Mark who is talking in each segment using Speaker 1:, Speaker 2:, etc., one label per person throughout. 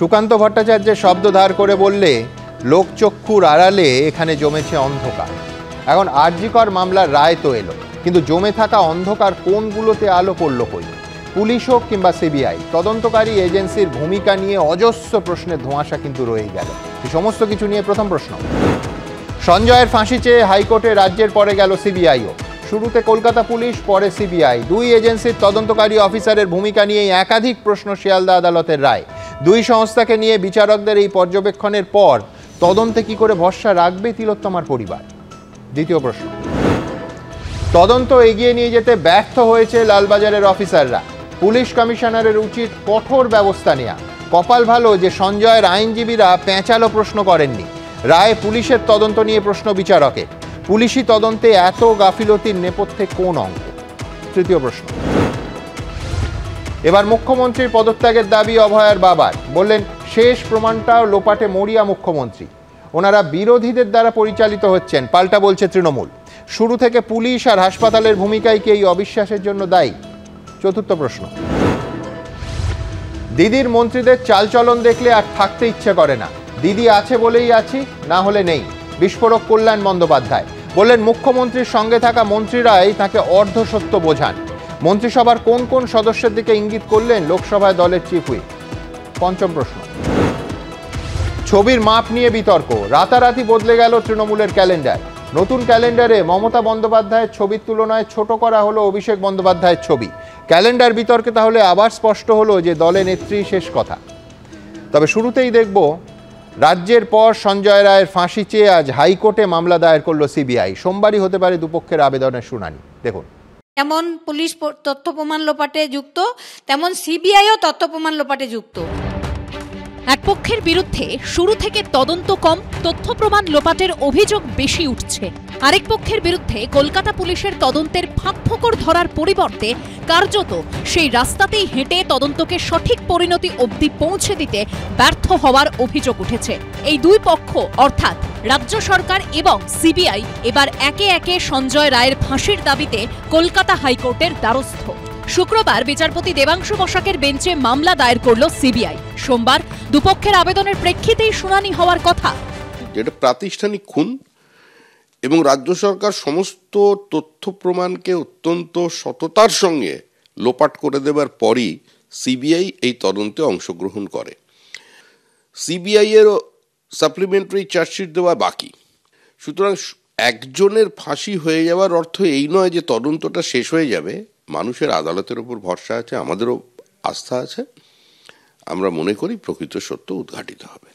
Speaker 1: সুকান্ত ভট্টাচার্যের শব্দ ধার করে বললে লোকচক্ষুর আড়ালে এখানে জমেছে অন্ধকার। এখন আর.জি. কর মামলার রায় তো এলো, কিন্তু জমে থাকা অন্ধকার কোনগুলোতে আলো পড়ল কই? পুলিশ হোক কিংবা সিবিআই, তদন্তকারী এজেন্সির ভূমিকা নিয়ে অজস্র প্রশ্নের ধোঁয়াশা কিন্তু রয়েই গেল। এই সমস্ত কিছু নিয়ে প্রথম প্রশ্ন, সঞ্জয়ের ফাঁসি চেয়ে হাইকোর্টে রাজ্যের পরে গেল সিবিআইও। শুরুতে কলকাতা পুলিশ, পরে সিবিআই, দুই এজেন্সির তদন্তকারী অফিসারের ভূমিকা নিয়েই একাধিক প্রশ্ন শিয়ালদা আদালতের রায়। দুই সংস্থাকে নিয়ে বিচারকদের এই পর্যবেক্ষণের পর তদন্তে কি করে ভরসা রাখবে তিলোত্তমার পরিবার? দ্বিতীয় প্রশ্ন, তদন্ত এগিয়ে নিয়ে যেতে ব্যর্থ হয়েছে লালবাজারের অফিসাররা। পুলিশ কমিশনারের উচিত কঠোর ব্যবস্থা নেওয়া। কপাল ভালো যে সঞ্জয়ের আইনজীবীরা পেঁচালো প্রশ্ন করেননি। রায় পুলিশের তদন্ত নিয়ে প্রশ্ন বিচারকের। পুলিশি তদন্তে এত গাফিলতির নেপথ্যে কোন অঙ্ক? তৃতীয় প্রশ্ন, এবার মুখ্যমন্ত্রীর পদত্যাগের দাবি অভয়ার বাবার। বললেন শেষ প্রমাণটাও লোপাটে মরিয়া মুখ্যমন্ত্রী। ওনারা বিরোধীদের দ্বারা পরিচালিত হচ্ছেন, পাল্টা বলছে তৃণমূল। শুরু থেকে পুলিশ আর হাসপাতালের ভূমিকাই কি এই অবিশ্বাসের জন্য দায়ী? চতুর্থ প্রশ্ন, দিদির মন্ত্রীদের চালচলন দেখলে আর থাকতে ইচ্ছে করে না। দিদি আছে বলেই আছি, না হলে নেই। বিস্ফোরক কল্যাণ বন্দ্যোপাধ্যায় বললেন মুখ্যমন্ত্রীর সঙ্গে থাকা মন্ত্রীরাই তাকে অর্ধসত্য বোঝান। মন্ত্রিসভার কোন কোন সদস্যের দিকে ইঙ্গিত করলেন লোকসভায় দলের চিফ হুইপ? পঞ্চম প্রশ্ন, ছবির মাপ নিয়ে বিতর্ক। রাতারাতি বদলে গেল তৃণমূলের ক্যালেন্ডার। নতুন ক্যালেন্ডারে মমতা বন্দ্যোপাধ্যায়ের ছবির তুলনায় ছোট করা হলো অভিষেক বন্দ্যোপাধ্যায়ের ছবি। ক্যালেন্ডার বিতর্কে তাহলে আবার স্পষ্ট হলো যে দলে নেত্রী শেষ কথা। তবে শুরুতেই দেখব, রাজ্যের পর সঞ্জয় রায়ের ফাঁসি চেয়ে আজ হাইকোর্টে মামলা দায়ের করলো সিবিআই। সোমবারই হতে পারে দুপক্ষের আবেদনের শুনানি। দেখুন,
Speaker 2: যেমন পুলিশ তথ্য প্রমাণ লোপাটে যুক্ত, তেমন সিবিআইও তথ্য প্রমাণ লোপাটে যুক্ত।
Speaker 3: এক পক্ষের বিরুদ্ধে শুরু থেকে তদন্ত কম, তথ্য প্রমাণ লোপাটের অভিযোগ বেশি উঠছে। আরেক পক্ষের বিরুদ্ধে কলকাতা পুলিশের তদন্তের ফাঁকফোকর ধরার পরিবর্তে কার্যত সেই রাস্তাতেই হেঁটে তদন্তকে সঠিক পরিণতি অবধি পৌঁছে দিতে ব্যর্থ হওয়ার অভিযোগ উঠেছে। এই দুই পক্ষ অর্থাৎ রাজ্য সরকার এবং সিবিআই এবার একে একে সঞ্জয় রায়ের ফাঁসির দাবিতে কলকাতা হাইকোর্টের দ্বারস্থ। শুক্রবার বিচারপতি দেবাংশু বসাকের বেঞ্চে মামলা দায়ের করল সিবিআই। সোমবার দুপক্ষের আবেদনের প্রেক্ষিতেই শুনানি হওয়ার কথা।
Speaker 4: যেটা প্রাতিষ্ঠানিক খুন এবং রাজ্য সরকার সমস্ত তথ্য প্রমাণকে অত্যন্ত সততার সঙ্গে লোপাট করে দেবার পরই সিবিআই এই তদন্তে অংশগ্রহণ করে। সিবিআই এর সাপ্লিমেন্টারি চার্জশিট দেওয়া বাকি। সুতরাং একজনের ফাঁসি হয়ে যাওয়ার অর্থ এই নয় যে তদন্তটা শেষ হয়ে যাবে। মানুষের আদালতের উপর ভরসা আছে, আমাদেরও আস্থা আছে। আমরা মনে করি প্রকৃত সত্য উদ্ঘাটিত হবে।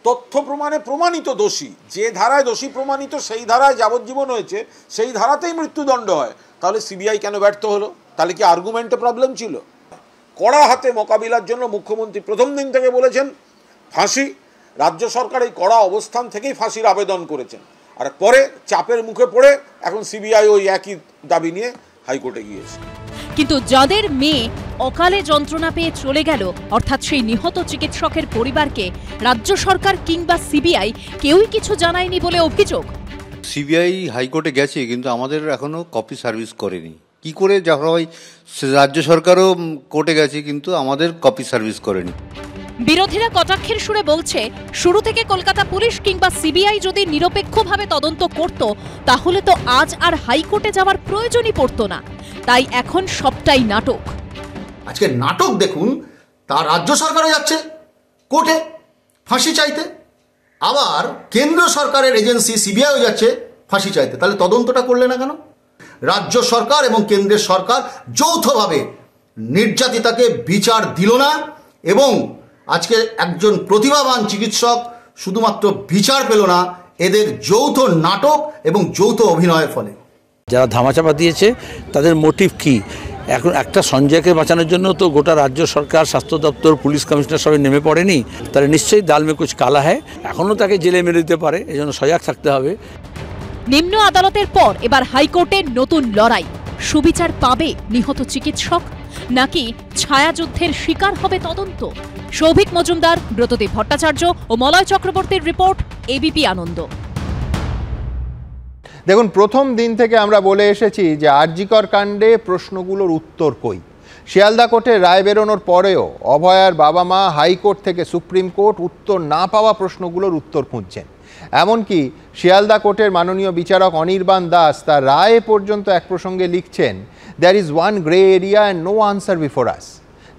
Speaker 5: তথ্য প্রমাণে প্রমাণিত দোষী, যে ধারায় দোষী প্রমাণিত সেই ধারায় যাবজ্জীবন হয়েছে, সেই ধারাতেই মৃত্যুদণ্ড হয়। তাহলে সিবিআই কেন ব্যর্থ হলো? তাহলে কি আর্গুমেন্টে প্রবলেম ছিল? কড়া হাতে মোকাবিলার জন্য মুখ্যমন্ত্রী প্রথম দিন থেকে বলেছেন ফাঁসি। রাজ্য সরকার এই কড়া অবস্থান থেকেই ফাঁসির আবেদন করেছেন, আর পরে চাপের মুখে পড়ে এখন সিবিআই ওই একই দাবি নিয়ে হাইকোর্টে গিয়েছে।
Speaker 3: কিন্তু যাদের মেয়ে অকালে যন্ত্রণা পেয়ে চলে গেল, অর্থাৎ সেই নিহত চিকিৎসকের পরিবারকে রাজ্য সরকার কিংবা সিবিআই কেউই কিছু জানায়নি বলে অভিযোগ।
Speaker 6: সিবিআই হাইকোর্টে গেছে, কিন্তু আমাদের এখনো কপি সার্ভিস করেনি। কি করে যখন রাজ্য সরকারও কোর্টে গেছে, কিন্তু আমাদের কপি সার্ভিস করেনি।
Speaker 3: বিরোধীরা কটাক্ষের সুরে বলছে, শুরু থেকে কলকাতা পুলিশ কিংবা সিবিআই যদি নিরপেক্ষভাবে তদন্ত করত, তাহলে তো আজ আর হাইকোর্টে যাওয়ার প্রয়োজনই পড়তো না। তাই এখন সবটাই নাটক।
Speaker 7: আজকে নাটক দেখুন, তার রাজ্য সরকারও যাচ্ছে কোর্টে ফাঁসি চাইতে, আবার কেন্দ্র সরকারের এজেন্সি সিবিআইও যাচ্ছে ফাঁসি চাইতে। তাহলে তদন্তটা করলে না কেন? রাজ্য সরকার এবং কেন্দ্রের সরকার যৌথভাবে নির্যাতিতাকে বিচার দিল না, এবং আজকে একজন প্রতিভাবান চিকিৎসক শুধুমাত্র বিচার পেল না, এদের যৌথ নাটক এবং যৌথ অভিনয়ের ফলে।
Speaker 8: যারা ধামাচাপা দিয়েছে তাদের মোটিভ কি? এখন একটা সঞ্জয়কে বাঁচানোর জন্য তো গোটা রাজ্য সরকার, স্বাস্থ্য দপ্তর, পুলিশ কমিশনার সবাই নেমে পড়েনি। তাহলে নিশ্চয়ই দাল মে কুছ কালা হ্যায়, এখনও তাকে জেলে মেরে দিতে পারে, এজন্য সজাগ থাকতে হবে।
Speaker 3: নিম্ন আদালতের পর এবার হাইকোর্টের নতুন লড়াই। সুবিচার পাবে নিহত চিকিৎসক, নাকি ছায়াযুদ্ধের শিকার হবে তদন্ত? সৌভিক মজুমদার, ব্রতদীপ ভট্টাচার্য ও মলয় চক্রবর্তীর রিপোর্ট, এবিপি আনন্দ।
Speaker 1: দেখুন, প্রথম দিন থেকে আমরা বলে এসেছি যে আর.জি. কর কাণ্ডে প্রশ্নগুলোর উত্তর কই। শিয়ালদা কোর্টের রায় বেরোনোর পরেও অভয়ার বাবা মা হাইকোর্ট থেকে সুপ্রিম কোর্ট উত্তর না পাওয়া প্রশ্নগুলোর উত্তর খুঁজছেন। এমনকি শিয়ালদা কোর্টের মাননীয় বিচারক অনির্বাণ দাস তার রায় পর্যন্ত এক প্রসঙ্গে লিখছেন, there is one grey area and no answer before us.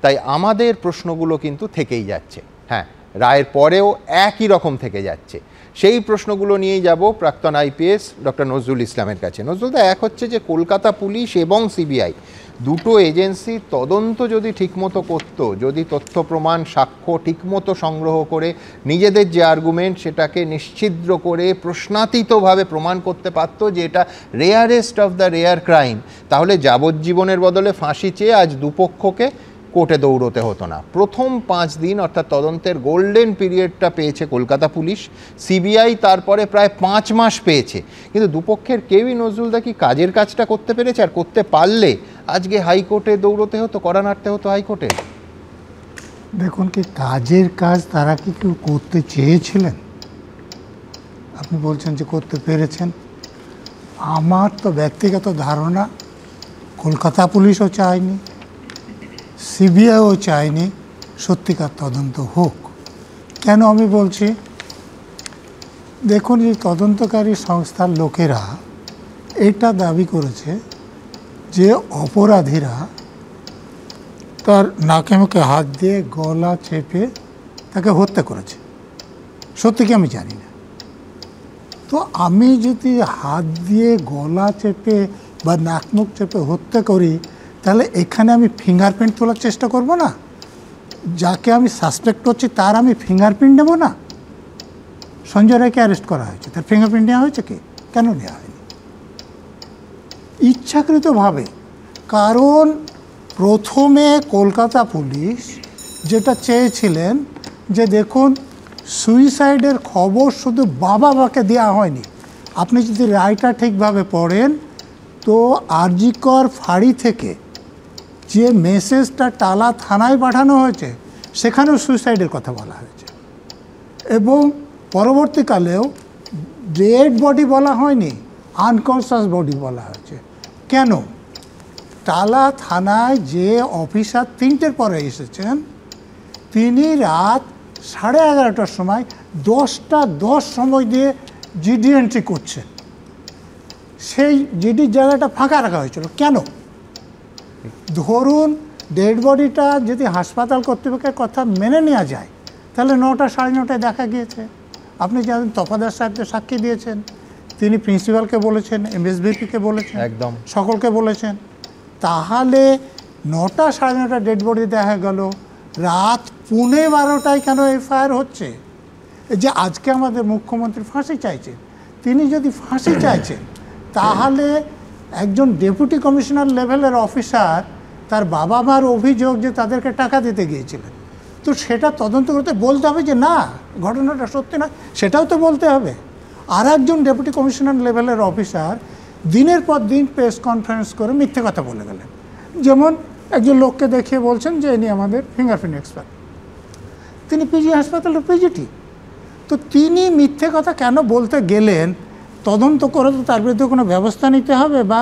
Speaker 1: তাই আমাদের প্রশ্নগুলো কিন্তু থেকেই যাচ্ছে, হ্যাঁ, রায়ের পরেও একই রকম থেকে যাচ্ছে। সেই প্রশ্নগুলো নিয়েই যাব প্রাক্তন আইপিএস ডক্টর নজরুল ইসলামের কাছে। নজরুলদা, এক হচ্ছে যে কলকাতা পুলিশ এবং সিবিআই দুটো এজেন্সি তদন্ত যদি ঠিকমতো করত, যদি তথ্য প্রমাণ সাক্ষ্য ঠিকমতো সংগ্রহ করে নিজেদের যে আর্গুমেন্ট সেটাকে নিশ্ছিদ্র করে প্রশ্নাতীতভাবে প্রমাণ করতে পারত যে এটা rarest of the rare crime, তাহলে যাবজ্জীবনের বদলে ফাঁসি চেয়ে আজ দুপক্ষকে কোর্টে দৌড়তে হতো না। প্রথম 5 দিন অর্থাৎ তদন্তের গোল্ডেন পিরিয়ডটা পেয়েছে কলকাতা পুলিশ, সিবিআই তারপরে প্রায় 5 মাস পেয়েছে। কিন্তু দুপক্ষের কেউই, নজরুলদা, কি কাজের কাজটা করতে পেরেছে? আর করতে পারলে আজকে হাইকোর্টে দৌড়তে হতো, কড়া নাড়তে হতো হাইকোর্টে।
Speaker 9: দেখুন, কি কাজের কাজ তারা কি কেউ করতে চেয়েছিলেন? আপনি বলছেন যে করতে পেরেছেন। আমার তো ব্যক্তিগত ধারণা কলকাতা পুলিশও চায়নি, সিবিআইও চায়নি সত্যিকার তদন্ত হোক। কেন আমি বলছি, দেখুন, এই তদন্তকারী সংস্থার লোকেরা এটা দাবি করেছে যে অপরাধীরা তার নাকে মুখে হাত দিয়ে গলা চেপে তাকে হত্যা করেছে। সত্যি কি আমি জানি না। তো আমি যদি হাত দিয়ে গলা চেপে বা নাক মুখ চেপে হত্যা করি, তাহলে এখানে আমি ফিঙ্গারপ্রিন্ট তোলার চেষ্টা করব না? যাকে আমি সাসপেক্ট করছি তার আমি ফিঙ্গারপ্রিন্ট নেব না? সঞ্জয় রায়কে অ্যারেস্ট করা হয়েছে, তার ফিঙ্গারপ্রিন্ট নেওয়া হয়েছে কি? কেন নেওয়া হয়নি? ইচ্ছাকৃতভাবে। কারণ প্রথমে কলকাতা পুলিশ যেটা চেয়েছিলেন যে দেখুন, সুইসাইডের খবর শুধু বাবা মাকে দেওয়া হয়নি। আপনি যদি রায়টা ঠিকভাবে পড়েন তো আরজিকর ফাঁড়ি থেকে যে মেসেজটা টালা থানায় পাঠানো হয়েছে সেখানেও সুইসাইডের কথা বলা হয়েছে, এবং পরবর্তীকালেও ডেড বডি বলা হয়নি, আনকনসিয়াস বডি বলা হয়েছে। কেন? টালা থানায় যে অফিসার 3টের পরে এসেছেন তিনি রাত 11:30টার সময় 10:10 সময় দিয়ে জিডি এন্ট্রি করছেন। সেই জিডির জায়গাটা ফাঁকা রাখা হয়েছিল কেন? ধরুন ডেড বডিটা যদি হাসপাতাল কর্তৃপক্ষের কথা মেনে নেওয়া যায় তাহলে 9টা 9:30টায় দেখা গিয়েছে। আপনি জানেন তফাদার সাহেব তো সাক্ষী দিয়েছেন, তিনি প্রিন্সিপালকে বলেছেন, এমএসবিপিকে বলেছেন, একদম সকলকে বলেছেন। তাহলে 9টা 9:30টায় ডেড বডি দেখা গেল, রাত 11:15টায় কেন এফআইআর হচ্ছে? যে আজকে আমাদের মুখ্যমন্ত্রী ফাঁসি চাইছেন, তিনি যদি ফাঁসি চাইছেন তাহলে একজন ডেপুটি কমিশনার লেভেলের অফিসার তার বাবা মার অভিযোগ যে তাদেরকে টাকা দিতে গিয়েছিলেন, তো সেটা তদন্ত করতে বলতে হবে যে না ঘটনাটা সত্যি নয়, সেটাও তো বলতে হবে। আর একজন ডেপুটি কমিশনার লেভেলের অফিসার দিনের পর দিন প্রেস কনফারেন্স করে মিথ্যে কথা বলে গেলেন। যেমন একজন লোককে দেখিয়ে বলছেন যে ইনি আমাদের ফিঙ্গারপ্রিন্ট এক্সপার্ট, তিনি পিজি হাসপাতালের পিজিটি। তো তিনি মিথ্যে কথা কেন বলতে গেলেন? তদন্ত করে তো তার বিরুদ্ধে কোনো ব্যবস্থা নিতে হবে, বা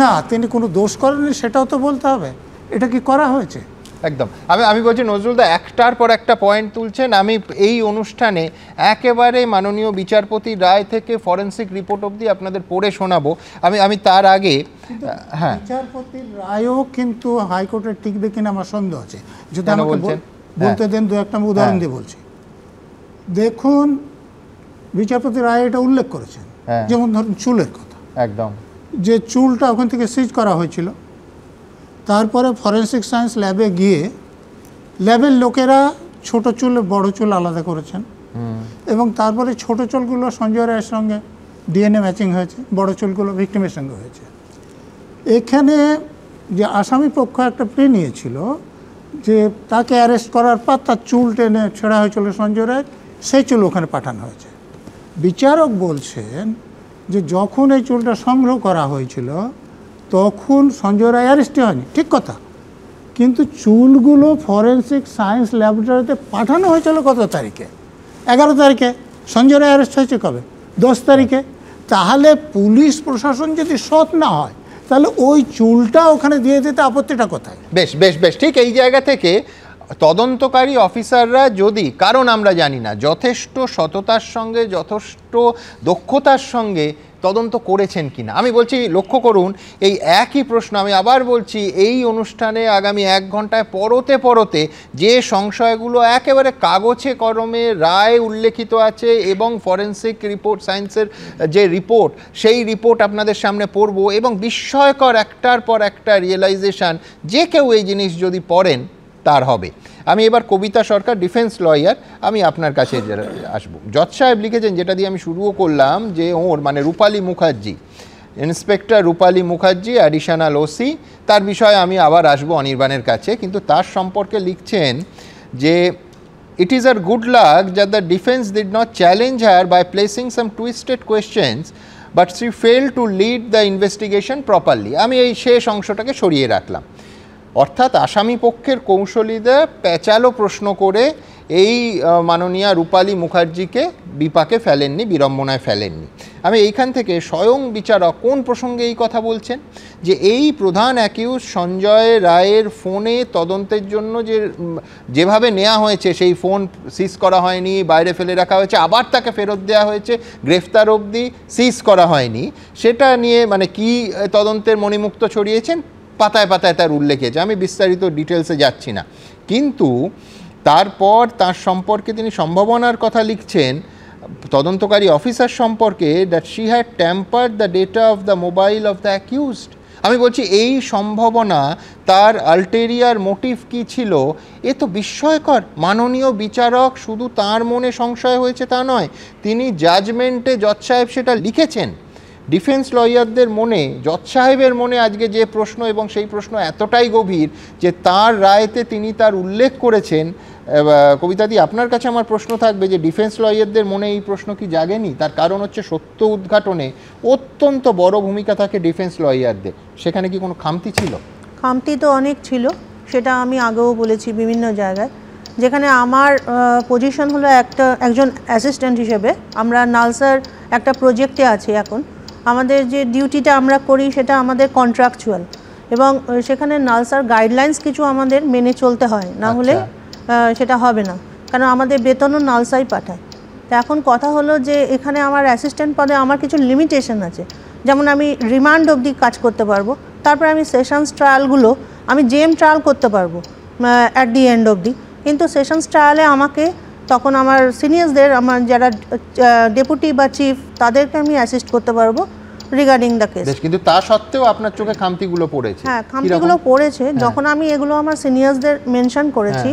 Speaker 9: না তিনি কোনো দোষ করেননি সেটাও তো বলতে হবে। এটা কি করা হয়েছে?
Speaker 1: একদম। আমি বলছি নজরুলদা একটার পর একটা পয়েন্ট তুলছেন। আমি এই অনুষ্ঠানে একেবারে মাননীয় বিচারপতির রায় থেকে ফরেন্সিক রিপোর্ট অবধি আপনাদের পড়ে শোনাবো। আমি তার আগে, হ্যাঁ,
Speaker 9: বিচারপতির রায়ও কিন্তু হাইকোর্টের টিকবে কিনা আমার সন্দেহ আছে। যদি আমাকে বলতে দেন, দু একটা উদাহরণ দিয়ে বলছি। দেখুন, বিচারপতির রায় এটা উল্লেখ করেছেন, যেমন ধরুন চুলের কথা, একদম যে চুলটা ওখান থেকে সিজ করা হয়েছিল, তারপরে ফরেন্সিক সায়েন্স ল্যাবে গিয়ে ল্যাবের লোকেরা ছোট চুল বড় চুল আলাদা করেছেন, এবং তারপরে ছোট চুলগুলো সঞ্জয় রায়ের সঙ্গে ডিএনএ ম্যাচিং হয়েছে, বড় চুলগুলো ভিক্টিমের সঙ্গে হয়েছে। এখানে যে আসামি পক্ষ একটা প্লে নিয়েছিল যে তাকে অ্যারেস্ট করার পর তার চুল টেনে ছেঁড়া হয়েছিল সঞ্জয় রায়, সেই চুল ওখানে পাঠানো হয়েছে। বিচারক বলছেন যে যখন এই চুলটা সংগ্রহ করা হয়েছিল তখন সঞ্জয় রায় অ্যারেস্টই হয়নি, ঠিক কথা, কিন্তু চুলগুলো ফরেন্সিক সায়েন্স ল্যাবরেটরিতে পাঠানো হয়েছিল কত তারিখে? 11 তারিখে। সঞ্জয় রায় অ্যারেস্ট হয়েছে কবে? 10 তারিখে। তাহলে পুলিশ প্রশাসন যদি সৎ না হয় তাহলে ওই চুলটা ওখানে দিয়ে দিতে আপত্তিটা কোথায়?
Speaker 1: বেশ বেশ বেশ ঠিক এই জায়গা থেকে তদন্তকারী অফিসাররা যদি, কারণ আমরা জানি না যথেষ্ট সততার সঙ্গে যথেষ্ট দক্ষতার সঙ্গে তদন্ত করেছেন কিনা। আমি বলছি লক্ষ্য করুন, এই একই প্রশ্ন আমি আবার বলছি, এই অনুষ্ঠানে আগামী 1 ঘন্টায় পরতে পরতে যে সংশয়গুলো একেবারে কাগজে কলমে রায় উল্লেখিত আছে এবং ফরেন্সিক রিপোর্ট, সায়েন্সের যে রিপোর্ট, সেই রিপোর্ট আপনাদের সামনে পড়ব এবং বিস্ময়কর একটার পর একটা রিয়েলাইজেশন যে কেউ এই জিনিস যদি পড়েন তার হবে। আমি এবার কবিতা সরকার, ডিফেন্স লয়ার, আমি আপনার কাছে আসবো। জজ সাহেব লিখেছেন, যেটা দিয়ে আমি শুরুও করলাম, যে ওর মানে রূপালী মুখার্জি, ইন্সপেক্টর রূপালী মুখার্জি, অ্যাডিশনাল ওসি, তার বিষয়ে আমি আবার আসবো অনির্বাণের কাছে, কিন্তু তার সম্পর্কে লিখছেন যে it is our good luck that the defense did not challenge her by placing some twisted questions but she failed to lead the investigation properly। আমি এই শেষ অংশটাকে সরিয়ে রাখলাম। অর্থাৎ আসামি পক্ষের কৌশলীরা পেঁচালো প্রশ্ন করে এই মাননীয়া রূপালী মুখার্জিকে বিপাকে ফেলেননি, বিড়ম্বনায় ফেলেননি। আমি এইখান থেকে স্বয়ং বিচারক কোন প্রসঙ্গে এই কথা বলছেন, যে এই প্রধান অ্যাকিউজ সঞ্জয় রায়ের ফোনে তদন্তের জন্য যেভাবে নেওয়া হয়েছে, সেই ফোন সিজ করা হয়নি, বাইরে ফেলে রাখা হয়েছে, আবার তাকে ফেরত দেওয়া হয়েছে, গ্রেফতার অবধি সিজ করা হয়নি, সেটা নিয়ে মানে কি তদন্তের মণিমুক্ত ছড়িয়েছেন, পাতায় পাতায় তার উল্লেখ আছে। আমি বিস্তারিত ডিটেলসে যাচ্ছি না, কিন্তু তারপর তার সম্পর্কে তিনি সম্ভাবনার কথা লিখছেন তদন্তকারী অফিসার সম্পর্কে, that she had tempered the data of the mobile off the accused. আমি বলছি এই সম্ভাবনা, তার আলটেরিয়ার মোটিভ কী ছিল, এ তো বিস্ময়কর। মাননীয় বিচারক শুধু তার মনে সংশয় হয়েছে তা নয়, তিনি জাজমেন্টে জজ সাহেব সেটা লিখেছেন। ডিফেন্স লয়ারদের মনে, জজ সাহেবের মনে আজকে যে প্রশ্ন, এবং সেই প্রশ্ন এতটাই গভীর যে তার রায়তে তিনি তার উল্লেখ করেছেন। কবিতাদি, আপনার কাছে আমার প্রশ্ন থাকবে যে ডিফেন্স লয়ারদের মনে এই প্রশ্ন কি জাগেনি? তার কারণ হচ্ছে সত্য উদ্ঘাটনে অত্যন্ত বড় ভূমিকা থাকে ডিফেন্স লয়ারদের। সেখানে কি কোনো খামতি ছিল?
Speaker 10: খামতি তো অনেক ছিল, সেটা আমি আগেও বলেছি বিভিন্ন জায়গায়। যেখানে আমার পজিশন হলো একজন অ্যাসিস্ট্যান্ট হিসেবে, আমরা নালসার একটা প্রজেক্টে আছি এখন। আমাদের যে ডিউটিটা আমরা করি সেটা আমাদের কন্ট্রাকচুয়াল, এবং সেখানে নালসার গাইডলাইন্স কিছু আমাদের মেনে চলতে হয়, না হলে সেটা হবে না, কারণ আমাদের বেতনও নালসাই পাঠায়। তো এখন কথা হলো যে এখানে আমার অ্যাসিস্ট্যান্ট পদে আমার কিছু লিমিটেশন আছে, যেমন আমি রিমান্ড অবধি কাজ করতে পারবো, তারপরে আমি সেশনস ট্রায়ালগুলো আমি জেম ট্রায়াল করতে পারবো অ্যাট দি এন্ড অবধি, কিন্তু সেশনস ট্রায়ালে আমাকে তখন আমার সিনিয়রসদের, আমার যারা ডেপুটি বা চিফ, তাদেরকে আমি অ্যাসিস্ট করতে পারবো রিগার্ডিং দ্য কেস।
Speaker 1: কিন্তু তা সত্ত্বেও আপনার চোখে খামতিগুলো পড়েছে?
Speaker 10: হ্যাঁ, খামতিগুলো পড়েছে। যখন আমি এগুলো আমার সিনিয়রসদের মেনশন করেছি,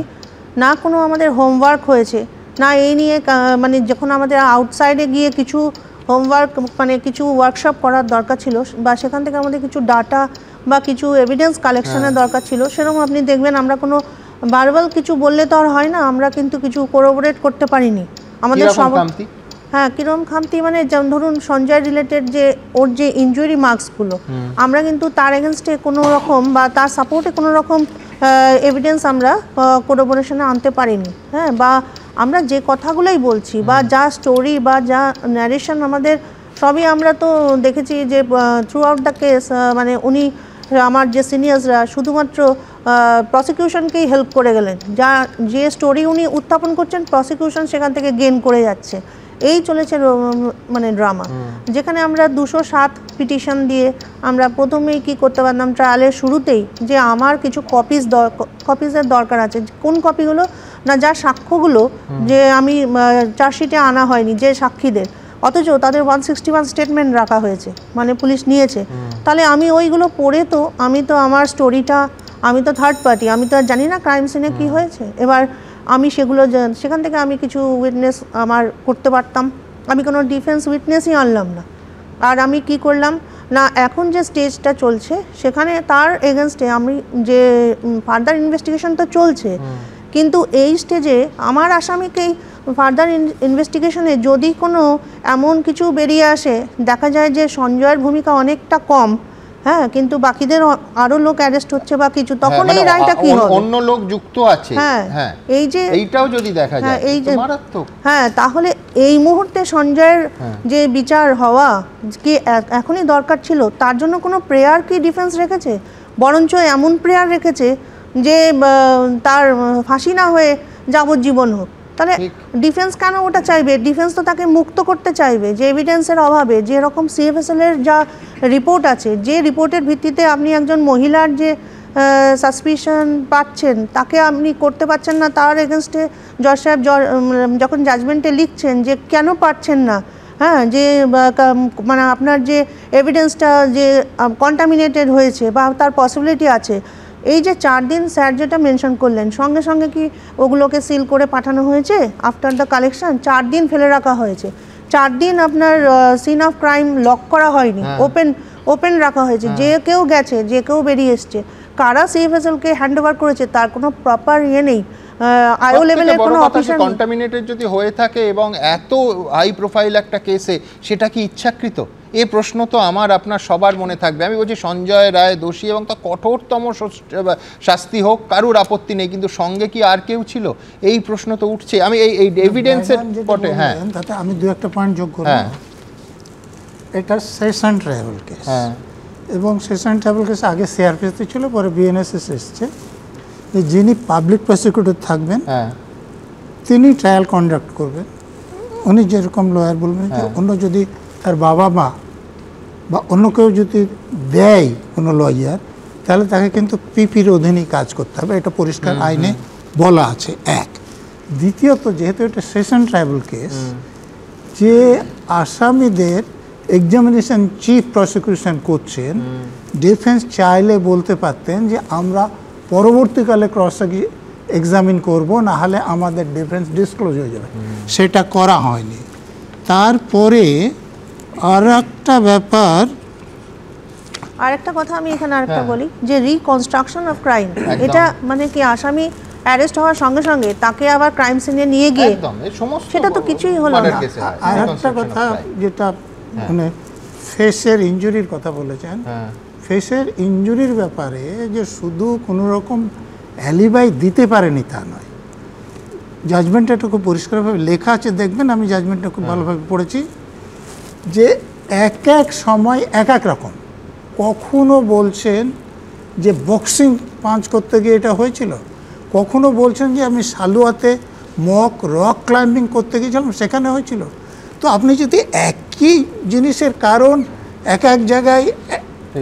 Speaker 10: না কোনো আমাদের হোমওয়ার্ক হয়েছে, না এই নিয়ে মানে যখন আমাদের আউটসাইডে গিয়ে কিছু হোমওয়ার্ক মানে কিছু ওয়ার্কশপ করার দরকার ছিল, বা সেখান থেকে আমাদের কিছু ডাটা বা কিছু এভিডেন্স কালেকশনের দরকার ছিল, সেরকম আপনি দেখবেন আমরা কোনো বারবার কিছু বললে তো আর হয় না, আমরা কিন্তু কিছু কোরোবোরেট করতে পারিনি আমাদের সব। হ্যাঁ, কিরকম খামতি মানে যেমন ধরুন সঞ্জয় রিলেটেড যে ওর যে ইনজুরি মার্কসগুলো, আমরা কিন্তু তার এগেনস্টে কোনো রকম বা তার সাপোর্টে কোনো রকম এভিডেন্স আমরা কোরোবোরেশনে আনতে পারিনি। হ্যাঁ, বা আমরা যে কথাগুলোই বলছি বা যা স্টোরি বা যা ন্যারেশন আমাদের সবই আমরা তো দেখেছি যে থ্রু আউট দ্য কেস মানে উনি আমার যে সিনিয়র্সরা শুধুমাত্র প্রসিকিউশনকেই হেল্প করে গেলেন, যে স্টোরি উনি উত্থাপন করছেন প্রসিকিউশন সেখান থেকে গেইন করে যাচ্ছে। এই চলেছে মানে ড্রামা, যেখানে আমরা 207 পিটিশন দিয়ে আমরা প্রথমেই কি করতে পারতাম ট্রায়ালের শুরুতেই, যে আমার কিছু কপিজের দরকার আছে। কোন কপিগুলো না, যা সাক্ষ্যগুলো যে আমি চার্জশিটে আনা হয়নি যে সাক্ষীদের, অথচ তাদের 161 স্টেটমেন্ট রাখা হয়েছে, মানে পুলিশ নিয়েছে। তাহলে আমি ওইগুলো পড়ে তো আমি তো আমার স্টোরিটা, আমি তো থার্ড পার্টি, আমি তো আর জানি না ক্রাইম সিনে কী হয়েছে। এবার আমি সেগুলো সেখান থেকে আমি কিছু উইটনেস আমার করতে পারতাম, আমি কোনো ডিফেন্স উইটনেসই আনলাম না। আর আমি কি করলাম না, এখন যে স্টেজটা চলছে সেখানে তার এগেনস্টে আমি যে ফার্দার ইনভেস্টিগেশন তো চলছে, কিন্তু এই স্টেজে আমার আসামিকেই ফার্দার ইনভেস্টিগেশনে যদি কোনো এমন কিছু বেরিয়ে আসে, দেখা যায় যে সঞ্জয়ের ভূমিকা অনেকটা কম, হ্যাঁ, কিন্তু বাকিদের আরো লোক অ্যারেস্ট হচ্ছে বা কিছু, তখন এই রায়টা কি হবে?
Speaker 1: অন্য লোক যুক্ত আছে,
Speaker 10: হ্যাঁ, এই যে
Speaker 1: এইটাও যদি দেখা যায় এই যে মারাত্মক।
Speaker 10: হ্যাঁ, তাহলে এই মুহূর্তে সঞ্জয়ের যে বিচার হওয়া কি এখনই দরকার ছিল, তার জন্য কোনো প্রেয়ার কি ডিফেন্স রেখেছে? বরঞ্চ এমন প্রেয়ার রেখেছে যে তার ফাঁসি না হয়ে যাবজ্জীবন হোক। তাহলে ডিফেন্স কেন ওটা চাইবে? ডিফেন্স তো তাকে মুক্ত করতে চাইবে, যে এভিডেন্সের অভাবে, যেরকম CFSL এর যা রিপোর্ট আছে, যে রিপোর্টের ভিত্তিতে আপনি একজন মহিলার যে সাসপিশন পাচ্ছেন তাকে আপনি করতে পারছেন না, তার এগেনস্টে জজ সাহেব যখন জাজমেন্টে লিখছেন যে কেন পারছেন না, হ্যাঁ, যে মানে আপনার যে এভিডেন্সটা যে কন্টামিনেটেড হয়েছে বা তার পসিবিলিটি আছে, এই যে 4 দিন স্যার যেটা মেনশন করলেন, সঙ্গে সঙ্গে কি ওগুলোকে সিল করে পাঠানো হয়েছে? আফটার দ্য কালেকশন 4 দিন ফেলে রাখা হয়েছে, 4 দিন আপনার সিন অফ ক্রাইম লক করা হয়নি, ওপেন রাখা হয়েছে, যে কেউ গেছে, যে কেউ বেরিয়ে এসছে, কারা CFSL কে হ্যান্ড ওভার করেছে তার কোনো প্রপার নেই, আইও লেভেলের কোনো অফিসার
Speaker 1: কন্টামিনেটেড যদি হয়ে থাকে এবং এত হাই প্রোফাইল একটা কেসে, সেটা কি ইচ্ছাকৃত? এই প্রশ্ন তো আমার আপনার সবার মনে থাকবে। আমি বলছি সঞ্জয় রায় দোষী এবং তার কঠোরতম শাস্তি হোক, কারুর আপত্তি নেই, কিন্তু সঙ্গে কি আর কেউ ছিল? এই প্রশ্ন তো উঠছে। আমি এই এভিডেন্সের পটে
Speaker 9: তাতে আমি 2-1টা পয়েন্ট যোগ করব। এটা সেশন ট্রাইব্যুনাল কেস, এবং সেশন ট্রাইব্যুনাল কেস আগে CRPC ছিল, পরে BNSS এসছে। যিনি পাবলিক প্রসিকিউটর থাকবেন তিনি ট্রায়াল কন্ডাক্ট করবেন। উনি যেরকম লয়ার বলবেন, অন্য যদি তার বাবা মা বা অন্য কেউ যদি দেয় কোনো লয়ার, তাহলে তাকে কিন্তু পিপির অধীনেই কাজ করতে হবে, এটা পরিষ্কার আইনে বলা আছে। এক, দ্বিতীয়ত, যেহেতু এটা সেশন ট্রাইব্যুনাল কেস, যে আসামিদের এক্সামিনেশন চিফ প্রসিকিউশন করছেন, ডিফেন্স চাইলে বলতে পারতেন যে আমরা পরবর্তীকালে ক্রস এক্সামিন করব, না হলে আমাদের ডিফেন্স ডিসক্লোজ হয়ে যাবে, সেটা করা হয়নি। তারপরে আর একটা ব্যাপার,
Speaker 10: আরেকটা কথা আমি এখানে আরেকটা বলি, যে রিকনস্ট্রাকশন অফ ক্রাইম, এটা মানে কি আসামি অ্যারেস্ট হওয়ার সঙ্গে সঙ্গে তাকে আবার ক্রাইম সিনে নিয়ে গিয়ে, সেটা তো কিছুই হলো না।
Speaker 9: আর একটা কথা যেটা মানে ফেসের ইনজুরির কথা বলেছেন, ফেসের ইনজুরির ব্যাপারে যে শুধু কোনো রকম অ্যালিবাই দিতে পারেনি তা নয়, জাজমেন্টটা একটু খুব পরিষ্কারভাবে লেখা আছে, দেখবেন, আমি জাজমেন্টটা খুব ভালোভাবে পড়েছি, যে এক এক সময় এক এক রকম। কখনো বলছেন যে বক্সিং পাঞ্চ করতে গিয়ে এটা হয়েছিল, কখনো বলছেন যে আমি সালুয়াতে রক ক্লাইম্বিং করতে গিয়েছিলাম, সেখানে হয়েছিল। তো আপনি যদি একই জিনিসের কারণ এক এক জায়গায়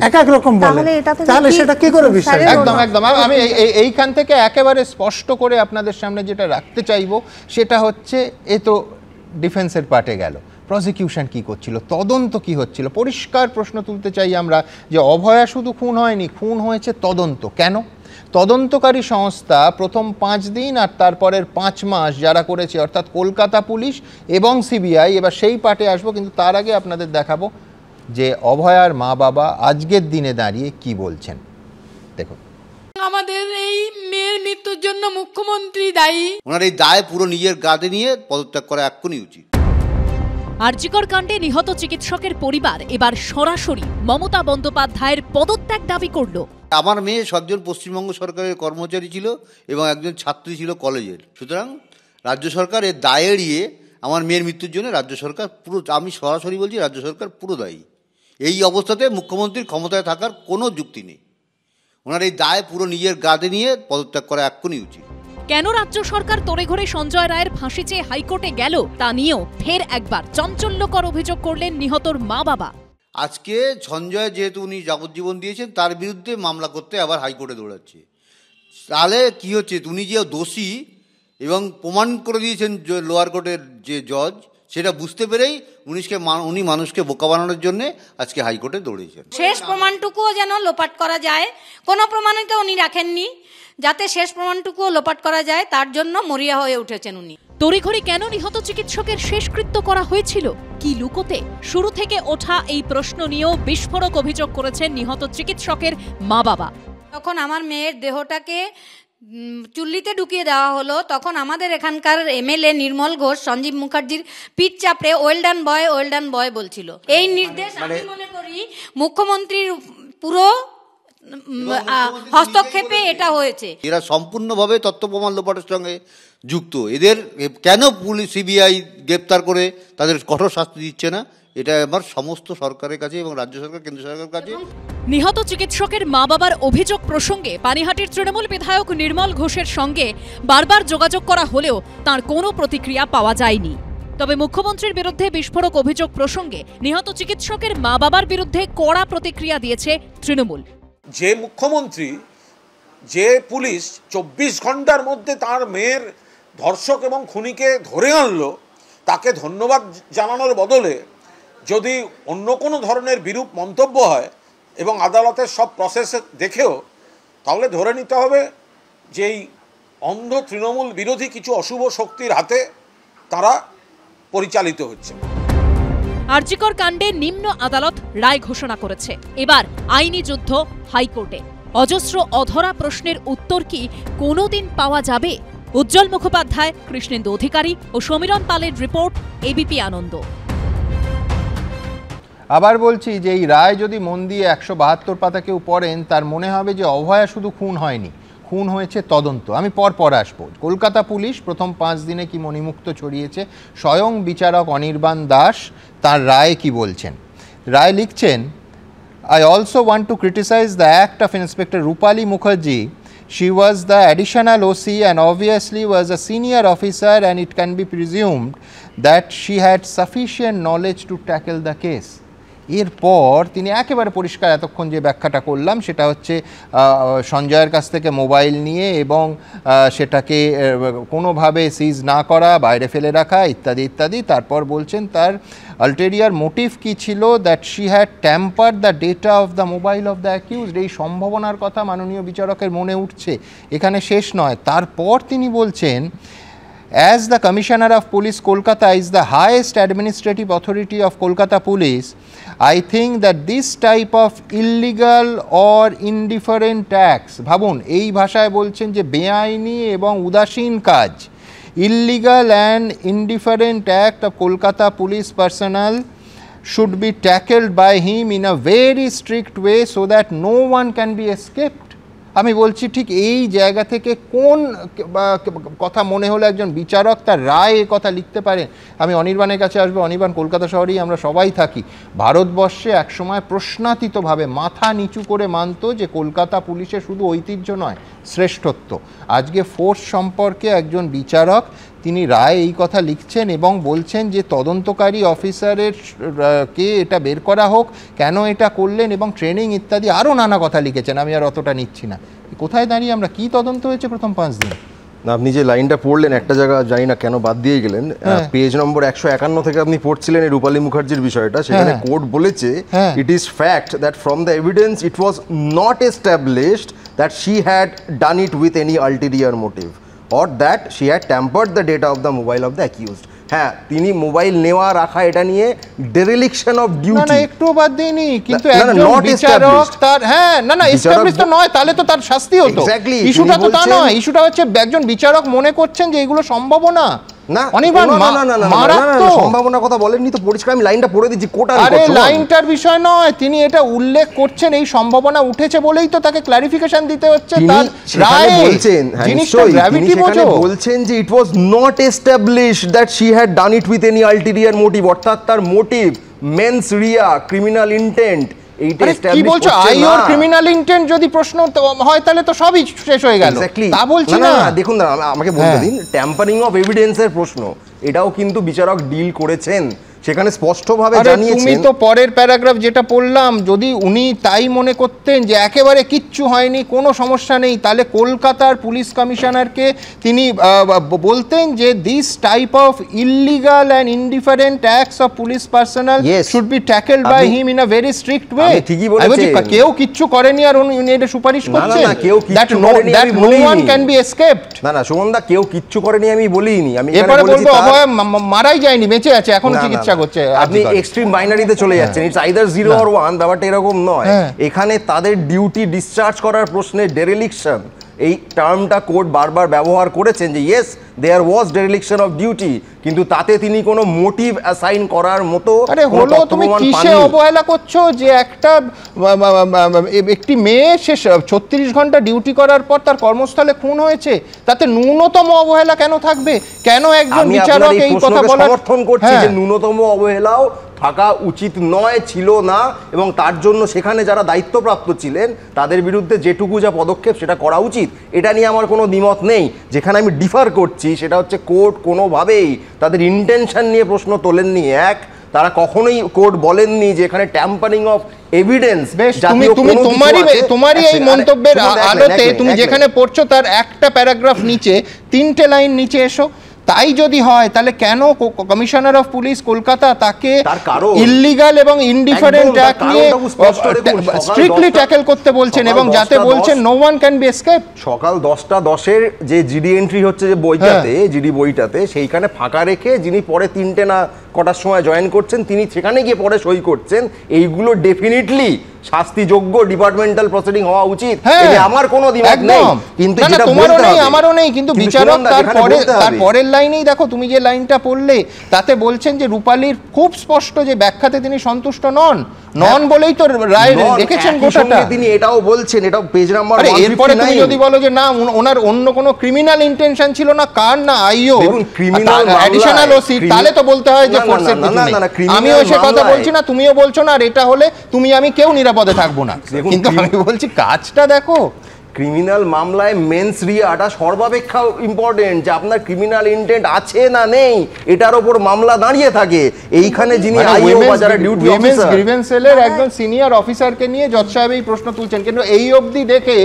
Speaker 9: এক এক রকম বলেন, তাহলে সেটা কি করে বিশ্বাস?
Speaker 1: একদম একদম। আমি এইখান থেকে একেবারে স্পষ্ট করে আপনাদের সামনে যেটা রাখতে চাইবো, সেটা হচ্ছে এ তো ডিফেন্সের পার্টে গেল, প্রসিকিউশন কি করছিল, তদন্ত কি হচ্ছিল, পরিষ্কার প্রশ্ন তুলতে চাই আমরা যে অভয়া শুধু খুন হয়নি, খুন হয়েছে তদন্ত। কেন? তদন্তকারী সংস্থা প্রথম 5 দিন আর তারপরের 5 মাস যারা করেছে, অর্থাৎ কলকাতা পুলিশ এবং CBI, এবার সেই পার্টে আসবো, কিন্তু তার আগে আপনাদের দেখাবো যে অভয়ার মা বাবা আজকের দিনে দাঁড়িয়ে কি বলছেন। দেখুন,
Speaker 2: আমাদের এই মেয়ের মৃত্যুর জন্য মুখ্যমন্ত্রী দায়ী।
Speaker 6: ওনার এই দায় পুরো নিজের গাদে নিয়ে পদত্যাগ করা এক্ষুনি উচিত।
Speaker 3: আরজিকর কাণ্ডে নিহত চিকিৎসকের পরিবার এবার সরাসরি মমতা বন্দ্যোপাধ্যায়ের পদত্যাগ দাবি করল।
Speaker 6: আমার মেয়ে 7 জন পশ্চিমবঙ্গ সরকারের কর্মচারী ছিল এবং একজন ছাত্রী ছিল কলেজের, সুতরাং রাজ্য সরকার এর দায় এড়িয়ে আমার মেয়ের মৃত্যুর জন্য রাজ্য সরকার পুরো, আমি সরাসরি বলছি, রাজ্য সরকার পুরো দায়ী। এই অবস্থাতে মুখ্যমন্ত্রীর ক্ষমতায় থাকার কোনো যুক্তি নেই। ওনার এই দায় পুরো নিজের গাদে নিয়ে পদত্যাগ করা এক্ষুনি উচিত।
Speaker 3: কেন রাজ্য সরকার তড়িঘড়ি সঞ্জয় রায়ের ফাঁসি চেয়ে হাইকোর্টে গেল, তা নিয়েও ফের একবার চাঞ্চল্যকর অভিযোগ করলেন নিহতর মা বাবা।
Speaker 6: আজকে সঞ্জয় যেহেতু উনি যাবজ্জীবন দিয়েছেন, তার বিরুদ্ধে মামলা করতে আবার হাইকোর্টে দৌড়াচ্ছে। তাহলে কি হচ্ছে, উনি যে দোষী এবং প্রমাণ করে দিয়েছেন লোয়ার কোর্টের যে জজ, সেটা বুঝতে পেরেই উনি মানুষকে বোকা বানানোর জন্য আজকে হাইকোর্টে দৌড়িয়েছেন।
Speaker 2: শেষ প্রমাণটুকুও যেন লোপাট করা যায়, কোনো প্রমাণিত উনি রাখেননি, যাতে শেষ প্রমাণটুকুও লোপাট করা যায়, তার জন্য মরিয়া হয়ে উঠেছেন উনি।
Speaker 3: তড়িঘড়ি কেন নিহত চিকিৎসকের শেষকৃত্য করা হয়েছিল, কি লুকোতে? শুরু থেকে ওঠা এই প্রশ্ন নিয়েও বিস্ফোরক অভিযোগ করেছেন নিহত চিকিৎসকের মা বাবা।
Speaker 2: তখন আমার মেয়ের দেহটাকে চুল্লিতে ঢুকিয়ে দেওয়া হলো, তখন আমাদের এখানকার MLA নির্মল ঘোষ সঞ্জীব মুখার্জির পিঠ চাপড়ে ওয়েল ডান বয় বলছিল। এই নির্দেশ আমি মনে করি মুখ্যমন্ত্রীর পুরো হস্তক্ষেপে এটা হয়েছে।
Speaker 6: এরা সম্পূর্ণভাবে তথ্য প্রমাণ লোপাটের সঙ্গে যুক্ত। এদের কেন পুলিশ সিবিআই গ্রেপ্তার করে তাদের কঠোর শাস্তি দিচ্ছে না, এটা আমার সমস্ত সরকারের কাছে এবং রাজ্য সরকার কেন্দ্র সরকারের কাছে।
Speaker 3: নিহত চিকিৎসকের মা বাবার অভিযোগ প্রসঙ্গে পানিহাটির তৃণমূল বিধায়ক নির্মল ঘোষের সঙ্গে বারবার যোগাযোগ করা হলেও তার কোনো প্রতিক্রিয়া পাওয়া যায়নি। তবে মুখ্যমন্ত্রীর বিরুদ্ধে বিস্ফোরক অভিযোগ প্রসঙ্গে নিহত চিকিৎসকের মা বাবার বিরুদ্ধে কড়া প্রতিক্রিয়া দিয়েছে তৃণমূল।
Speaker 5: যে মুখ্যমন্ত্রী, যে পুলিশ 24 ঘন্টার মধ্যে তার মেয়ের ধর্ষক এবং খুনিকে ধরে আনলো, তাকে ধন্যবাদ জানানোর বদলে যদি অন্য কোনো ধরনের বিরূপ মন্তব্য হয় এবং আদালতের সব প্রসেস দেখেও, তাহলে ধরে নিতে হবে যে এই অন্ধ তৃণমূল বিরোধী কিছু অশুভ শক্তির হাতে তারা পরিচালিত হচ্ছে।
Speaker 3: আরজিকর কাণ্ডে নিম্ন আদালত রায় ঘোষণা করেছে। এবার আইনি যুদ্ধ হাইকোর্টে। অজস্র অধরা প্রশ্নের উত্তর কি কোনোদিন পাওয়া যাবে? উজ্জ্বল মুখোপাধ্যায়, কৃষ্ণেন্দু অধিকারী ও সমীরণ পালের রিপোর্ট, এবিপি আনন্দ।
Speaker 1: আবার বলছি যে এই রায় যদি মন দিয়ে 172 পাতা কেউ পড়েন, তার মনে হবে যে অভয়া শুধু খুন হয়নি, খুন হয়েছে তদন্ত। আমি পর আসবো। কলকাতা পুলিশ প্রথম 5 দিনে কি মণিমুক্ত ছড়িয়েছে, স্বয়ং বিচারক অনির্বাণ দাস তার রায়ে কি বলছেন। রায় লিখছেন, I also want to criticize the act of Inspector Rupali Mukherjee. She was the additional OC and obviously was a senior officer, and it can be presumed that she had sufficient knowledge to tackle the case. এরপর তিনি একেবারে পরিষ্কার এতক্ষণ যে ব্যাখ্যাটা করলাম সেটা হচ্ছে সঞ্জয়ের কাছ থেকে মোবাইল নিয়ে এবং সেটাকে কোনোভাবে সিজ না করা, বাইরে ফেলে রাখা ইত্যাদি ইত্যাদি। তারপর বলছেন তার আলটেরিয়ার মোটিভ কী ছিল, that she had tamper the data of the mobile off the accused. এই সম্ভাবনার কথা মাননীয় বিচারকের মনে উঠছে, এখানে শেষ নয়। তারপর তিনি বলছেন, as the Commissioner of Police Kolkata is the highest administrative authority of Kolkata Police, I think that this type of illegal or indifferent acts, ভাবুন এই ভাষায় বলছেন যে বেআইনি এবং উদাসীন কাজ, illegal and indifferent act of Kolkata police personnel should be tackled by him in a very strict way so that no one can be escaped. আমি বলছি ঠিক এই জায়গা থেকে কোন কথা মনে হলে একজন বিচারক তার রায় এ কথা লিখতে পারেন। আমি অনির্বাণের কাছে আসবো। অনির্বাণ, কলকাতা শহরেই আমরা সবাই থাকি। ভারতবর্ষে একসময় প্রশ্নাতীতভাবে মাথা নিচু করে মানত যে কলকাতা পুলিশে শুধু ঐতিহ্য নয়, শ্রেষ্ঠত্ব। আজকে ফোর্স সম্পর্কে একজন বিচারক তিনি রায় এই কথা লিখছেন এবং বলছেন যে তদন্তকারী অফিসারের কে এটা বের করা হোক, কেন এটা করলেন এবং ট্রেনিং ইত্যাদি আরও নানা কথা লিখেছেন। আমি আর অতটা নিচ্ছি না। কোথায় দাঁড়িয়ে আমরা কি তদন্ত হয়েছে প্রথম 5 দিন?
Speaker 11: না, আপনি যে লাইনটা পড়লেন একটা জায়গা জানি না কেন বাদ দিয়ে গেলেন, পেজ নম্বর 151 থেকে আপনি পড়ছিলেন এই রূপালী মুখার্জির বিষয়টা। সেখানে কোর্ট বলেছে, it is fact that from the evidence it was not established that she had done it with any ulterior motive or that she had tampered the data of the mobile of the accused. হ্যাঁ, তিনি mobile নেওয়া রাখা এটা নিয়ে ডেরিলিকশন of duty.
Speaker 1: না একটু বাদ দেইনি, কিন্তু একজন বিচারক তার না এস্টাবলিশ তো নয়, তাহলে তো তার শাস্তি হতো। ইস্যুটা তো তা নয়, ইস্যুটা হচ্ছে একজন বিচারক মনে করছেন যে এগুলো সম্ভাবনা না। অনির্বাণ,
Speaker 11: সম্ভাবনার কথা বলেননি তো, পরিষ্কার আমি লাইনটা পড়ে দিচ্ছি।
Speaker 1: আরে লাইনটার বিষয় নয়, তিনি এটা উল্লেখ করছেন এই সম্ভাবনা উঠেছে বলেই তো তাকে ক্লারিফিকেশন দিতে হচ্ছে। তার রায়ে বলছেন, জিনিসটা গ্র্যাভিটি বোঝো,
Speaker 11: বলছেন যে it was not established that she had done it with any ulterior motive, অর্থাৎ তার motive, mens rea, criminal intent,
Speaker 1: কি বলছো? আই ওর ক্রিমিনাল ইন্টেন্ট যদি প্রশ্ন হয় তাহলে তো সবই শেষ হয়ে গেল। তা বলছি না।
Speaker 11: দেখুন না, আমাকে বলতে দিন, ট্যাম্পারিং অফ এভিডেন্সের প্রশ্ন এটাও কিন্তু বিচারক ডিল করেছেন, সেখানে স্পষ্টভাবে জানিয়েছেন।
Speaker 1: তুমি তো পরের প্যারাগ্রাফ যেটা পড়লাম, যদি উনি তাই মনে করতেন যে একেবারে কিচ্ছু হয়নি, কোনো সমস্যা নেই, তাহলে কলকাতার পুলিশ কমিশনারকে তিনি বলতেন যে this type of illegal and indifferent acts of police personnel should be tackled by him in a very strict way.
Speaker 11: ঠিকই বলেছেন,
Speaker 1: কেউ কিচ্ছু করেনি আর উনি এটা সুপারিশ করছেন that no one can be escaped.
Speaker 11: না সুমনদা, কেউ কিচ্ছু করেনি আমি বলিনি। আমি
Speaker 1: এবারে বলবো অভয় মারাই যায়নি, বেঁচে আছে, এখনো চিকিৎসা করছে।
Speaker 11: আপনি এক্সট্রিম বাইনারিতে চলে যাচ্ছেন, ইটস আইদার 0 or 1, ব্যাপারটা এরকম নয়। এখানে তাদের ডিউটি ডিসচার্জ করার প্রশ্নে ডেরিলিকশন এই টার্মটা কোর্ট বারবার ব্যবহার করেছেন যে yes there was dereliction of duty, কিন্তু তাতে তিনি কোনো মোটিভ অ্যাসাইন করার মতো
Speaker 1: আরে হলো তুমি কিসে অবহেলা করছো যে একটি মেয়ে সে 36 ঘন্টা ডিউটি করার পর তার কর্মস্থলে খুন হয়েছে, তাতে ন্যূনতম অবহেলা কেন থাকবে? কেন একজন বিচারক এই কথা বলার
Speaker 11: সমর্থন করছে যে ন্যূনতম অবহেলাও থাকা উচিত নয়, ছিল না, এবং তার জন্য সেখানে যারা দায়িত্বপ্রাপ্ত ছিলেন তাদের বিরুদ্ধে যেটুকু যা পদক্ষেপ সেটা করা উচিত, এটা নিয়ে আমার কোনো দ্বিমত নেই। যেখানে আমি ডিফার করছি সেটা হচ্ছে কোর্ট কোনোভাবেই তাদের ইন্টেনশন নিয়ে প্রশ্ন তোলেননি। তারা কখনোই কোর্ট বলেননি যে এখানে ট্যাম্পারিং অফ এভিডেন্স।
Speaker 1: তোমারই এই মন্তব্যের আলোতে তুমি যেখানে পড়ছো তার একটা প্যারাগ্রাফ নিচে 3টে লাইন নিচে এসো। তাই যদি হয় তাহলে কেন কমিশনার অফ পুলিশ কলকাতা তাকে ইল্লিগাল এবং ইনডিফারেন্ট অ্যাক্ট নিয়ে স্ট্রিক্টলি ট্যাকেল করতে বলছেন এবং যাতে বলছেন no one can be escape?
Speaker 11: সকাল 10:10 যে জিডি এন্ট্রি হচ্ছে যে বইটাতে, জিডি বইটাতে, সেইখানে ফাঁকা রেখে যিনি পরে 3টে না কটার সময় জয়েন করছেন তিনি সেখানে গিয়ে পরে সই করছেন। এইগুলো ডেফিনেটলি শাস্তিযোগ্য ডিপার্টমেন্টাল প্রসিডিং হওয়া উচিত, আমার কোনো দ্বিমত নেই। কিন্তু যেটা তোমারও নেই আমারও নেই, কিন্তু বিচারক তার পরের লাইনেই দেখো তুমি যে লাইনটা পড়লে তাতে বলছেন যে রূপালীর খুব স্পষ্ট যে ব্যাখ্যাতে তিনি সন্তুষ্ট নন বলেই তো রায় রেখেছেন গোটাটা। তিনি এটাও বলছেন, এটাও পেজ নাম্বার 159। এরপরে তুমি যদি বলো যে না ওনার অন্য কোনো ক্রিমিনাল ইন্টেনশন ছিল না, কার না আইও ক্রিমিনাল অ্যাডিশনাল ওসি, তাহলে তো বলতে হয় যে ফোর্সের কিছু নেই। আমিও সে কথা বলছি না, তুমিও বলছো না, আর এটা হলে তুমি আমি কেউ নিরাপদে থাকবো না, কিন্তু আমি বলছি কাজটা দেখো। ক্রিমিনাল মামলায় মেন্স রিয়াটা সর্বাপেক্ষা ইম্পর্টেন্ট, যে আপনার ক্রিমিনাল ইন্টেন্ট আছে না নেই এটার উপর মামলা দাঁড়িয়ে থাকে। এইখানে যিনি আইও বা যারা ডিউটি অফিসার গ্রিভেন্স সেলের একজন সিনিয়র অফিসারকে নিয়ে জজ সাহেব এই প্রশ্ন তুলছেন, কিন্তু এই অবধি দেখে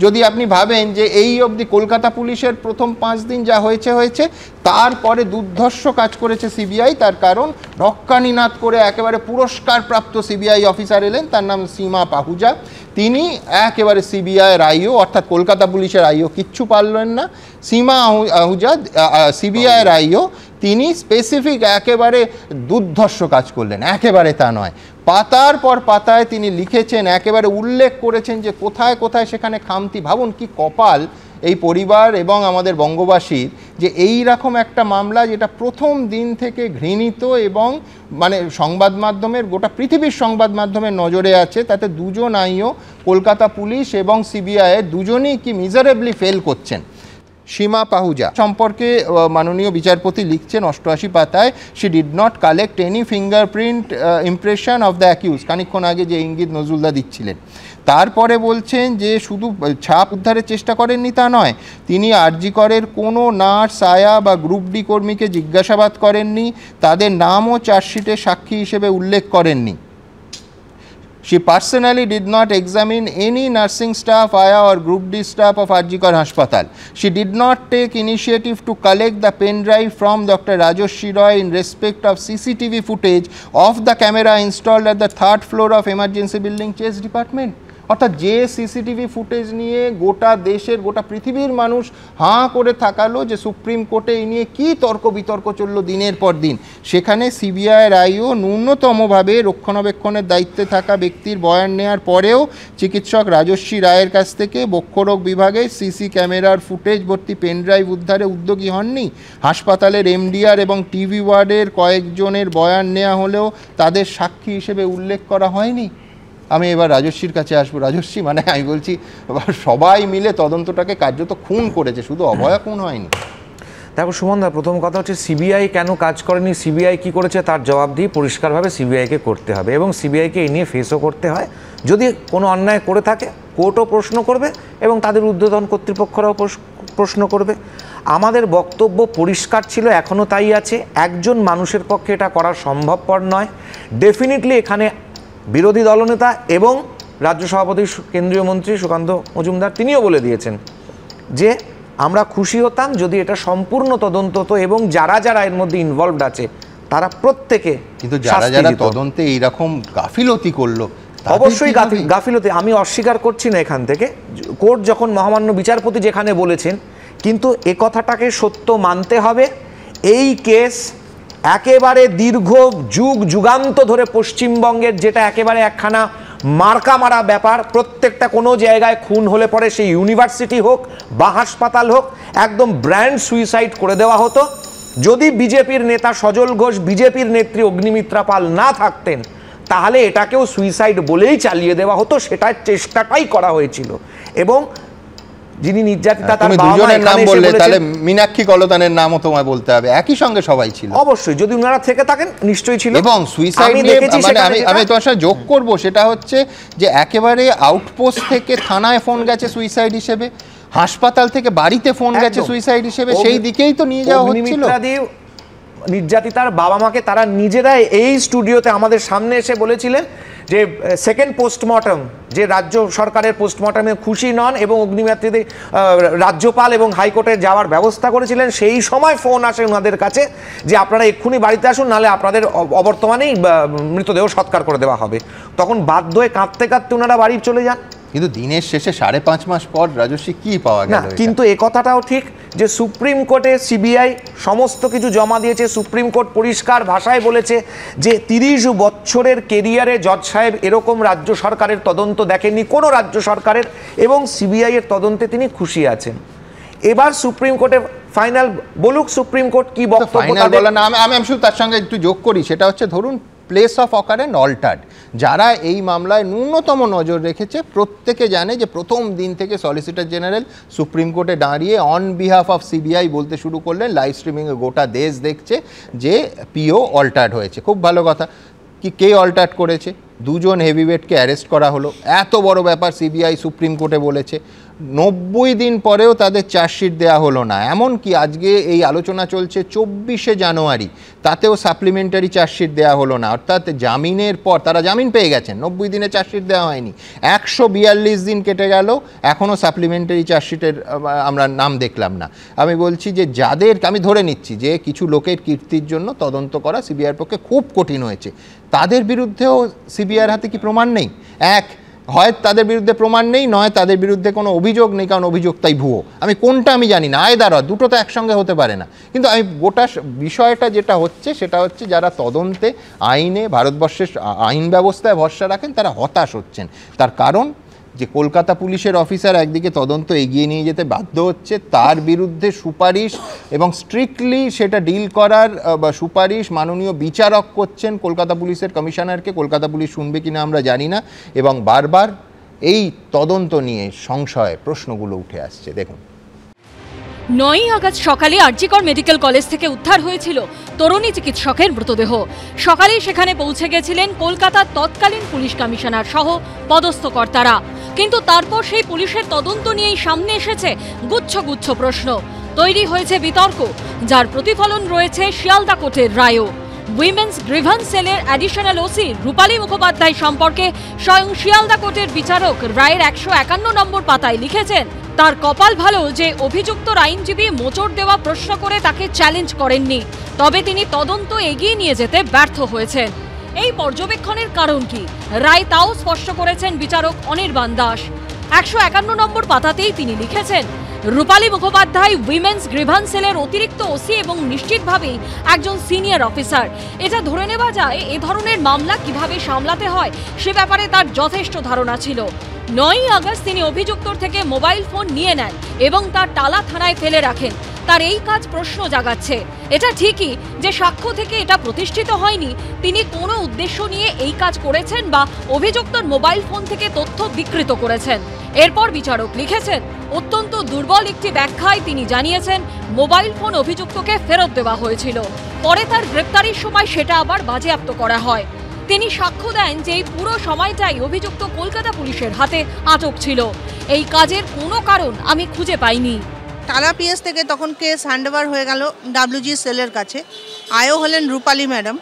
Speaker 11: যদি আপনি ভাবেন যে এই অবধি কলকাতা পুলিশের প্রথম 5 দিন যা হয়েছে তারপরে দুর্ধর্ষ কাজ করেছে সিবিআই, তার কারণ রক্কানিনাদ করে একেবারে পুরস্কারপ্রাপ্ত সিবিআই অফিসার এলেন, তার নাম সীমা পাহুজা। তিনি একেবারে সিবিআইয়ের আইও অর্থাৎ কলকাতা পুলিশের আইও কিচ্ছু পারলেন না। সীমা আহুজা সিবিআইয়ের আইও, তিনি স্পেসিফিক একেবারে দুর্ধর্ষ কাজ করলেন, একেবারে তা নয়। পাতার পর পাতায় তিনি লিখেছেন, একেবারে উল্লেখ করেছেন যে কোথায় কোথায় সেখানে খামতি। ভাবুন কি কপাল এই পরিবার এবং আমাদের বঙ্গবাসীর যে এই রকম একটা মামলা যেটা প্রথম দিন থেকে ঘৃণিত এবং মানে সংবাদ মাধ্যমের গোটা পৃথিবীর সংবাদ মাধ্যমের নজরে আছে, তাতে দুজন আইও কলকাতা পুলিশ এবং সিবিআই দুজনেই কি মিজারেবলি ফেল করছেন। সীমা পাহুজা সম্পর্কে মাননীয় বিচারপতি লিখছেন 88 পাতায়, she did not collect any fingerprint impression of the accused. খানিকক্ষণ আগে যে ইঙ্গিত নজরুলদা দিচ্ছিলেন, তারপরে বলছেন যে শুধু ছাপ উদ্ধারের চেষ্টা করেননি তা নয়, তিনি আরজি করের কোনো নার্স, আয়া বা গ্রুপ ডি কর্মীকে জিজ্ঞাসাবাদ করেননি, তাদের নামও চার্জশিটে সাক্ষী হিসেবে উল্লেখ করেননি। She personally did not examine any nursing staff, Aya or Group D staff of Arjikar Haspatal. She did not take initiative to collect the pen drive from Dr. Rajoshi Roy in respect of CCTV footage of the camera installed at the 3rd floor of Emergency Building Chase Department. অর্থাৎ যে CCTV footage নিয়ে গোটা দেশের গোটা পৃথিবীর মানুষ হাঁ করে থাকালো যে সুপ্রিম কোর্টে এই নিয়ে কী তর্ক বিতর্ক চললো দিনের পর দিন, সেখানে সিবিআইয়ের আইও ন্যূনতমভাবে রক্ষণাবেক্ষণের দায়িত্বে থাকা ব্যক্তির বয়ান নেওয়ার পরেও চিকিৎসক রাজস্বী রায়ের কাছ থেকে বক্ষরোগ বিভাগে সিসি ক্যামেরার ফুটেজ ভর্তি পেনড্রাইভ উদ্ধারে উদ্যোগী হননি। হাসপাতালের এমডিআর এবং টিভি ওয়ার্ডের কয়েকজনের বয়ান নেওয়া হলেও তাদের সাক্ষী হিসেবে উল্লেখ করা হয়নি। আমি এবার রাজস্বীর কাছে আসবো। রাজস্বী, মানে আমি বলছি সবাই মিলে তদন্তটাকে কার্যত খুন করেছে, শুধু অভয়া খুন হয়নি।
Speaker 12: দেখো সুমনদা, প্রথম কথা হচ্ছে সিবিআই কেন কাজ করেনি, সিবিআই কি করেছে তার জবাব দিয়ে পরিষ্কারভাবে সিবিআইকে করতে হবে এবং সিবিআইকে এই নিয়ে ফেসও করতে হয়। যদি কোনো অন্যায় করে থাকে কোর্টও প্রশ্ন করবে এবং তাদের ঊর্ধ্বতন কর্তৃপক্ষরাও প্রশ্ন করবে। আমাদের বক্তব্য পরিষ্কার ছিল, এখনও তাই আছে, একজন মানুষের পক্ষে এটা করা সম্ভবপর নয়। ডেফিনেটলি এখানে বিরোধী দলনেতা এবং রাজ্য সভাপতি কেন্দ্রীয় মন্ত্রী সুকান্ত মজুমদার তিনিও বলে দিয়েছেন যে আমরা খুশি হতাম যদি এটা সম্পূর্ণ তদন্ত হতো এবং যারা যারা এর মধ্যে ইনভলভড আছে তারা প্রত্যেকে,
Speaker 1: কিন্তু যারা যারা তদন্তে এইরকম গাফিলতি করলো,
Speaker 12: অবশ্যই গাফিলতি আমি অস্বীকার করছি না এখান থেকে। কোর্ট যখন মহামান্য বিচারপতি যেখানে বলেছেন, কিন্তু এ কথাটাকে সত্য মানতে হবে। এই কেস একেবারে দীর্ঘ যুগান্ত ধরে পশ্চিমবঙ্গের যেটা একেবারে একখানা মার্কা মারা ব্যাপার। প্রত্যেকটা কোনো জায়গায় খুন হলে পরে সেই ইউনিভার্সিটি হোক বা হাসপাতাল হোক একদম ব্র্যান্ড সুইসাইড করে দেওয়া হতো। যদি বিজেপির নেতা সজল ঘোষ, বিজেপির নেত্রী অগ্নিমিত্রা পাল না থাকতেন তাহলে এটাকেও সুইসাইড বলেই চালিয়ে দেওয়া হতো, সেটার চেষ্টাটাই করা হয়েছিল। এবং যিনি নির্যাতিতা তার
Speaker 1: দুজনের নাম বললে তাহলে মীনাক্ষী কলতানের নামও তোমায় বলতে হবে, একই সঙ্গে সবাই ছিল।
Speaker 12: অবশ্যই, যদি ওনারা থেকে থাকেন নিশ্চয়ই ছিল।
Speaker 1: এবং সুইসাইড আমি তোমার সাথে যোগ করব, সেটা হচ্ছে যে একেবারে আউটপোস্ট থেকে থানায় ফোন গেছে সুইসাইড হিসেবে, হাসপাতাল থেকে বাড়িতে ফোন গেছে সুইসাইড হিসেবে, সেই দিকেই তো নিয়ে যাওয়া হচ্ছিল।
Speaker 12: নির্যাতিতার বাবা মাকে তারা নিজেরাই এই স্টুডিওতে আমাদের সামনে এসে বলেছিলেন যে সেকেন্ড পোস্টমর্টম, যে রাজ্য সরকারের পোস্টমর্টমে খুশি নন এবং অগ্নিমিত্রাদি রাজ্যপাল এবং হাইকোর্টে যাওয়ার ব্যবস্থা করেছিলেন। সেই সময় ফোন আসে ওনাদের কাছে যে আপনারা এক্ষুনি বাড়িতে আসুন, নাহলে আপনাদের অবর্তমানেই মৃতদেহ সৎকার করে দেওয়া হবে। তখন বাধ্য হয়ে কাঁদতে কাঁদতে ওনারা বাড়ি চলে যান।
Speaker 1: কিন্তু দিনের শেষে 5.5 মাস পর রাজস্বী কি পাওয়া গেল?
Speaker 12: কিন্তু এ কথাটাও ঠিক যে সুপ্রিম কোর্টে সিবিআই সমস্ত কিছু জমা দিয়েছে। সুপ্রিম কোর্ট পরিষ্কার ভাষায় বলেছে যে 30 বছরের কেরিয়ারে জজ সাহেব এরকম রাজ্য সরকারের তদন্ত দেখেননি, কোনো রাজ্য সরকারের, এবং সিবিআই এর তদন্তে তিনি খুশি আছেন। এবার সুপ্রিম কোর্টে ফাইনাল বলুক সুপ্রিম কোর্ট কি বক্তব্য।
Speaker 1: আমি শুধু তার সঙ্গে একটু যোগ করি, সেটা হচ্ছে ধরুন প্লেস অফ অকারেন্স অল্টার্ড। যারা এই মামলায় ন্যূনতম নজর রেখেছে প্রত্যেকে জানে যে প্রথম দিন থেকে সলিসিটর জেনারেল সুপ্রিম কোর্টে দাঁড়িয়ে অন বিহাফ অফ সিবিআই বলতে শুরু করলেন। লাইভ স্ট্রিমিংয়ে গোটা দেশ দেখছে যে পিও অল্টার্ড হয়েছে। খুব ভালো কথা। কে অল্টার্ড করেছে? 2 জন হেভিওয়েটকে অ্যারেস্ট করা হলো। এত বড় ব্যাপার সিবিআই সুপ্রিম কোর্টে বলেছে। 90 দিন পরেও তাদের চার্জশিট দেওয়া হলো না। এমনকি আজকে এই আলোচনা চলছে 24শে জানুয়ারি, তাতেও সাপ্লিমেন্টারি চার্জশিট দেওয়া হলো না। অর্থাৎ জামিনের পর তারা জামিন পেয়ে গেছেন, 90 দিনে চার্জশিট দেওয়া হয়নি। 142 দিন কেটে গেল, এখনও সাপ্লিমেন্টারি চার্জশিটের আমরা নাম দেখলাম না। আমি বলছি যে যাদের, আমি ধরে নিচ্ছি যে কিছু লোকের কীর্তির জন্য তদন্ত করা সিবিআইয়ের পক্ষে খুব কঠিন হয়েছে, তাদের বিরুদ্ধেও সিবিআইয়ের হাতে কি প্রমাণ নেই? হয় তাদের বিরুদ্ধে প্রমাণ নেই, নয় তাদের বিরুদ্ধে কোনো অভিযোগ নেই, কারণ অভিযোগটাই ভুয়ো। আমি কোনটা আমি জানি না, আয়দার দুটো তো একসঙ্গে হতে পারে না। কিন্তু আমি গোটা বিষয়টা যেটা হচ্ছে সেটা হচ্ছে যারা তদন্তে আইনে, ভারতবর্ষের আইন ব্যবস্থায় ভরসা রাখেন তারা হতাশ হচ্ছেন। তার কারণ যে কলকাতা পুলিশের অফিসার একদিকে তদন্ত এগিয়ে নিয়ে যেতে বাধ্য হচ্ছে, তার বিরুদ্ধে সুপারিশ এবং স্ট্রিক্টলি সেটা ডিল করার সুপারিশ মাননীয় বিচারক করছেন কলকাতা পুলিশের কমিশনারকে। কলকাতা পুলিশ শুনবে কিনা আমরা জানি না, এবং বারবার এই তদন্ত নিয়ে সংশয় প্রশ্নগুলো উঠে আসছে। দেখুন,
Speaker 3: 9ই আগস্ট সকালে আরজিকর মেডিকেল কলেজ থেকে উদ্ধার হয়েছিল তরুণী চিকিৎসকের মৃতদেহ। সকালেই সেখানে পৌঁছে গেছিলেন কলকাতার তৎকালীন পুলিশ কমিশনার সহ পদস্থ কর্তারা। কিন্তু তারপর সেই পুলিশের তদন্ত নিয়েই সামনে এসেছে গুচ্ছ গুচ্ছ প্রশ্ন। তৈরি হয়েছে বিতর্ক, যার প্রতিফলন রয়েছে শিয়ালদা কোর্টের রায়ও। উইমেন্স গ্রিভান্স সেলের অ্যাডিশনাল ওসি রূপালী মুখোপাধ্যায় সম্পর্কে স্বয়ং শিয়ালদা কোর্টের বিচারক রায়ের 151 নম্বর পাতায় লিখেছেন, তার কপাল ভালো যে অভিযুক্তর আইনজীবী মোচড় দেওয়া প্রশ্ন করে তাকে চ্যালেঞ্জ করেননি, তবে তিনি তদন্ত এগিয়ে নিয়ে যেতে ব্যর্থ হয়েছেন। এই পর্যবেক্ষণের কারণ কি, রায় তাও স্পষ্ট করেছেন বিচারক অনির্বাণ দাস। 151 নম্বর পাতাতেই তিনি লিখেছেন, রূপালী মুখোপাধ্যায় উইমেন্স গ্রিভান্স সেলের অতিরিক্ত ওসি এবং নিশ্চিতভাবেই একজন সিনিয়র অফিসার। এটা ধরে নেওয়া যায় এ ধরনের মামলা কিভাবে সামলাতে হয় সে ব্যাপারে তার যথেষ্ট ধারণা ছিল। 9ই আগস্ট তিনি অভিযুক্তর থেকে মোবাইল ফোন নিয়ে নেন এবং তার টালা থানায় ফেলে রাখেন। তার এই কাজ প্রশ্ন জাগাচ্ছে। এটা ঠিকই যে সাক্ষ্য থেকে এটা প্রতিষ্ঠিত হয়নি তিনি কোনো উদ্দেশ্য নিয়ে এই কাজ করেছেন বা অভিযুক্তর মোবাইল ফোন থেকে তথ্য বিকৃত করেছেন। এরপর বিচারক লিখেছেন, অত্যন্ত দুর্বল একটি ব্যাখ্যায় তিনি জানিয়েছেন মোবাইল ফোন অভিযুক্তকে ফেরত দেওয়া হয়েছিল, পরে তার গ্রেপ্তারির সময় সেটা আবার বাজেয়াপ্ত করা হয়। তিনি সাক্ষ্য দেন যে এই পুরো সময়টাই অভিযুক্ত কলকাতা পুলিশের হাতে আটক ছিল। এই কাজের কোনো কারণ আমি খুঁজে পাইনি।
Speaker 10: টালা পিএস থেকে তখন কেস হ্যান্ডওভার হয়ে গেল ডাব্লিউজি সেলের কাছে। আয়ও হলেন রূপালী ম্যাডাম।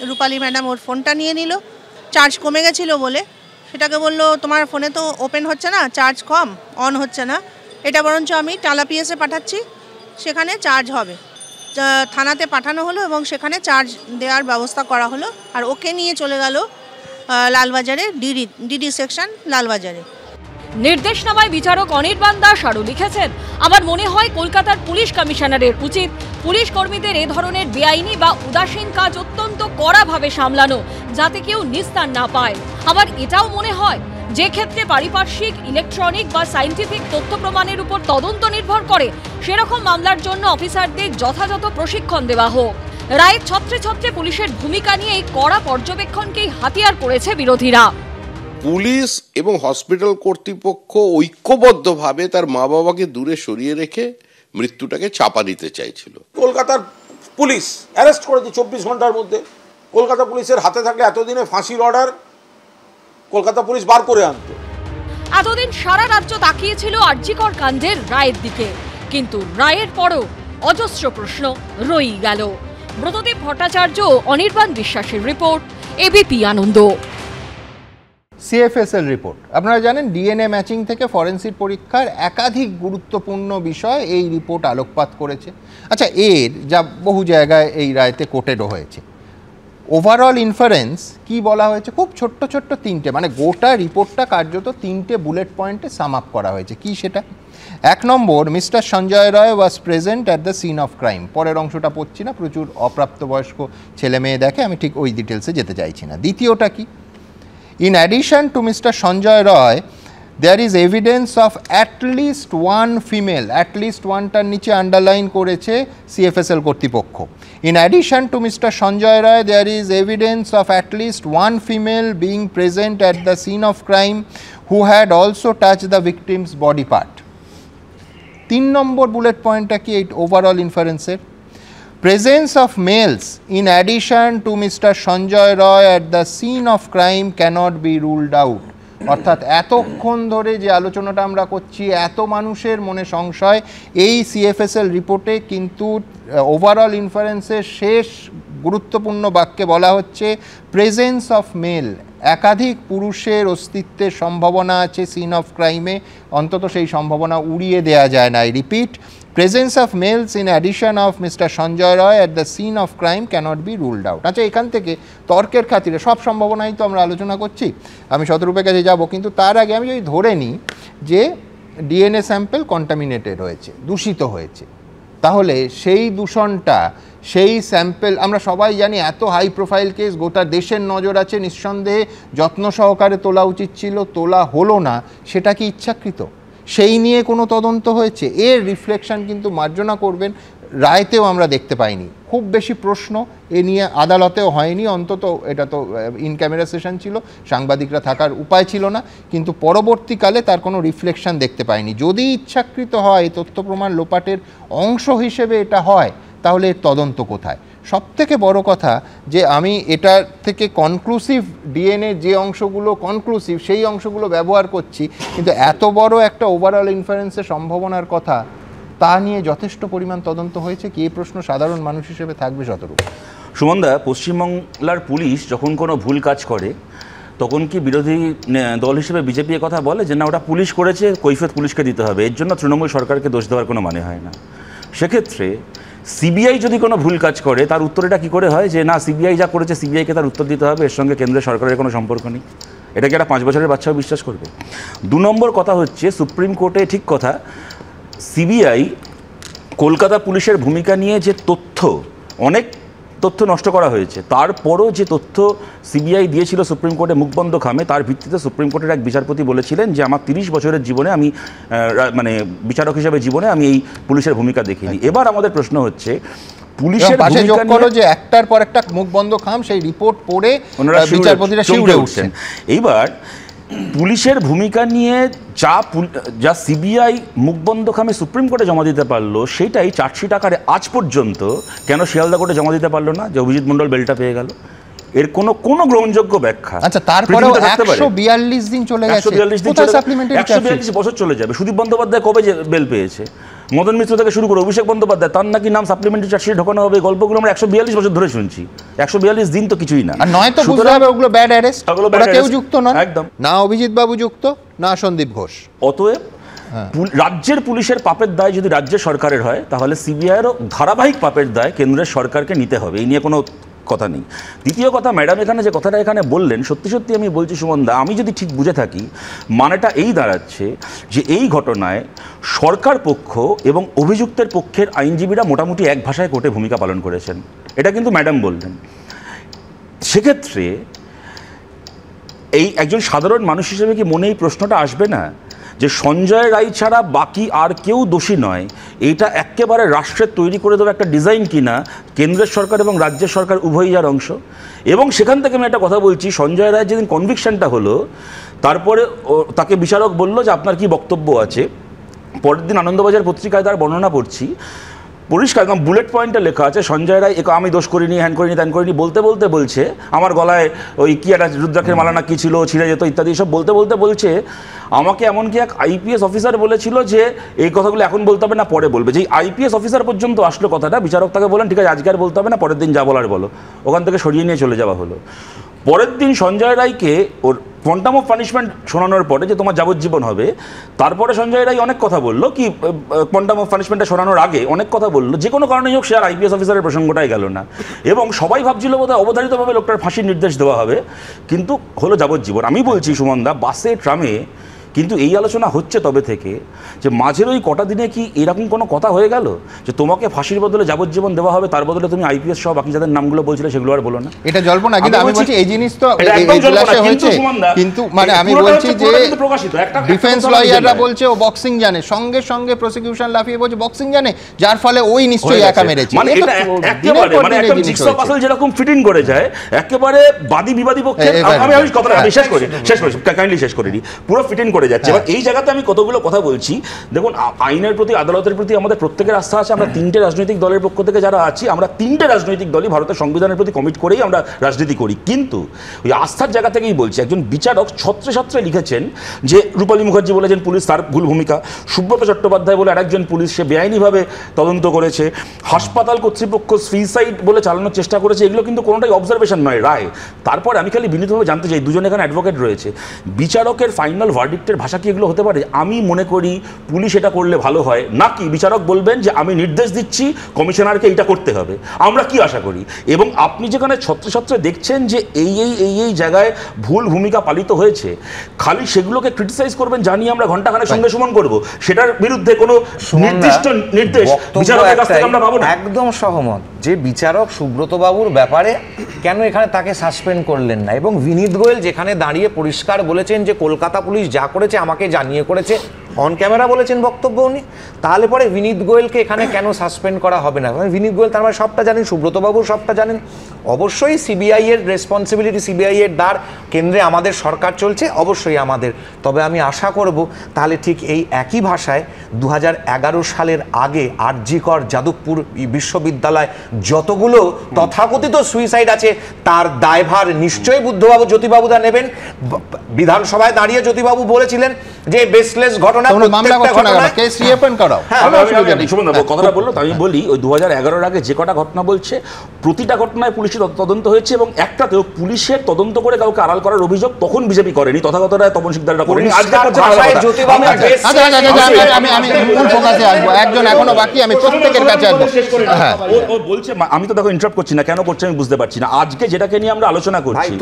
Speaker 10: রূপালী ম্যাডাম ওর ফোনটা নিয়ে নিল, চার্জ কমে গেছিলো বলে সেটাকে বললো তোমার ফোনে তো ওপেন হচ্ছে না, চার্জ কম, অন হচ্ছে না, এটা বরঞ্চ আমি টালা পিএসে পাঠাচ্ছি, সেখানে চার্জ হবে। থানাতে পাঠানো হলো এবং সেখানে চার্জ দেওয়ার ব্যবস্থা করা হলো। আর ওকে নিয়ে চলে গেল লালবাজারে, ডিডি সেকশন লালবাজারে।
Speaker 13: নির্দেশনামায় বিচারক অনির্বাণ দাস আরও লিখেছেন, আমার মনে হয় কলকাতার পুলিশ কমিশনারের উচিত পুলিশ কর্মীদের এ ধরনের বেআইনি বা উদাসীন কাজ অত্যন্ত কড়াভাবে সামলানো, যাতে কেউ নিস্তার না পায়। আবার এটাও মনে হয় যে ক্ষেত্রে পারিপার্শ্বিক, ইলেকট্রনিক বা সায়েন্টিফিক তথ্য প্রমাণের উপর তদন্ত নির্ভর করে, সেরকম মামলার জন্য অফিসারদের যথাযথ প্রশিক্ষণ দেওয়া হোক। রায়ের ছত্রে ছত্রে পুলিশের ভূমিকা নিয়ে এই কড়া পর্যবেক্ষণকেই হাতিয়ার করেছে বিরোধীরা।
Speaker 4: পুলিশ এবং হসপিটাল কর্তৃপক্ষ ঐক্যবদ্ধভাবে তার মা বাবাকে দূরে সরিয়ে রেখে মৃত্যুটাকে চাপা দিতে চাইছিল।
Speaker 5: কলকাতার পুলিশ অ্যারেস্ট করেছে 24 ঘন্টার মধ্যে। কলকাতা পুলিশের হাতে থাকলে এতদিনে ফাঁসির অর্ডার কলকাতা পুলিশ বার করে আনত।
Speaker 13: এতদিন সারা রাজ্য তাকিয়েছিল আরজিকর কাণ্ডের রায়ের দিকে, কিন্তু রায়ের পরও অজস্র প্রশ্ন রয়েই গেল। ব্রতদীপ ভট্টাচার্য, অনির্বাণ বিশ্বাসের রিপোর্ট, এবিপি আনন্দ।
Speaker 1: সিএফএসএল রিপোর্ট, আপনারা জানেন ডিএনএ ম্যাচিং থেকে ফরেনসিক পরীক্ষার একাধিক গুরুত্বপূর্ণ বিষয় এই রিপোর্ট আলোকপাত করেছে। আচ্ছা, এর যা বহু জায়গায় এই রায়তে কোটেডও হয়েছে, ওভারঅল ইনফারেন্স কি বলা হয়েছে, খুব ছোট্ট ছোট্ট তিনটে, মানে গোটা রিপোর্টটা কার্যত তিনটে বুলেট পয়েন্টে সাম আপ করা হয়েছে। কি সেটা? 1 number, mister Sanjay Roy was present at the scene of crime. পরের অংশটা পড়ছি না, প্রচুর অপ্রাপ্তবয়স্ক ছেলে মেয়ে দেখে, আমি ঠিক ওই ডিটেলসে যেতে চাইছি না। দ্বিতীয়টা কি? In addition to Mr. Sanjay Roy, there is evidence of at least one female, at least one টার নিচে আন্ডারলাইন করেছে সিএফএসএল কর্তৃপক্ষ। In addition to Mr. Sanjay Roy, there is evidence of at least one female being present at the scene of crime who had also touched the victim's body part. 3 number bullet পয়েন্টটা কি এই overall ইনফারেন্সের? Presence of males in addition to Mr. Sanjay Roy at the scene of crime cannot be ruled out. অর্থাৎ এতক্ষণ ধরে যে আলোচনাটা আমরা করছি, এত মানুষের মনে সংশয়, এই সিএফএসএল রিপোর্টে কিন্তু ওভারঅল ইনফারেন্সের শেষ গুরুত্বপূর্ণ বাক্যে বলা হচ্ছে প্রেজেন্স অফ মেল, একাধিক পুরুষের অস্তিত্বের সম্ভাবনা আছে সিন অফ ক্রাইমে, অন্তত সেই সম্ভাবনা উড়িয়ে দেওয়া যায় না। I repeat, presence of males in addition of Mr. Sanjay Roy at the scene of crime cannot be ruled out. আচ্ছা, এখান থেকে তর্কের খাতিরে সব সম্ভাবনাই তো আমরা আলোচনা করছি, আমি শতরূপের কাছে যাব, কিন্তু তার আগে আমি যদি ধরে নিই যে ডিএনএ স্যাম্পল কন্টামিনেটেড হয়েছে, দূষিত হয়েছে, তাহলে সেই দূষণটা, সেই স্যাম্পল, আমরা সবাই জানি এত হাই প্রোফাইল কেস, গোটা দেশের নজর আছে, নিঃসন্দেহে যত্ন সহকারে তোলা উচিত ছিল, তোলা হলো না, সেটা কি ইচ্ছাকৃত? সেই নিয়ে কোনো তদন্ত হয়েছে? এর রিফ্লেকশন কিন্তু মার্জনা করবেন রায়তেও আমরা দেখতে পাইনি। খুব বেশি প্রশ্ন এ নিয়ে আদালতেও হয়নি, অন্তত এটা তো ইন ক্যামেরা সেশন ছিল, সাংবাদিকরা থাকার উপায় ছিল না, কিন্তু পরবর্তীকালে তার কোনো রিফ্লেকশন দেখতে পাইনি। যদি ইচ্ছাকৃত হয়, তথ্য প্রমাণ লোপাটের অংশ হিসেবে এটা হয়, তাহলে এর তদন্ত কোথায়? সবথেকে বড় কথা যে আমি এটা থেকে কনক্লুসিভ ডিএনএ যে অংশগুলো কনক্লুসিভ সেই অংশগুলো ব্যবহার করছি, কিন্তু এত বড় একটা ওভারঅল ইনফারেন্সের সম্ভাবনার কথা, তা নিয়ে যথেষ্ট পরিমাণ তদন্ত হয়েছে কি? এই প্রশ্ন সাধারণ মানুষ হিসেবে থাকবে শতরূপ।
Speaker 14: সুমনদা, পশ্চিমবাংলার পুলিশ যখন কোনো ভুল কাজ করে তখন কি বিরোধী দল হিসেবে বিজেপি কথা বলে যে না ওটা পুলিশ করেছে, কৈফিয়ত পুলিশকে দিতে হবে, এর জন্য তৃণমূল সরকারকে দোষ দেওয়ার কোনো মানে হয় না? সেক্ষেত্রে সিবিআই যদি কোনো ভুল কাজ করে তার উত্তর এটা কী করে হয় যে না সিবিআই যা করেছে সিবিআইকে তার উত্তর দিতে হবে, এর সঙ্গে কেন্দ্রের সরকারের কোনো সম্পর্ক নেই? এটাকে একটা 5 বছরের বাচ্চাও বিশ্বাস করবে? 2 নম্বর কথা হচ্ছে, সুপ্রিম কোর্টে ঠিক কথা, সিবিআই কলকাতা পুলিশের ভূমিকা নিয়ে যে তথ্য, অনেক তথ্য নষ্ট করা হয়েছে, তারপরও যে তথ্য সিবিআই দিয়েছিল সুপ্রিম কোর্টে মুখবন্ধ খামে, তার ভিত্তিতে সুপ্রিম কোর্টের এক বিচারপতি বলেছিলেন যে আমার 30 বছরের জীবনে আমি মানে বিচারক হিসেবে জীবনে আমি এই পুলিশের ভূমিকা দেখিনি। এবার আমাদের প্রশ্ন হচ্ছে পুলিশের
Speaker 1: যোগ করো যে একটার পর একটা মুখবন্ধ খাম, সেই রিপোর্ট পড়ে বিচারপতিরা শিউরে উঠছেন।
Speaker 14: এইবার পুলিশের ভূমিকা নিয়ে যা সিবিআই মুখবন্ধ খামে সুপ্রিম কোর্টে জমা দিতে পারলো, সেটাই চার্জশিট আকারে আজ পর্যন্ত কেন শিয়ালদা কোর্টে জমা দিতে পারলো না, যে অভিজিৎ মণ্ডল বেলটা পেয়ে গেল? এর কোনো গ্রহণযোগ্য ব্যাখ্যা?
Speaker 1: আচ্ছা, তারপরে 142 দিন চলে গেছে,
Speaker 14: 142 বছর চলে যাবে। সুদীপ বন্দ্যোপাধ্যায় কবে বেল পেয়েছে? মদন মিত্র থেকে শুরু করে অভিষেক বন্দ্যোপাধ্যায়, তার নাকি নাম সাপ্লিমেন্টারি চার্জশিট ঢোকানো হবে, গল্পগুলো আমরা 142 বছর ধরে শুনছি। 142 দিন তো কিছুই না।
Speaker 1: আর নয়তো বুঝতে হবে ওগুলো ব্যাড অ্যারেস্ট, ওরা কেউ যুক্ত নন, একদম না অভিজিৎ বাবু যুক্ত, না সন্দীপ ঘোষ।
Speaker 14: অতএব রাজ্যের পুলিশের পাপের দায় যদি রাজ্য সরকারের হয়, তাহলে সিবিআইয়েরও ধারাবাহিক পাপের দায় কেন্দ্রের সরকারকে নিতে হবে। এই নিয়ে কোনো কথা নেই। দ্বিতীয় কথা, ম্যাডাম এখানে যে কথাটা এখানে বললেন, সত্যি সত্যি আমি বলছি সুমনদা, আমি যদি ঠিক বুঝে থাকি মানেটা এই দাঁড়াচ্ছে যে এই ঘটনায় সরকার পক্ষ এবং অভিযুক্তের পক্ষের আইনজীবীরা মোটামুটি এক ভাষায় কোর্টে ভূমিকা পালন করেছেন, এটা কিন্তু ম্যাডাম বললেন। সেক্ষেত্রে এই একজন সাধারণ মানুষ হিসেবে কি মনে এই প্রশ্নটা আসবে না যে সঞ্জয় রায় ছাড়া বাকি আর কেউ দোষী নয়, এটা একেবারে রাষ্ট্রের তৈরি করে দেওয়া একটা ডিজাইন কিনা কেন্দ্রের সরকার এবং রাজ্যের সরকার উভয়ই যার অংশ। এবং সেখান থেকে আমি একটা কথা বলছি, সঞ্জয় রায় যেদিন কনভিকশনটা হলো তারপরে তাকে বিচারক বলল যে আপনার কি বক্তব্য আছে। পরের দিন আনন্দবাজার পত্রিকায় তার বর্ণনা পড়ছি, পরিষ্কার একদম বুলেট পয়েন্টে লেখা আছে সঞ্জয় রায় আমি দোষ করিনি, হ্যান করিনি, ত্যান করিনি বলতে বলতে বলছে আমার গলায় ওই কি একটা রুদ্রাক্ষের মালা না কি ছিল ছিঁড়ে যেত ইত্যাদি সব বলতে বলতে বলছে আমাকে এমনকি এক আইপিএস অফিসার বলেছিল যে এই কথাগুলো এখন বলতে হবে না পরে বলবে। যেই আইপিএস অফিসার পর্যন্ত আসলো কথাটা, বিচারক তাকে বলেন ঠিক আছে আজকে আর বলতে হবে না, পরের দিন যা বলার বলো। ওখান থেকে সরিয়ে নিয়ে চলে যাওয়া হলো। পরের দিন সঞ্জয় রায়কে ওর কোয়ান্টাম অফ পানিশমেন্ট শোনানোর পরে যে তোমার যাবজ্জীবন হবে, তারপরে সঞ্জয় রায় অনেক কথা বললো, কি কোয়ান্টাম অফ পানিশমেন্টটা শোনানোর আগে অনেক কথা বললো, যে কোনো কারণেই হোক সে আর আইপিএস অফিসারের প্রসঙ্গটাই গেল না। এবং সবাই ভাবছিল বোধহয় অবধারিতভাবে লোকটার ফাঁসির নির্দেশ দেওয়া হবে, কিন্তু হলো যাবজ্জীবন। আমি বলছি সুমনদা, বাসে ট্রামে কিন্তু এই আলোচনা হচ্ছে তবে থেকে যে মাঝের ওই কটা দিনে কি এরকম কোনো কথা হয়ে গেল যে তোমাকে ফাঁসির বদলে যাবজ্জীবন দেওয়া হবে, তার বদলে তুমি আইপিএস সহ বাকি যাদের নামগুলো বলছিলে সেগুলো আর বলো না?
Speaker 1: এটা জল্পনা, কিন্তু আমি বলছি এই জিনিস তো হয়েছে, কিন্তু মানে আমি বলছি যে ডিফেন্স লয়াররা বলছে ও বক্সিং জানে, সঙ্গে সঙ্গে প্রসিকিউশন লাফিয়ে বলছে বক্সিং জানে, যার ফলে ওই নিশ্চয়ই একা মেরেছে।
Speaker 14: মানে এটা একেবারে মানে একটা জিগসা পাজল যেরকম ফিটিং করে যায়, একেবারে বাদী বিবাদী পক্ষে আমি কথাটা শেষ করি কাইন্ডলি শেষ করে দিই, পুরো ফিটিং করে যাচ্ছে। এবার এই জায়গাতে আমি কতগুলো কথা বলছি, দেখুন আইনের প্রতি আদালতের প্রতি আমাদের প্রত্যেকের আস্থা আছে। আমরা তিনটে রাজনৈতিক দলের পক্ষ থেকে যারা আছি, আমরা তিনটে রাজনৈতিক দলই ভারতের সংবিধানের প্রতি কমিট করেই আমরা রাজনীতি করি। কিন্তু ওই আস্থার জায়গা থেকেই বলছি, একজন বিচারক ছত্রে ছত্রে লিখেছেন যে রূপালী মুখার্জি বলেছেন পুলিশ তার ভুল ভূমিকা, সুব্রত চট্টোপাধ্যায় বলে আরেকজন পুলিশ সে বেআইনিভাবে তদন্ত করেছে, হাসপাতাল কর্তৃপক্ষ সুইসাইড বলে চালানোর চেষ্টা করেছে, এগুলো কিন্তু কোনোটাই অবজারভেশন নয়, রায়। তারপরে আমি খালি বিনীতভাবে জানতে চাই, দুজন এখানে অ্যাডভোকেট রয়েছে, বিচারকের ফাইনাল ভার্ডিক্টের ভাষা কি এগুলো হতে পারে? আমি মনে করি পুলিশ এটা করলে ভালো হয়, নাকি বিচারক বলবেন যে আমি নির্দেশ দিচ্ছি কমিশনারকে এইটা করতে হবে, আমরা কি আশা করি? এবং আপনি যেখানে ছত্রে ছত্রে দেখছেন যে এই জায়গায় ভুল ভূমিকা পালিত হয়েছে, খালি সেগুলোকে ক্রিটিসাইজ করবেন জানিয়ে আমরা ঘন্টাখানেক সঙ্গে সুমন করব, সেটার বিরুদ্ধে কোনো নির্দিষ্ট নির্দেশ বিচারকের কাছ থেকে আমরা পাবো না।
Speaker 12: একদম সহমত যে বিচারক সুব্রত বাবুর ব্যাপারে কেন এখানে তাকে সাসপেন্ড করলেন না, এবং বিনীত গোয়েল যেখানে দাঁড়িয়ে পরিষ্কার বলেছেন যে কলকাতা পুলিশ যা করেছে আমাকে জানিয়ে করেছে, অন ক্যামেরা বলেছেন বক্তব্য উনি, তাহলে পরে বিনীত গোয়েলকে এখানে কেন সাসপেন্ড করা হবে না? বিনীত গোয়েল তার মানে সবটা জানেন, সুব্রতবাবু সবটা জানেন। অবশ্যই সিবিআই এর রেসপন্সিবিলিটি, সিবিআই এর দ্বার, কেন্দ্রে আমাদের সরকার চলছে, অবশ্যই আমাদের। তবে আমি আশা করব তাহলে ঠিক এই একই ভাষায় 2011 সালের আগে আরজিকর যাদবপুর বিশ্ববিদ্যালয় যতগুলো তথাকথিত সুইসাইড আছে তার দায়ভার নিশ্চয়ই বুদ্ধবাবু জ্যোতিবাবুদা নেবেন। বিধানসভায় দাঁড়িয়ে জ্যোতিবাবু বলেছিলেন যে বেসলেস ঘটনা,
Speaker 14: কথাটা বললো আমি বলি, ওই 2011 আগে যে কটা ঘটনা বলছে প্রতিটা ঘটনায় পুলিশের তদন্ত হয়েছে, এবং একটাতেও পুলিশের তদন্ত করে কাউকে আড়াল করার অভিযোগ তখন বিজেপি করেনি, তথাগত রায় তপন শিকদাররা করেনি।
Speaker 1: একজন এখনো বাকি, আমি প্রত্যেকের কাছে আসবো।
Speaker 14: ও বলছে, আমি তো দেখো ইন্টারাপ্ট করছি না, কেন করছে আমি বুঝতে পারছি না। আজকে যেটাকে নিয়ে আমরা আলোচনা করছি,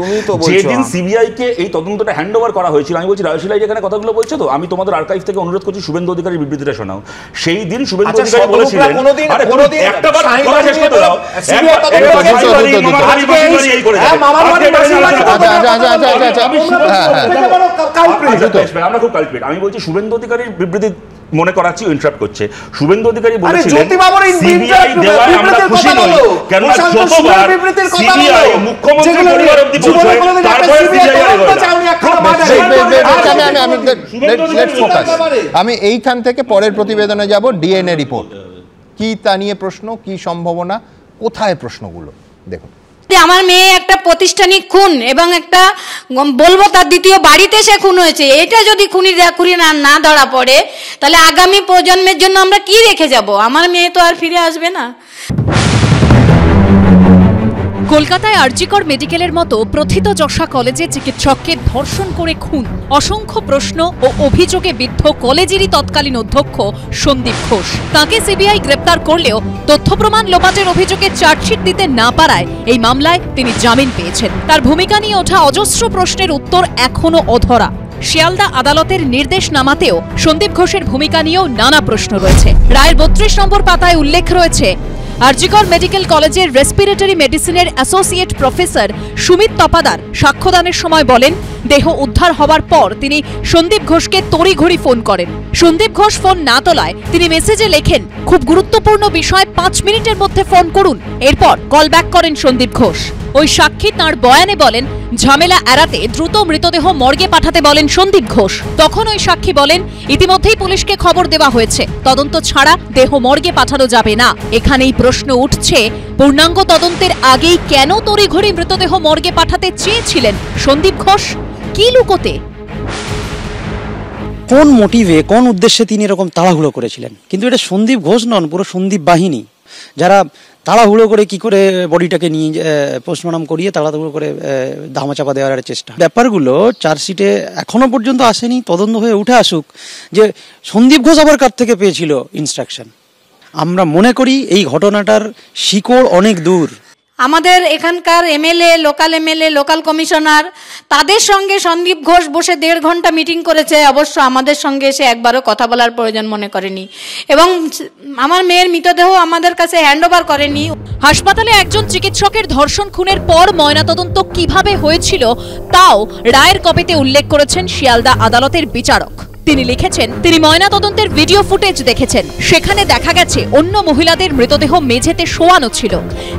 Speaker 14: যেদিন সিবিআই কে এই তদন্তটা হ্যান্ড ওভার করা হয়েছিল, আমি বলছি রায়শিলাই এখানে কথাগুলো বলছে, তো আমি তোমাদের আর্কাইভ থেকে অনুরোধ করছি শুভেন্দু অধিকারীর বিবৃতিটা শোনাও। সেই দিন শুভেন্দু অধিকারী বলেছিলেন, আমরা খুব কালপিট। আমি বলছি শুভেন্দু অধিকারীর বিবৃতি মনে করাচ্ছি, ইন্টারাপ্ট করছে। শুভেন্দু অধিকারী বলেছিলেন সিবিআই দেওয়ায় আমরা খুশি নই, কেন যতবার সিবিআই মুখ্যমন্ত্রী পরিবার অবধি পৌঁছয় তারপরে
Speaker 1: আমি এইখান থেকে পরের প্রতিবেদনে যাব। ডিএনএ রিপোর্ট কি তা নিয়ে প্রশ্ন, কি সম্ভাবনা, কোথায় প্রশ্নগুলো দেখুন।
Speaker 2: আমার মেয়ে একটা প্রাতিষ্ঠানিক খুন এবং একটা বলবো তার দ্বিতীয় বাড়িতে সে খুন হয়েছে, এটা যদি খুনি না ধরা পড়ে তাহলে আগামী প্রজন্মের জন্য আমরা কি রেখে যাব? আমার মেয়ে তো আর ফিরে আসবে না।
Speaker 3: কলকাতায় আরজিকর মেডিকেলের মতো প্রথিতযশা কলেজে চিকিৎসককে ধর্ষণ করে খুন, অসংখ্য প্রশ্ন ও অভিযোগে বিদ্ধ কলেজেরই তৎকালীন অধ্যক্ষ সন্দীপ ঘোষ। তাকে সিবিআই গ্রেপ্তার করলেও তথ্য প্রমাণ লোপাটের অভিযোগে চার্জশিট দিতে না পারায় এই মামলায় তিনি জামিন পেয়েছেন। তার ভূমিকা নিয়ে ওঠা অজস্র প্রশ্নের উত্তর এখনো অধরা। শিয়ালদা আদালতের নির্দেশ নামাতেও সন্দীপ ঘোষের ভূমিকা নিয়েও নানা প্রশ্ন রয়েছে। রায়ের 32 নম্বর পাতায় উল্লেখ রয়েছে, আরজিকর মেডিকেল কলেজের রেসপিরেটরি মেডিসিনের অ্যাসোসিয়েট প্রফেসর সুমিত তপাদার সাক্ষ্যদানের সময় বলেন, দেহ উদ্ধার হওয়ার পর তিনি সন্দীপ ঘোষকে তড়িঘড়ি ফোন করেন। সন্দীপ ঘোষ ফোন না তোলায় তিনি মেসেজে লেখেন, খুব গুরুত্বপূর্ণ বিষয়, 5 মিনিটের মধ্যে ফোন করুন। এরপর কল ব্যাক করেন সন্দীপ ঘোষ। ওই সাক্ষী তাঁর বয়ানে বলেন, ঝামেলা এড়াতে দ্রুত মৃতদেহ মর্গে পাঠাতে বলেন সন্দীপ ঘোষ। তখন ওই সাক্ষী বলেন, ইতিমধ্যেই পুলিশকে খবর দেওয়া হয়েছে, তদন্ত ছাড়া দেহ মর্গে পাঠানো যাবে না। এখানেই প্রশ্ন উঠছে, পূর্ণাঙ্গ তদন্তের আগেই কেন তড়িঘড়ি মৃতদেহ মর্গে পাঠাতে চেয়েছিলেন সন্দীপ ঘোষ? কি লুকোতে?
Speaker 15: কোন মোটিভে, কোন উদ্দেশ্যে তিনি এরকম তাড়াহুড়ো করেছিলেন? কিন্তু এটা সন্দীপ ঘোষ নন, পুরো সন্দীপ বাহিনী, যারা তাড়াহুড়ো করে কি করে বডিটাকে নিয়ে পোস্টমর্টম করিয়ে তাড়াহুড়ো করে ধামাচাপা দেওয়ার চেষ্টা। ব্যাপারগুলো চার্জশিটে এখনো পর্যন্ত আসেনি, তদন্ত হয়ে উঠে আসুক যে সন্দীপ ঘোষ আবার কার থেকে পেয়েছিল ইনস্ট্রাকশন। আমরা মনে করি এই ঘটনাটার শিকড় অনেক দূর।
Speaker 2: আমাদের এখানকার এমএলএ, লোকাল কমিশনার, তাদের সঙ্গে সন্দীপ ঘোষ বসে 1.5 ঘন্টা মিটিং করেছে। অবশ্য আমাদের সঙ্গে এসে একবারও কথা বলার প্রয়োজন মনে করেনি এবং আমার মেয়ের মৃতদেহ আমাদের কাছে হ্যান্ডওভার করেনি।
Speaker 3: হাসপাতালে একজন চিকিৎসকের ধর্ষণ খুনের পর ময়নাতদন্ত কিভাবে হয়েছিল তাও রায়ের কপিতে উল্লেখ করেছেন শিয়ালদা আদালতের বিচারক। তিনি লিখেছেন, তিনি ময়নাতদন্তের ভিডিও ফুটেজ দেখেছেন। সেখানে দেখা গেছে অন্য মহিলাদের মৃতদেহ মেঝেতে শোয়ানো ছিল।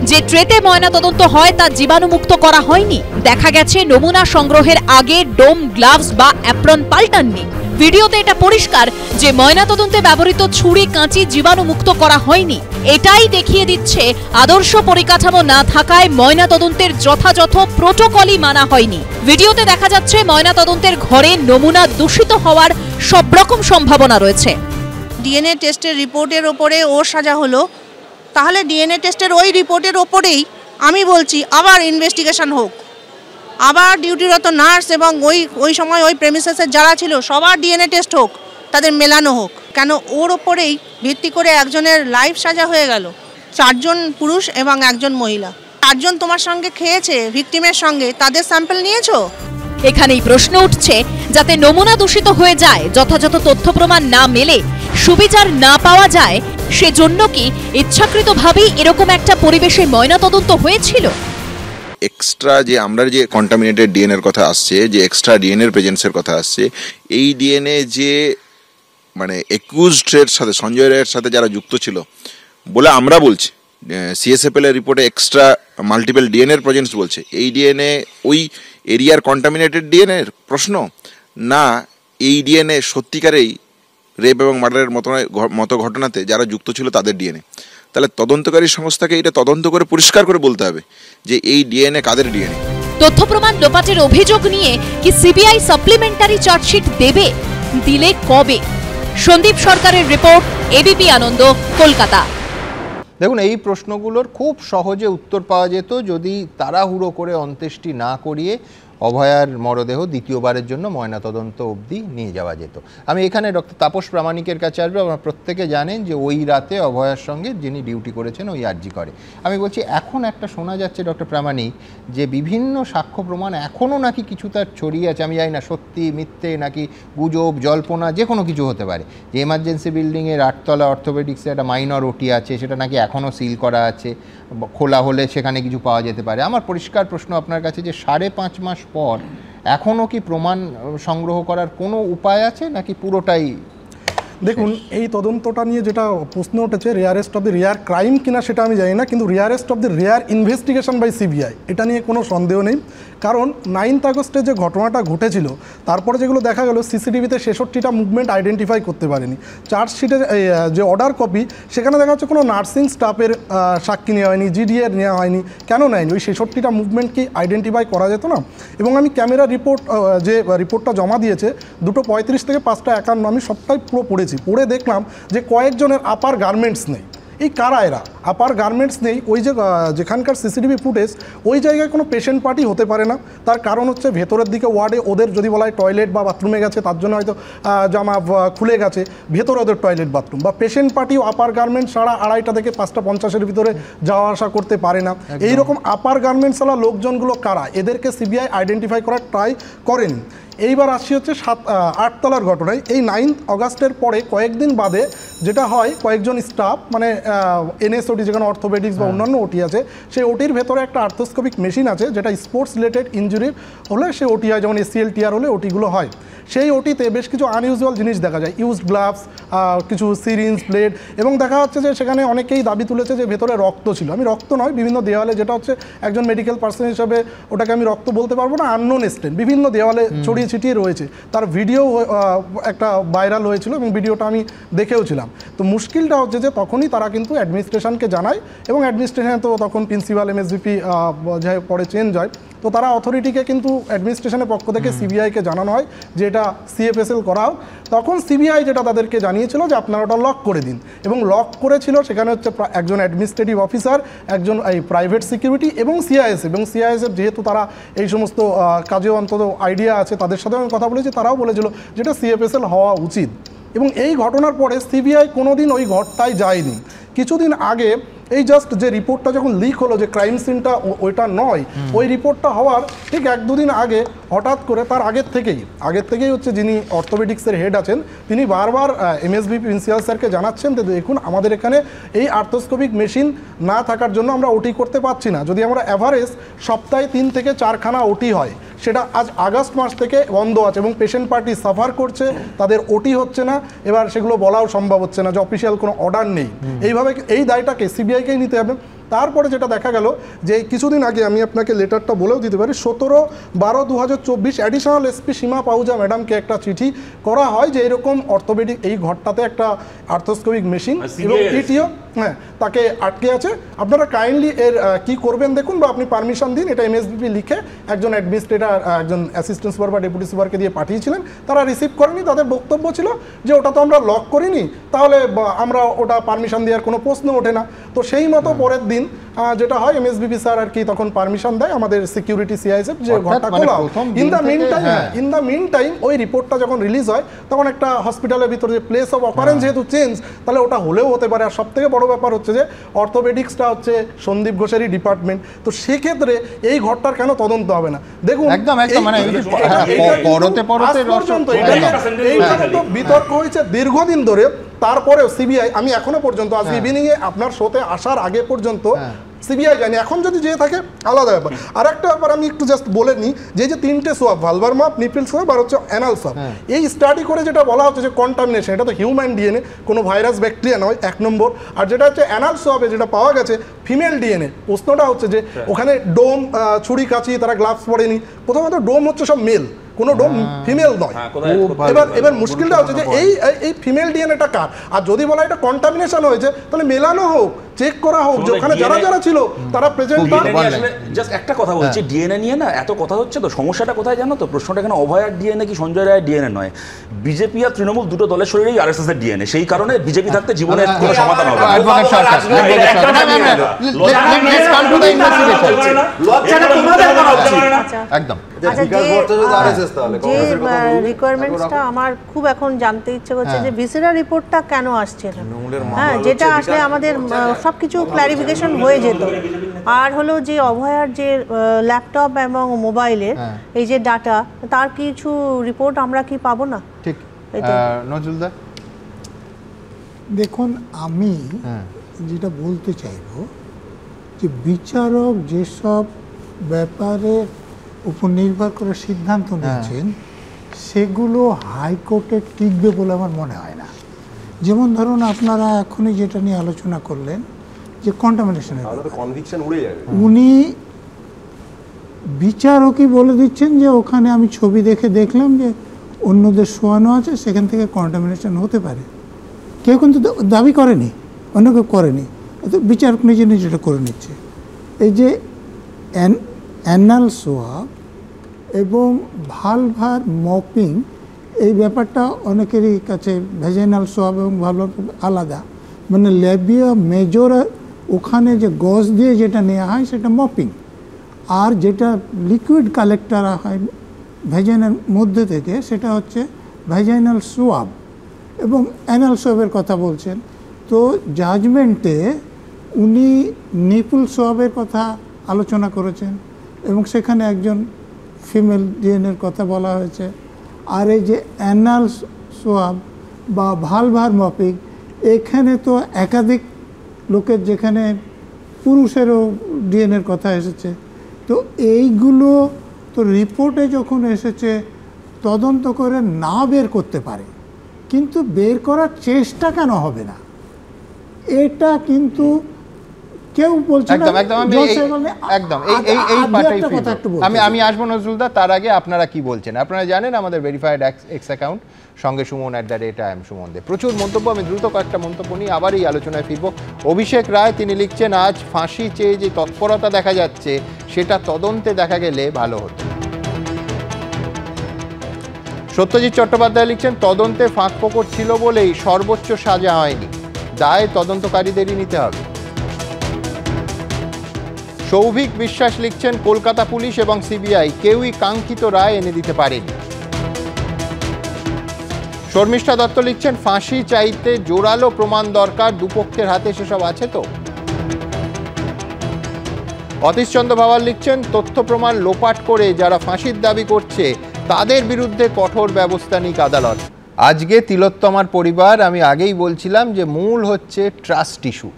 Speaker 3: যে ট্রেতে ময়নাতদন্ত হয় তা জীবাণুমুক্ত করা হয়নি। দেখা গেছে নমুনা সংগ্রহের আগে ডোম, গ্লাভস বা অ্যাপ্রন পাল্টাননি। ভিডিওতে এটা পরিষ্কার যে ময়নাতদন্তে ব্যবহৃত ছুরি, কাঁচি জীবাণুমুক্ত করা হয়নি। এটাই দেখিয়ে দিচ্ছে আদর্শ পরিকাঠামো না থাকায় ময়নাতদন্তের যথাযথ প্রোটোকলই মানা হয়নি। ভিডিওতে দেখা যাচ্ছে ময়নাতদন্তের ঘরে নমুনা দূষিত হওয়ার সব রকম সম্ভাবনা রয়েছে।
Speaker 10: ডিএনএ টেস্টের রিপোর্টের ওপরে ওর সাজা হলো, তাহলে ডিএনএ টেস্টের ওই রিপোর্টের ওপরেই আমি বলছি আবার ইনভেস্টিগেশন হোক, আবার ডিউটিরত নার্স এবং ওই সময় ওই প্রেমিসেসের যারা ছিল সবার ডিএনএ টেস্ট হোক, তাদের মেলানো হোক। কেন ওর ওপরেই ভিত্তি করে একজনের লাইফ সাজা হয়ে গেল? 4 জন পুরুষ এবং 1 জন মহিলা, 4 জন তোমার সঙ্গে খেয়েছে ভিকটিমের সঙ্গে, তাদের স্যাম্পল নিয়েছো?
Speaker 3: এখানেই প্রশ্ন উঠছে, যাতে নমুনা দূষিত হয়ে যায়, যথাযথ তথ্য প্রমাণ না মেলে, সুবিচার না পাওয়া যায়, সেজন্য কি ইচ্ছাকৃতভাবেই এরকম একটা পরিবেশে ময়নাতদন্ত হয়েছিল?
Speaker 16: এক্সট্রা যে আমরা যে কন্টামিনেটেড ডিএনএর কথা আসছে, যে এক্সট্রা ডিএনএর প্রেজেন্সের কথা আসছে, এই ডিএনএ যে মানে একুজডের সাথে, সঞ্জয় রায়ের সাথে যারা যুক্ত ছিল বলে আমরা বলছি, সিএসএফএল এর রিপোর্টে এক্সট্রা মাল্টিপল ডিএনএর প্রেজেন্স বলছে। এই ডিএনএ ওই এরিয়ার কন্টামিনেটেড ডিএনএর প্রশ্ন, না এই ডিএনএ সত্যিকারেই রেপ এবং মার্ডারের মতো ঘটনাতে যারা যুক্ত ছিল তাদের ডিএনএ? তাহলে তদন্তকারী সংস্থাকে এটা তদন্ত করে পরিষ্কার করে বলতে হবে যে এই ডিএনএ কাদের ডিএনএ।
Speaker 3: তথ্য প্রমাণ লোপাটের অভিযোগ নিয়ে কি সিবিআই সাপ্লিমেন্টারি চার্জশিট দেবে? দিলে কবে? সন্দীপ সরকারের রিপোর্ট, এবিপি আনন্দ, কলকাতা।
Speaker 1: দেখুন, এই প্রশ্নগুলোর খুব সহজে উত্তর পাওয়া যেত যদি তাড়াহুড়ো করে অন্ত্যেষ্টি না করিয়ে অভয়ার মরদেহ দ্বিতীয়বারের জন্য ময়নাতদন্ত অবধি নিয়ে যাওয়া যেত। আমি এখানে ডক্টর তাপস প্রামাণিকের কাছে আসবো। আপনারা প্রত্যেকে জানেন যে ওই রাতে অভয়ার সঙ্গে যিনি ডিউটি করেছেন ওই আরজি করে। আমি বলছি, এখন একটা শোনা যাচ্ছে ডক্টর প্রামাণিক যে বিভিন্ন সাক্ষ্য প্রমাণ এখনও নাকি কিছু তার ছড়িয়ে আছে। আমি জানি না সত্যি মিথ্যে নাকি গুজব, জল্পনা, যে কোনো কিছু হতে পারে। যে এমার্জেন্সি বিল্ডিংয়ের 8তলা অর্থোপেডিক্সে একটা মাইনর ওটি আছে, সেটা নাকি এখনও সিল করা আছে, খোলা হলে সেখানে কিছু পাওয়া যেতে পারে। আমার পরিষ্কার প্রশ্ন আপনার কাছে যে 5.5 মাস পর এখনও কি প্রমাণ সংগ্রহ করার কোনো উপায় আছে নাকি পুরোটাই?
Speaker 17: দেখুন, এই তদন্তটা নিয়ে যেটা প্রশ্ন উঠেছে, rarest of the rare crime কিনা সেটা আমি জানি না, কিন্তু rarest of the rare investigation by CBI, এটা নিয়ে কোনো সন্দেহ নেই। কারণ 9th আগস্টে যে ঘটনাটা ঘটেছিল, তারপরে যেগুলো দেখা গেল সিসিটিভিতে 66টা মুভমেন্ট আইডেন্টিফাই করতে পারেনি। চার্জশিটের যে অর্ডার কপি, সেখানে দেখা যাচ্ছে কোনো নার্সিং স্টাফের সাক্ষী নেওয়া হয়নি, জিডিএ নেওয়া হয়নি। কেন নেয়নি? ওই 66টা মুভমেন্ট কি আইডেন্টিফাই করা যেত না? এবং আমি ক্যামেরা রিপোর্ট, যে রিপোর্টটা জমা দিয়েছে 2:35 থেকে 5:51, আমি সবটাই পুরো পড়েছি। পড়ে দেখলাম যে কয়েকজনের আপার গার্মেন্টস নেই। এই কারা এরা? আপার গার্মেন্টস নেই, ওই যে যেখানকার সিসিটিভি ফুটেজ, ওই জায়গায় কোনো পেশেন্ট পার্টি হতে পারে না। তার কারণ হচ্ছে ভেতরের দিকে ওয়ার্ডে ওদের যদি বলা হয় টয়লেট বা বাথরুমে গেছে, তার জন্য হয়তো জামা খুলে গেছে, ভেতরে ওদের টয়লেট বাথরুম, বা পেশেন্ট পার্টিও আপার গার্মেন্টস সারা 2:30 থেকে 5:50 ভিতরে যাওয়া আসা করতে পারে না। এইরকম আপার গার্মেন্টসওয়ালা লোকজনগুলো কারা, এদেরকে সিবিআই আইডেন্টিফাই করার ট্রাই করেন। এইবার আসছি হচ্ছে 8 তলার ঘটনায়। এই 9 অগাস্টের পরে কয়েকদিন বাদে যেটা হয়, কয়েকজন স্টাফ মানে এনএসওটি, যেখানে অর্থোপেডিক্স বা অন্যান্য ওটি আছে, সেই ওটির ভেতরে একটা আর্থোস্কোপিক মেশিন আছে, যেটা স্পোর্টস রিলেটেড ইঞ্জুরির হলে সে ওটি হয়, যেমন ACL টিয়ার হলে ওটিগুলো হয়। সেই ওটিতে বেশ কিছু আনইউজুয়াল জিনিস দেখা যায়, ইউজড গ্লাভস, কিছু সিরিঞ্জ, ব্লেড, এবং দেখা যাচ্ছে যে সেখানে অনেকেই দাবি তুলেছে যে ভেতরে রক্ত ছিল। আমি রক্ত নয়, বিভিন্ন দেওয়ালে, যেটা হচ্ছে একজন মেডিকেল পার্সন হিসাবে ওটাকে আমি রক্ত বলতে পারবো না, আননোন স্টেন বিভিন্ন দেওয়ালে ছড়িয়ে ছিটিয়ে রয়েছে। তার ভিডিও একটা ভাইরাল হয়েছিল এবং ভিডিওটা আমি দেখেও ছিলাম। তো মুশকিলটা হচ্ছে যে তখনই তারা কিন্তু অ্যাডমিনিস্ট্রেশনকে জানায়, এবং অ্যাডমিনিস্ট্রেশনে তো তখন প্রিন্সিপাল MSVP যাই পরে চেঞ্জ হয়, তো তারা অথরিটিকে কিন্তু অ্যাডমিনিস্ট্রেশনের পক্ষ থেকে সিবিআইকে জানানো হয় যে এটা CFSL করা হোক। তখন সিবিআই যেটা তাদেরকে জানিয়েছিল যে আপনারা ওটা লক করে দিন, এবং লক করেছিল সেখানে হচ্ছে একজন অ্যাডমিনিস্ট্রেটিভ অফিসার, একজন এই প্রাইভেট সিকিউরিটি এবং CISF। এবং CISF যেহেতু তারা এই সমস্ত কাজেও অন্তত আইডিয়া আছে, তাদের সাথেও আমি কথা বলেছি, তারাও বলেছিল যেটা CFSL হওয়া উচিত। এবং এই ঘটনার পরে সিবিআই কোনোদিন ওই ঘরটায় যায়নি। কিছুদিন আগে এই জাস্ট যে রিপোর্টটা যখন লিক হলো যে ক্রাইম সিনটা ওইটা নয়, ওই রিপোর্টটা হওয়ার ঠিক 1-2 দিন আগে হঠাৎ করে, তার আগের থেকেই হচ্ছে যিনি অর্থোপেডিক্সের হেড আছেন, তিনি বারবার MSVP প্রিন্সিপাল স্যারকে জানাচ্ছেন যে দেখুন আমাদের এখানে এই আর্থোস্কোপিক মেশিন না থাকার জন্য আমরা ওটি করতে পারছি না। যদি আমরা অ্যাভারেজ সপ্তাহে 3 থেকে 4খানা ওটি হয়, সেটা আজ আগস্ট মাস থেকে বন্ধ আছে, এবং পেশেন্ট পার্টি সাফার করছে, তাদের ওটি হচ্ছে না। এবার সেগুলো বলাও সম্ভব হচ্ছে না যে অফিসিয়াল কোনো অর্ডার নেই। এইভাবে এই দায়টাকে সিবিআইকেই নিতে হবে। তারপরে যেটা দেখা গেল যে কিছুদিন আগে, আমি আপনাকে লেটারটা বলেও দিতে পারি, 17/12/2024 অ্যাডিশনাল SP সীমা পাহুজা ম্যাডামকে একটা চিঠি করা হয় যে এরকম অর্থোপেডিক এই ঘরটাতে একটা আর্থোস্কোপিক মেশিন এবং ETO তাকে আটকে আছে, আপনারা কাইন্ডলি এর কি করবেন দেখুন, বা আপনি পারমিশন দিন। এটা MSVP লিখে একজন অ্যাডমিনিস্ট্রেটর, একজন অ্যাসিস্ট্যান্ট সুপার বা ডেপুটি সুপারকে দিয়ে পাঠিয়েছিলেন। তারা রিসিভ করেনি। তাদের বক্তব্য ছিল যে ওটা তো আমরা লক করিনি, তাহলে আমরা ওটা পারমিশন দেওয়ার কোনো প্রশ্ন ওঠে না। তো সেই মতো পরের দিন যেটা হয়, MSVP স্যার আর কি তখন পারমিশন দেয় আমাদের সিকিউরিটি CISF যে ঘরটা খোলা। ইন দ্য মিন টাইম ওই রিপোর্টটা যখন রিলিজ হয়, তখন একটা হসপিটালের ভিতরে যে প্লেস অফ অকারেন্স যেহেতু চেঞ্জ, তাহলে ওটা হলেও হতে পারে। আর সবথেকে বড় ব্যাপার হচ্ছে যে অর্থোপেডিক্সটা হচ্ছে সন্দীপ ঘোষেরই ডিপার্টমেন্ট, তো সেক্ষেত্রে এই ঘরটার কেন তদন্ত হবে না? দেখুন একদম মানে বিতর্ক হয়েছে দীর্ঘদিন ধরে। তারপরেও সিবিআই, আমি এখনো পর্যন্ত আজ ইভিনিংয়ে আপনার শোতে আসার আগে পর্যন্ত সিবিআই জানি, এখন যদি যেয়ে থাকে আলাদা ব্যাপার। আর একটা ব্যাপার আমি একটু জাস্ট বলে নিই, যে 3টে সোয়াব, ভালভার মাপ, নিপল সোয়াব আর হচ্ছে অ্যানাল সোয়াব, এই স্টাডি করে যেটা বলা হচ্ছে যে কন্টামিনেশন, এটা তো হিউম্যান DNA, কোনো ভাইরাস ব্যাকটেরিয়া নয়, 1 নম্বর। আর যেটা হচ্ছে অ্যানাল সোয়াবে যেটা পাওয়া গেছে ফিমেল DNA, প্রশ্নটা হচ্ছে যে ওখানে ডোম, ছুরি কাঁচি, তারা গ্লাভস পরেনি। প্রথমত ডোম হচ্ছে সব মেল, কোনো ডোম ফিমেল নয়। এবার মুশকিলটা হচ্ছে যে এই ফিমেল ডিএনএটা কার? আর যদি বলা এটা কন্টামিনেশন হয়েছে, তাহলে মেলানো হোক, চেক করা হোক যে ওখানে যারা যারা ছিল তারা প্রেজেন্ট।
Speaker 14: জাস্ট একটা কথা বলছি, ডিএনএ নিয়ে না এত কথা হচ্ছে, তো সমস্যাটা কোথায় জানো তো? প্রশ্নটা এখানে অভয়ার ডিএনএ কি সঞ্জয় রায়ের ডিএনএ নয়, বিজেপি আর তৃণমূল দুটো দলের শরীরেই RSS এর ডিএনএ। সেই কারণে বিজেপি থাকতে জীবনের কোনো সমাধান হবে না।
Speaker 10: একদম। রিকোয়ারমেন্টসটা আমার খুব এখন জানতে ইচ্ছে করছে যে ভিসেরা রিপোর্টটা কেন আসছে না। হ্যাঁ, যেটা আসলে আমাদের সবকিছু ক্লারিফিকেশন হয়ে যেত। আর হলো যে অভয়ার যে ল্যাপটপ এবং মোবাইলের এই যে ডাটা, তার কিছু রিপোর্ট আমরা কি পাবো না?
Speaker 1: ঠিক। নজরুলদা,
Speaker 9: দেখুন আমি যেটা বলতে চাইব যে বিচারক যেসব ব্যাপারে উপর নির্ভর করে সিদ্ধান্ত নিয়েছেন, সেগুলো হাইকোর্টে টিকবে বলে আমার মনে হয় না। যেমন ধরুন আপনারা এখনই যেটা নিয়ে আলোচনা করলেন যে কন্টামিনেশনের, উনি বিচারকই বলে দিচ্ছেন যে ওখানে আমি ছবি দেখে দেখলাম যে অন্যদের শোয়ানো আছে, সেখান থেকে কন্টামিনেশন হতে পারে। কেউ কিন্তু দাবি করেনি, অন্য কেউ করেনি, বিচারক নিজে নিজেটা করে নিচ্ছে। এই যে অ্যানাল সোয়াব এবং ভালভার মপিং, এই ব্যাপারটা অনেকেরই কাছে ভেজাইনাল সোয়াব এবং ভালভার আলাদা, মানে ল্যাবিয়া মেজর ওখানে যে গজ দিয়ে যেটা নেওয়া হয় সেটা মপিং, আর যেটা লিকুইড কালেক্টর হয় ভ্যাজাইনাল মধ্যে থেকে সেটা হচ্ছে ভ্যাজাইনাল সোয়াব এবং অ্যানাল সোয়াবের কথা বলছেন। তো জাজমেন্টে উনি নিপুল সোয়াবের কথা আলোচনা করেছেন এবং সেখানে একজন ফিমেল ডিএনএর কথা বলা হয়েছে। আর এই যে অ্যানাল সোয়াব বা ভালভার মপিং, এখানে তো একাধিক লোকের, যেখানে পুরুষেরও ডিএনএর কথা এসেছে। তো এইগুলো তো রিপোর্টে যখন এসেছে তদন্ত করে না বের করতে পারে, কিন্তু বের করার চেষ্টা কেন হবে না, এটা কিন্তু কেউ বলছে না।
Speaker 1: আমি আসবো নজরুলদা, তার আগে আপনারা কি বলছেন? আপনারা জানেন আমাদের ভেরিফাইড এক্স অ্যাকাউন্ট সঙ্গে সুমন @IAM সুমন দে। প্রচুর মন্তব্য, আমি দ্রুত কয়েকটা মন্তব্য নিয়ে আবার এই আলোচনায় ফিরবো। অভিষেক রায় তিনি লিখছেন, আজ ফাঁসি চেয়ে যে তৎপরতা দেখা যাচ্ছে সেটা তদন্তে দেখা গেলে ভালো হতো। সত্যজিৎ চট্টোপাধ্যায় লিখছেন, তদন্তে ফাঁকফোকর ছিল বলেই সর্বোচ্চ সাজা হয়নি, দায় তদন্তকারীদেরই নিতে হবে। সৌভিক বিশ্বাস লিখছেন, কলকাতা পুলিশ এবং সিবিআই কেউই কাঙ্ক্ষিত রায় এনে দিতে পারেনি। শর্মিষ্ঠা দত্ত লিখছেন, ফাঁসি চাইতে জোরালো প্রমাণ দরকার, দুপক্ষের হাতে সেসব আছে তো। অতীশচন্দ্র ভাওয়াল লিখছেন, তথ্য প্রমাণ লোপাট করে যারা ফাঁসির দাবি করছে তাদের বিরুদ্ধে কঠোর ব্যবস্থা নিক আদালত। আজকে তিলোত্তমার পরিবার, আমি আগেই বলছিলাম যে মূল হচ্ছে ট্রাস্ট ইস্যু।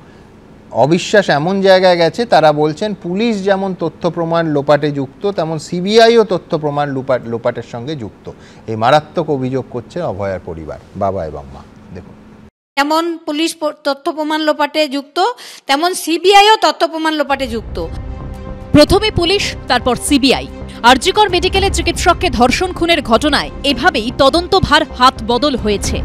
Speaker 1: অবিশ্বাস এমন জায়গায় গেছে, তারা বলছেন পুলিশ যেমন তথ্য প্রমাণ লোপাটে যুক্ত, তেমন সিবিআইও তথ্য প্রমাণ লোপাটের সঙ্গে যুক্ত। এই মারাত্মক অভিযোগ করছে অভয়ার পরিবার, বাবা এবং মা। দেখুন,
Speaker 2: যেমন পুলিশ তথ্য প্রমাণ লোপাটে যুক্ত, তেমন সিবিআইও তথ্য প্রমাণ লোপাটে যুক্ত।
Speaker 3: প্রথমে পুলিশ, তারপর সিবিআই। আরজিকর মেডিকেলে চিকিৎসককে ধর্ষণ খুনের ঘটনায় এভাবেই তদন্তভার হাত বদল হয়েছে।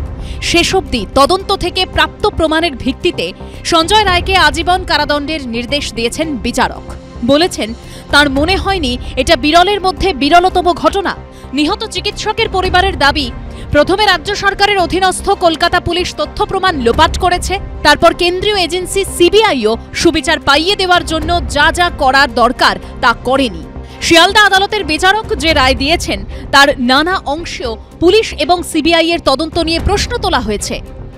Speaker 3: শেষ অবধি তদন্ত থেকে প্রাপ্ত প্রমাণের ভিত্তিতে সঞ্জয় রায়কে আজীবন কারাদণ্ডের নির্দেশ দিয়েছেন বিচারক। বলেছেন, তার মনে হয়নি এটা বিরলের মধ্যে বিরলতম ঘটনা। নিহত চিকিৎসকের পরিবারের দাবি, প্রথমে রাজ্য সরকারের অধীনস্থ কলকাতা পুলিশ তথ্য প্রমাণ লোপাট করেছে, তারপর কেন্দ্রীয় এজেন্সি সিবিআইও সুবিচার পাইয়ে দেওয়ার জন্য যা যা করার দরকার তা করেনি। শিয়ালদা আদালতের বিচারক যে রায় দিয়েছেন তার নানা অংশেও পুলিশ এবং সিবিআই এর তদন্ত নিয়ে প্রশ্ন তোলা হয়েছে।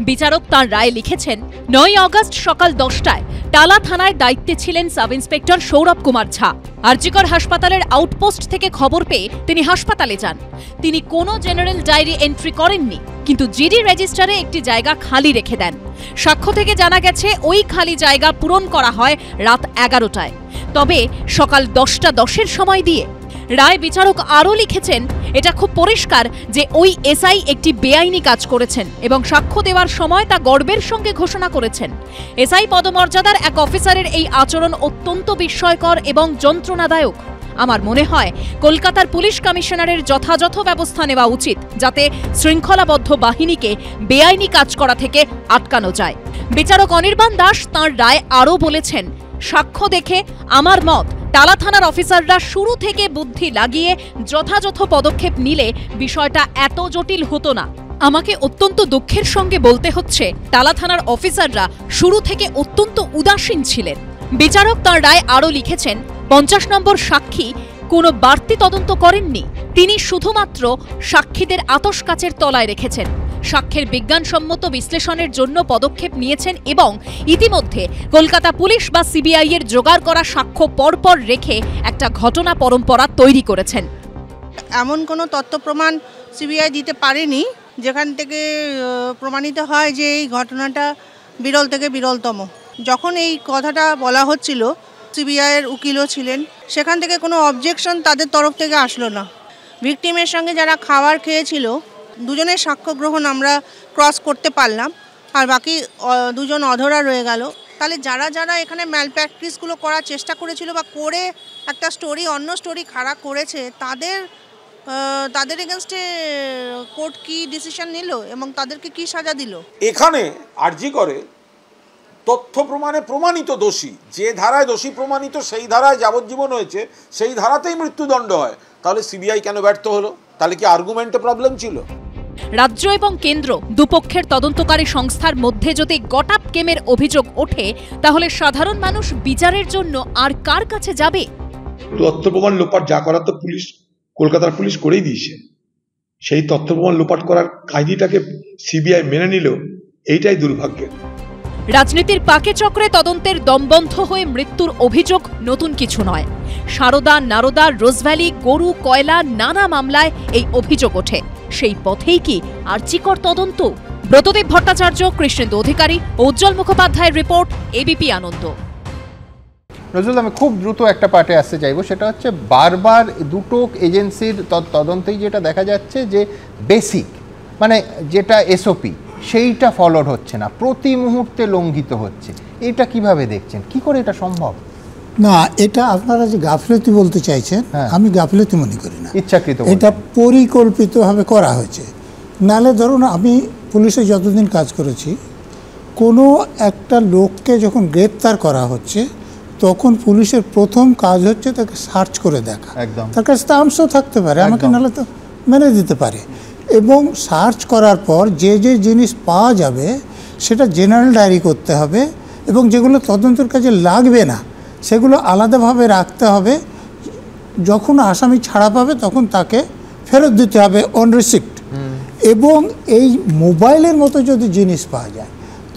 Speaker 3: বিচারক তাঁর রায় লিখেছেন, 9 আগস্ট সকাল 10টায় টালা থানায় দায়িত্বে ছিলেন সাব ইন্সপেক্টর সৌরভ কুমার ঝা। আরজিকর হাসপাতালের আউটপোস্ট থেকে খবর পেয়ে তিনি হাসপাতালে যান। তিনি কোনো জেনারেল ডায়েরি এন্ট্রি করেননি, কিন্তু জিডি রেজিস্টারে একটি জায়গা খালি রেখে দেন। সাক্ষ্য থেকে জানা গেছে ওই খালি জায়গা পূরণ করা হয় রাত 11টায়, তবে সকাল 10:10 সময় দিয়ে। রায় বিচারক আরও লিখেছেন, এটা খুব পরিষ্কার যে ওই এসআই একটি বেআইনি কাজ করেছেন এবং সাক্ষ্য দেওয়ার সময় তা গর্বের সঙ্গে ঘোষণা করেছেন। এসআই পদমর্যাদার এক অফিসারের এই আচরণ অত্যন্ত বিস্ময়কর এবং যন্ত্রণাদায়ক। আমার মনে হয় কলকাতার পুলিশ কমিশনারের যথাযথ ব্যবস্থা নেওয়া উচিত, যাতে শৃঙ্খলাবদ্ধ বাহিনীকে বেআইনি কাজ করা থেকে আটকানো যায়। বিচারক অনির্বাণ দাস তাঁর রায় আরও বলেছেন, সাক্ষ্য দেখে আমার মত, টালা থানার অফিসাররা শুরু থেকে বুদ্ধি লাগিয়ে যথাযথ পদক্ষেপ নিলে বিষয়টা এত জটিল হতো না। আমাকে অত্যন্ত দুঃখের সঙ্গে বলতে হচ্ছে, টালা থানার অফিসাররা শুরু থেকে অত্যন্ত উদাসীন ছিলেন। বিচারক তাঁর রায় আরও লিখেছেন, 50 নম্বর সাক্ষী কোনো বাড়তি তদন্ত করেননি, তিনি শুধুমাত্র সাক্ষীদের আতশকাচের তলায় রেখেছেন। সাক্ষ্যের বিজ্ঞানসম্মত বিশ্লেষণের জন্য পদক্ষেপ নিয়েছেন এবং ইতিমধ্যে কলকাতা পুলিশ বা সিবিআই এর জোগাড় করা সাক্ষ্য পরপর রেখে একটা ঘটনা পরম্পরা তৈরি করেছেন।
Speaker 10: এমন কোনো তথ্য প্রমাণ সিবিআই দিতে পারেনি যেখান থেকে প্রমাণিত হয় যে এই ঘটনাটা বিরল থেকে বিরলতম। যখন এই কথাটা বলা হচ্ছিল, সিবিআইয়ের উকিলও ছিলেন, সেখান থেকে কোনো অবজেকশন তাদের তরফ থেকে আসলো না। ভিকটিমের সঙ্গে যারা খাবার খেয়েছিল, দুজনের সাক্ষ্য গ্রহণ আমরা ক্রস করতে পারলাম, আর বাকি দুজন অধরা রয়ে গেল। তাহলে যারা যারা এখানে ম্যালপ্র্যাকটিসগুলো করার চেষ্টা করেছিল বা করে একটা স্টোরি অন্য স্টোরি খাড়া করেছে, তাদের এগেনস্টে কোর্ট কি ডিসিশন নিল এবং তাদেরকে কি সাজা দিল?
Speaker 5: এখানে আরজি করে তথ্য প্রমাণে প্রমাণিত দোষী, যে ধারায় দোষী প্রমাণিত সেই ধারায় যাবজ্জীবন হয়েছে, সেই ধারাতেই মৃত্যুদণ্ড হয়। তাহলে সিবিআই কেন ব্যর্থ হলো? তাহলে কি আর্গুমেন্টে প্রবলেম ছিল?
Speaker 3: রাজ্য এবং কেন্দ্র দুপক্ষের তদন্তকারী সংস্থার মধ্যে যদি গটাপ গেমের অভিযোগ ওঠে, তাহলে সাধারণ মানুষ বিচারের জন্য আর কার কাছে যাবে?
Speaker 18: তথ্য প্রমাণ লোপাট যা করার তো পুলিশ, কলকাতার পুলিশ করেই দিয়েছে। সেই তথ্য প্রমাণ লোপাট করার কাহিনীটাকে সিবিআই মেনে নিল, এইটাই দুর্ভাগ্যের।
Speaker 3: রাজনীতির পাকে চক্রে তদন্তের দমবন্ধ হয়ে মৃত্যুর অভিযোগ নতুন কিছু নয়। সারদা, নারদা, রোজভ্যালি, গরু, কয়লা নানা মামলায় এই অভিযোগ ওঠে। সেই পথেই কি আর্জিকর তদন্ত? ব্রতদেব ভট্টাচার্য, কৃষ্ণেন্দু অধিকারী, উজ্জ্বল মুখোপাধ্যায়ের রিপোর্ট, এবিপি আনন্দ।
Speaker 1: নজরুল, আমি খুব দ্রুত একটা পার্টে আসতে চাইবো, সেটা হচ্ছে বারবার দুটো এজেন্সির তদন্তেই যেটা দেখা যাচ্ছে যে বেসিক মানে যেটা এসওপি সেইটা ফলোড হচ্ছে না, প্রতি মুহূর্তে লঙ্ঘিত হচ্ছে। এটা কিভাবে দেখছেন? কি করে এটা সম্ভব?
Speaker 9: না, এটা আপনারা যে গাফিলতি বলতে চাইছেন, আমি গাফিলতি মনে করি না,
Speaker 1: ইচ্ছাকৃত।
Speaker 9: এটা পরিকল্পিতভাবে করা হয়েছে। নালে ধরুন, আমি পুলিশে যতদিন কাজ করেছি, কোনো একটা লোককে যখন গ্রেপ্তার করা হচ্ছে তখন পুলিশের প্রথম কাজ হচ্ছে তাকে সার্চ করে দেখা।
Speaker 1: একদম।
Speaker 9: তার কাছে তামসও থাকতে পারে, আমাকে নাহলে তো মেনে দিতে পারে। এবং সার্চ করার পর যে যে জিনিস পাওয়া যাবে সেটা জেনারেল ডায়েরি করতে হবে, এবং যেগুলো তদন্তের কাজে লাগবে না সেগুলো আলাদাভাবে রাখতে হবে। যখন আসামি ছাড়া পাবে তখন তাকে ফেরত দিতে হবে অন রিসিপ্ট। এবং এই মোবাইলের মতো যদি জিনিস পাওয়া যায়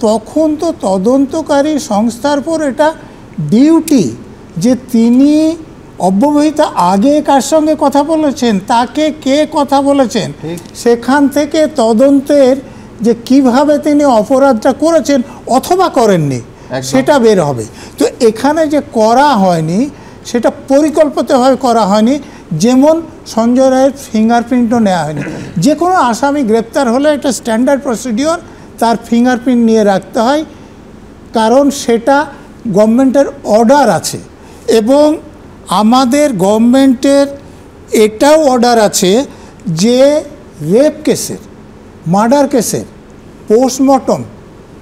Speaker 9: তখন তো তদন্তকারী সংস্থার পর এটা ডিউটি যে তিনি অব্যবহিত আগে কার সঙ্গে কথা বলেছেন, তাকে কে কথা বলেছেন, সেখান থেকে তদন্তের যে কিভাবে তিনি অপরাধটা করেছেন অথবা করেননি সেটা বের হবে। তো এখানে যে করা হয়নি সেটা পরিকল্পিতভাবে করা হয়নি। যেমন সঞ্জয় রায়ের ফিঙ্গারপ্রিন্টও নেওয়া হয়নি। যে কোনো আসামি গ্রেপ্তার হলে একটা স্ট্যান্ডার্ড প্রসিডিওর, তার ফিঙ্গারপ্রিন্ট নিয়ে রাখতে হয়, কারণ সেটা গভর্নমেন্টের অর্ডার আছে। এবং আমাদের গভর্নমেন্টের এটাও অর্ডার আছে যে রেপ কেসের, মার্ডার কেসের পোস্টমর্টম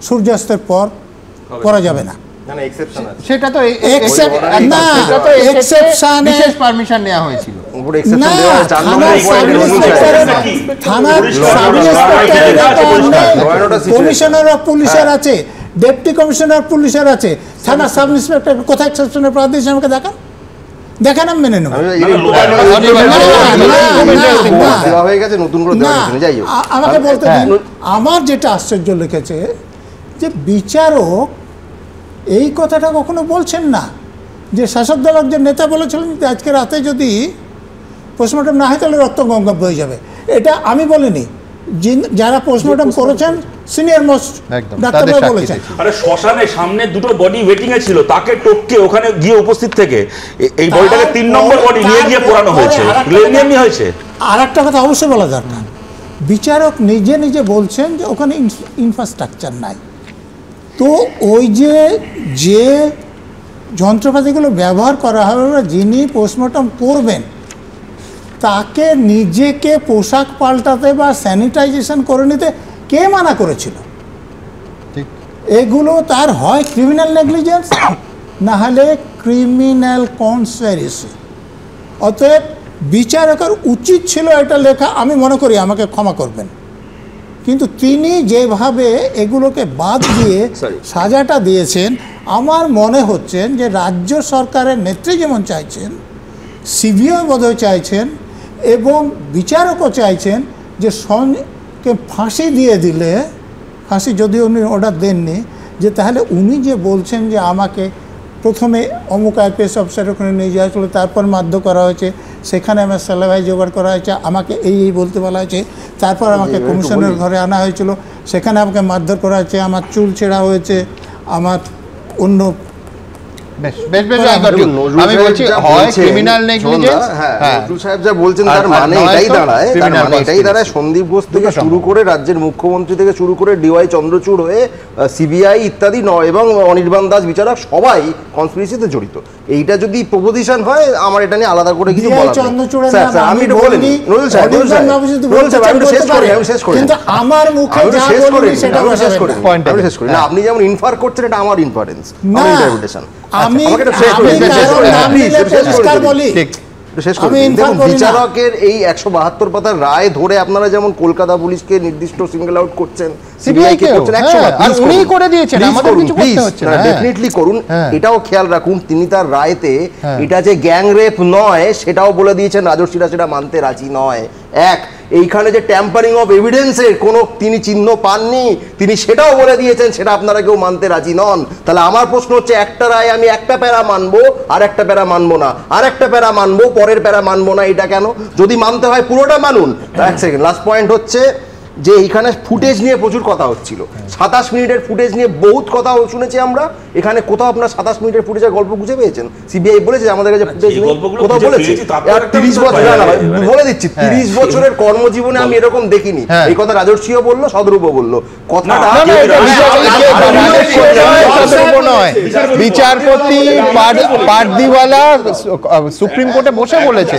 Speaker 9: সূর্যাস্তের পর করা যাবে না।
Speaker 1: সেটা তো
Speaker 9: বিশেষ পারমিশন নেওয়া হয়েছিল। কমিশনার অফ পুলিশের আছে, ডেপুটি কমিশনার পুলিশের আছে, থানা সাব ইন্সপেক্টর কোথায় এক্সেপশনের প্রার্থী আমাকে দেখান, দেখেন আমি মেনে নেব। আমাকে বলতে দিন। আমার যেটা আশ্চর্য লেগেছে যে বিচারক এই কথাটা কখনো বলছেন না, যে শাসক দল একজন নেতা বলেছিলেন যে আজকে রাতে যদি পোস্টমর্টম না হয় তাহলে রক্ত গঙ্গা বয়ে যাবে। এটা আমি বলিনি, যারা পোস্টমর্টম করেছেন সিনিয়র মোস্ট ডাক্তাররা বলেছেন।
Speaker 14: আরে শ্মশানের সামনে দুটো বডি ওয়েটিং এ ছিল, তাকে টপকে ওখানে গিয়ে উপস্থিত থেকে এই বডিটাকে 3 নম্বর বডি নিয়ে গিয়ে পোড়ানো হয়েছে, এমনি হয়েছে। আর
Speaker 9: একটা কথা অবশ্যই বলা দরকার, বিচারক নিজে নিজে বলছেন যে ওখানে ইনফ্রাস্ট্রাকচার নাই। তো ওই যে যন্ত্রপাতিগুলো ব্যবহার করা হবে, যিনি পোস্টমর্টম করবেন তাকে নিজেকে পোশাক পাল্টাতে বা স্যানিটাইজেশন করে নিতে কে মানা করেছিল? এগুলো তার হয় ক্রিমিনাল নেগলিজেন্স না হলে ক্রিমিনাল কনস্পিরেসি। অতএব বিচারকের উচিত ছিল এটা লেখা, আমি মনে করি, আমাকে ক্ষমা করবেন, কিন্তু তিনি যেভাবে এগুলোকে বাদ দিয়ে সাজাটা দিয়েছেন, আমার মনে হচ্ছেন যে রাজ্য সরকারের নেত্রী যেমন চাইছেন, সিবিআই বোধহয় চাইছেন এবং বিচারকও চাইছেন যে সঞ্জয়কে ফাঁসি দিয়ে দিলে, ফাঁসি যদিও উনি অর্ডার দেননি, যে তাহলে উনি যে বলছেন যে আমাকে প্রথমে অমুক আইপিএস অফিসার ওখানে নিয়ে যাওয়া হয়েছিল, তারপর মাধ্য করা হয়েছে, সেখানে আমার স্যালারি জোগাড় করা হয়েছে, আমাকে এই বলতে বলা হয়েছে, তারপর আমাকে কমিশনের ঘরে আনা হয়েছিল, সেখানে আমাকে মারধর করা হয়েছে, আমার চুল ছেঁড়া হয়েছে, আমার অন্য
Speaker 11: আমি বলছি হয় ক্রিমিনাল নেগলিজেন্স। নজরুল সাহেব যা বলছেন তার মানে এটাই দাঁড়ায় সন্দীপ ঘোষ থেকে শুরু করে রাজ্যের মুখ্যমন্ত্রী থেকে শুরু করে ডিওয়াই চন্দ্রচূড় হয়ে সিবিআই ইত্যাদি এবং অনির্বাণ দাস বিচারক সবাই কনস্পিরেসিতে জড়িত। এইটা যদি প্রপোজিশন হয় আমার এটা নিয়ে আলাদা করে কিছু বলার নেই। আমি একটু বলিনি নজরুল সাহেব, আমি শেষ করি না, আপনি যেমন ইনফার করছেন এটা আমার ইনফারেন্স, আমার ইন্টারপ্রিটেশন।
Speaker 7: শেষ করে দেখুন, বিচারকের এই 172 পাতার রায় ধরে আপনারা যেমন কলকাতা পুলিশকে নির্দিষ্ট সিঙ্গেল আউট করছেন, সিবিআই কে করছেন,
Speaker 1: উনিই করে দিয়েছেন, আমাদের কিছু করতে হচ্ছে না।
Speaker 7: ডেফিনেটলি করুন। এটাও খেয়াল রাখুন, তিনি তার রায়তে এটা যে গ্যাং রেপ নয় সেটাও বলে দিয়েছেন, রাজর্ষিরা সেটা মানতে রাজি নয়। এইখানে যে ট্যাম্পারিং অফ এভিডেন্সের কোনো তিনি চিহ্ন পাননি, তিনি সেটাও বলে দিয়েছেন, সেটা আপনারা কেউ মানতে রাজি নন। তাহলে আমার প্রশ্ন হচ্ছে, একটা রায় আমি একটা প্যারা মানবো, আর একটা প্যারা মানবো না, আর একটা প্যারা মানবো, পরের প্যারা মানবো না, এটা কেন? যদি মানতে হয় পুরোটা মানুন। এক সেকেন্ড, লাস্ট পয়েন্ট হচ্ছে যে এইখানে ফুটেজ নিয়ে প্রচুর কথা হচ্ছিল, 27 মিনিটের ফুটেজ নিয়ে বহুত কথা শুনেছি আমরা। এখানে কোথাও আপনার 27 মিনিটের ফুটেজের গল্প খুঁজে পেয়েছেন? সিবিআই বলেছে আমাদের কাছে ফুটেজ নেই, কোথাও বলেছে? 30 বছর বলে দিচ্ছি, 30 বছরের কর্মজীবনে আমি এরকম দেখিনি। এই কথা রাজর্ষিও বললো, সদরূপও বললো। কথাটা
Speaker 1: বিচারপতি পারদিওয়ালা সুপ্রিম কোর্টে বসে বলেছে।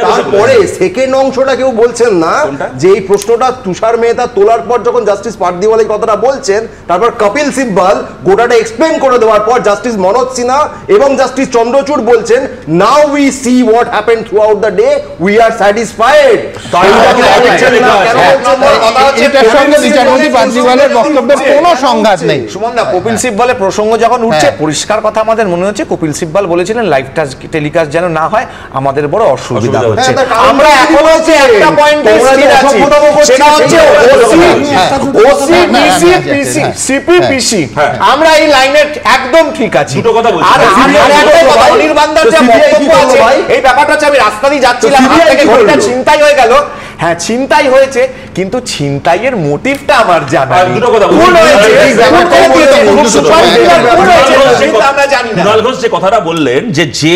Speaker 7: তারপরে সেকেন্ড অংশটা কেউ বলছেন না, যে এই প্রশ্নটা তুষার মেহতা তোলার পর যখন জাস্টিস পারদিওয়ালা কথাটা বলছেন, তারপর কপিল সিব্বল গোটাটা এক্সপ্লেন করে দেওয়ার পর জাস্টিস মনোজ সিনহা এবং জাস্টিস চন্দ্রচূড় বলছেন, now we see what happened through out the day, we are satisfied.
Speaker 1: এটার সঙ্গে বিচারপতি পারদিওয়ালার বক্তব্যের কোনো সংঘাত নেই।
Speaker 12: সুমনদা, কপিল সিব্বলের প্রসঙ্গ যখন উঠছে, পরিষ্কার কথা আমাদের মনে হচ্ছে কপিল সিব্বল বলেছিলেন লাইভ টেলিকাস্ট যেন না হয়, আমাদের বড় অসুবিধা হচ্ছে। আমরা এখন হচ্ছে একটা পয়েন্টে স্থির আছি, সেটা হচ্ছে ওসি ডিসি পিসি সিপি পিসি, আমরা এই লাইনে একদম ঠিক আছি। দুটো কথা বলছি, আর অনির্বাণদার যে বক্তব্য আছে, এই ব্যাপারটা হচ্ছে আমি রাস্তা দিয়ে যাচ্ছিলাম, হাত থেকে ঘড়িটা ছিনতাই হয়ে গেল। হ্যাঁ, ছিনতাই হয়েছে, কিন্তু ছিনতাইয়ের মোটিভটা আমার জানা নেই। দুটো কথা
Speaker 14: যে কথাটা বললেন যে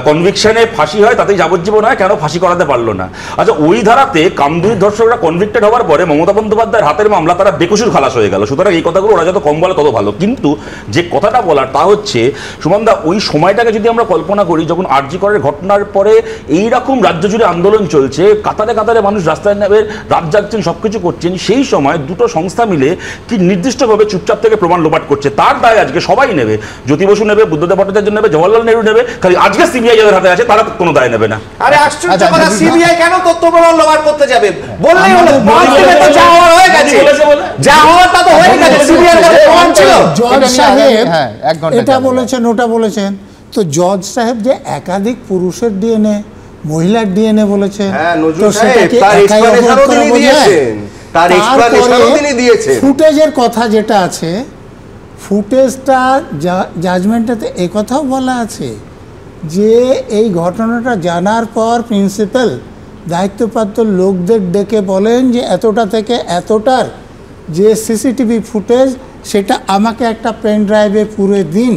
Speaker 14: কনভিকশনে ফাঁসি হয় তাতেই যাবজ্জীবন হয়, কেন ফাঁসি করাতে পারলো না? আচ্ছা, ওই ধারাতে কামদুনির ধর্ষকরা কনভিক্টেড হওয়ার পরে মমতা বন্দ্যোপাধ্যায়ের হাতের মামলা তারা বেকসুর খালাস হয়ে গেল। সুতরাং এই কথাগুলো ওরা যত কম বলে তত ভালো। কিন্তু যে কথাটা বলার তা হচ্ছে, সুমনদা, ওই সময়টাকে যদি আমরা কল্পনা করি, যখন আরজি করের ঘটনার পরে এইরকম রাজ্য জুড়ে আন্দোলন চলছে, কাতারে কাতারে মানুষ রাস্তায় নেবে, রাত জাগছেন, সবকিছু করছেন, সেই সময় দুটো সংস্থা মিলে কি নির্দিষ্টভাবে চুপচাপ থেকে প্রমাণ লোপাট করছে, তার দায় আজকে সবাই নেবে। জ্যোতি বসু নেবে, বুদ্ধদেব ভট্টাচার্য নেবে, জওয়াহরলাল নেহরু নেবে, খালি আজকে সিবিআই যাদের হাতে আছে তারা কোনো দায় নেবে না।
Speaker 12: আরে আশ্চর্য কথা, সিবিআই কেন তথ্য প্রমাণ লোপাট করতে যাবে? বললেই হলো, যা হওয়ার হয়ে গেছে, যা হওয়ার তা তো হয়ে গেছে। সিবিআই এর কাছে প্রমাণ ছিল।
Speaker 9: জজ সাহেব এটা বলেছেন, ওটা বলেছেন, তো জজ সাহেব যে একাধিক পুরুষের ডিএনএ, মহিলার ডিএনএ বলেছেন, ফুটেজের কথা যেটা আছে, ফুটেজটা জাজমেন্টেতে এই কথাও বলা আছে যে এই ঘটনাটা জানার পর প্রিন্সিপাল দায়িত্বপ্রাপ্ত লোকদের ডেকে বলেন যে এতটা থেকে এতটার যে সিসিটিভি ফুটেজ, সেটা আমাকে একটা পেন ড্রাইভে পুরে দিন।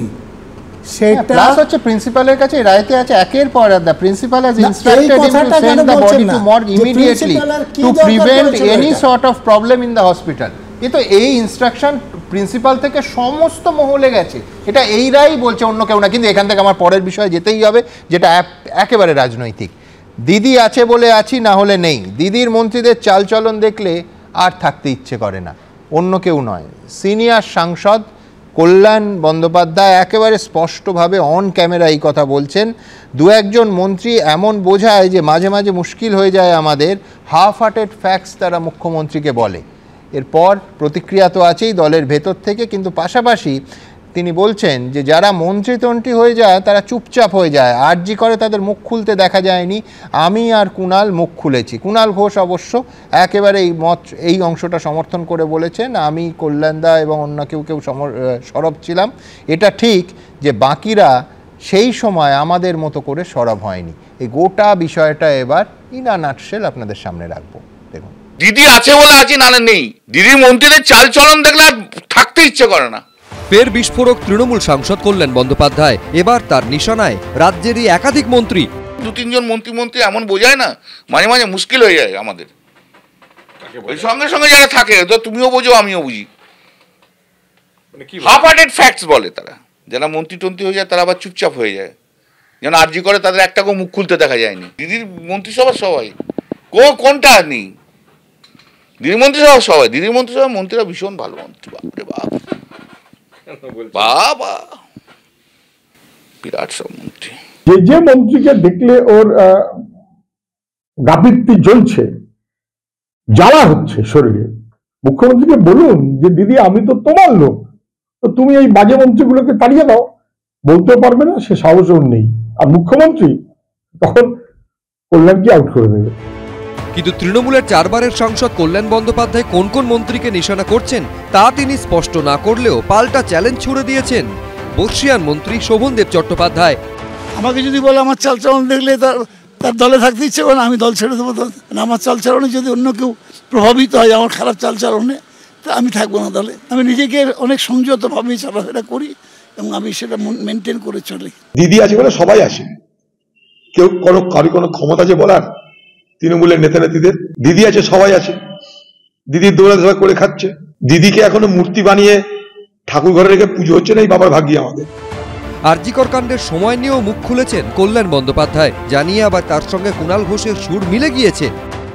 Speaker 9: সেটা
Speaker 1: প্লাস হচ্ছে প্রিন্সিপালের কাছে রাইতে আছে একের পর the principal has instructed him to send the body to morgue immediately to prevent any sort of problem in the hospital. কিন্তু এই ইনস্ট্রাকশন প্রিন্সিপাল থেকে সমস্ত মহলে গেছে, এটা এই রাই বলছে, অন্য কেউ না। কিন্তু এখান থেকে আমার পরের বিষয়ে যেতেই হবে, যেটা একেবারে রাজনৈতিক। দিদি আছে বলে আছি, না হলে নেই। দিদির মন্ত্রীদের চালচলন দেখলে আর থাকতে ইচ্ছে করে না, অন্য কেউ নয়। সিনিয়র সাংসদ কল্যাণ বন্দ্যোপাধ্যায় একেবারে স্পষ্টভাবে অন ক্যামেরা এই কথা বলছেন। দু একজন মন্ত্রী এমন বোঝায় যে মাঝে মাঝে মুশকিল হয়ে যায় আমাদের, হাফ হার্টেড ফ্যাক্টস তারা মুখ্যমন্ত্রীকে বলে। এরপর প্রতিক্রিয়া তো আছেই দলের ভেতর থেকে, কিন্তু পাশাপাশি তিনি বলছেন যে যারা মন্ত্রীতন্ত্রী হয়ে যায় তারা চুপচাপ হয়ে যায়, আরজি করে তাদের মুখ খুলতে দেখা যায়নি। আমি আর কুণাল মুখ খুলেছি। কুণাল ঘোষ অবশ্য একেবারে এই অংশটা সমর্থন করে বলেছেন, আমি কল্যাণদা এবং অন্য কেউ সরব ছিলাম। এটা ঠিক যে বাকিরা সেই সময় আমাদের মতো করে সরব হয়নি। এই গোটা বিষয়টা এবার ইন আ নাটশেল আপনাদের সামনে রাখবো। দেখুন,
Speaker 19: দিদি আছে বলে আছি, নালে নেই। দিদির মন্ত্রীদের চালচলন দেখলে আর থাকতে ইচ্ছে করে না।
Speaker 20: ফের বিস্ফোরক তৃণমূল সাংসদ কল্যাণ বন্দ্যোপাধ্যায়, এবার তার নিশানায় রাজ্যেরই একাধিক মন্ত্রী।
Speaker 19: 2-3 জন মন্ত্রী এমন বোঝায় না, মাঝে মাঝে মুশকিল হয়ে যায় আমাদের। ওই সঙ্গে সঙ্গে যারা থাকে, তো তুমিও বোঝো আমিও বুঝি, হাফ হার্টেড ফ্যাক্টস বলে তারা। যারা মন্ত্রী হয়ে যায় তারা আবার চুপচাপ হয়ে যায়, যেন আরজি করে তাদের একটাকেও মুখ খুলতে দেখা যায়নি। দিদির মন্ত্রিসভার সবাই কোনটা নেই, দিদির মন্ত্রিসভা সবাই, দিদির মন্ত্রিসভা মন্ত্রীরা ভীষণ ভালো মন্ত্রী। বাপরে বাবা, বিরাট সব মন্ত্রী।
Speaker 18: যে মন্ত্রীকে দেখলে ওর গাফিলতি জ্বলছে, জ্বালা হচ্ছে শরীরে, মুখ্যমন্ত্রীকে বলুন যে দিদি আমি তো তোমার লোক, তো তুমি এই বাজে মন্ত্রীগুলোকে তাড়িয়ে দাও। বলতেও পারবে না, সে সাহসও নেই। আর মুখ্যমন্ত্রী তখন কল্যাণকে আউট করে দেবে।
Speaker 20: কিন্তু তৃণমূলের 4 বারের সাংসদ কল্যাণ বন্দ্যোপাধ্যায় কোন কোন মন্ত্রীকে নিশানা করছেন তা তিনি স্পষ্ট না করলেও পাল্টা চ্যালেঞ্জ ছুড়ে দিয়েছেন বর্ষীয়ান মন্ত্রী শোভনদেব চট্টোপাধ্যায়।
Speaker 21: আমাকে যদি বলে আমার চালচলন দেখলে তার দলে থাকতে ইচ্ছে করে, আমি দল ছেড়ে দেবো। আমার চালচলনে যদি অন্য কেউ প্রভাবিত হয় আমার খারাপ চালচলনে, তা আমি থাকবো না দলে। আমি নিজেকে অনেক সংযতভাবে চলাফেরা করি এবং আমি সেটা মেনটেন করে চলি।
Speaker 18: দিদি আছে বলে সবাই আসে, কেউ কোনো ক্ষমতা আছে বলার? তৃণমূলের নেতা নেত্রীদের দিদি আছে, সবাই আছে, দিদির দৌড়া ধরা করে খাচ্ছে। দিদিকে এখনো মূর্তি বানিয়ে ঠাকুর ঘরে রেখে পুজো হচ্ছে না, এই বাবার ভাগ্যি আমাদের।
Speaker 20: আরজিকর কাণ্ডের সময় নিয়েও মুখ খুলেছেন কল্যাণ বন্দ্যোপাধ্যায়, জানিয়ে আবার তার সঙ্গে কুণাল ঘোষের সুর মিলে গিয়েছে।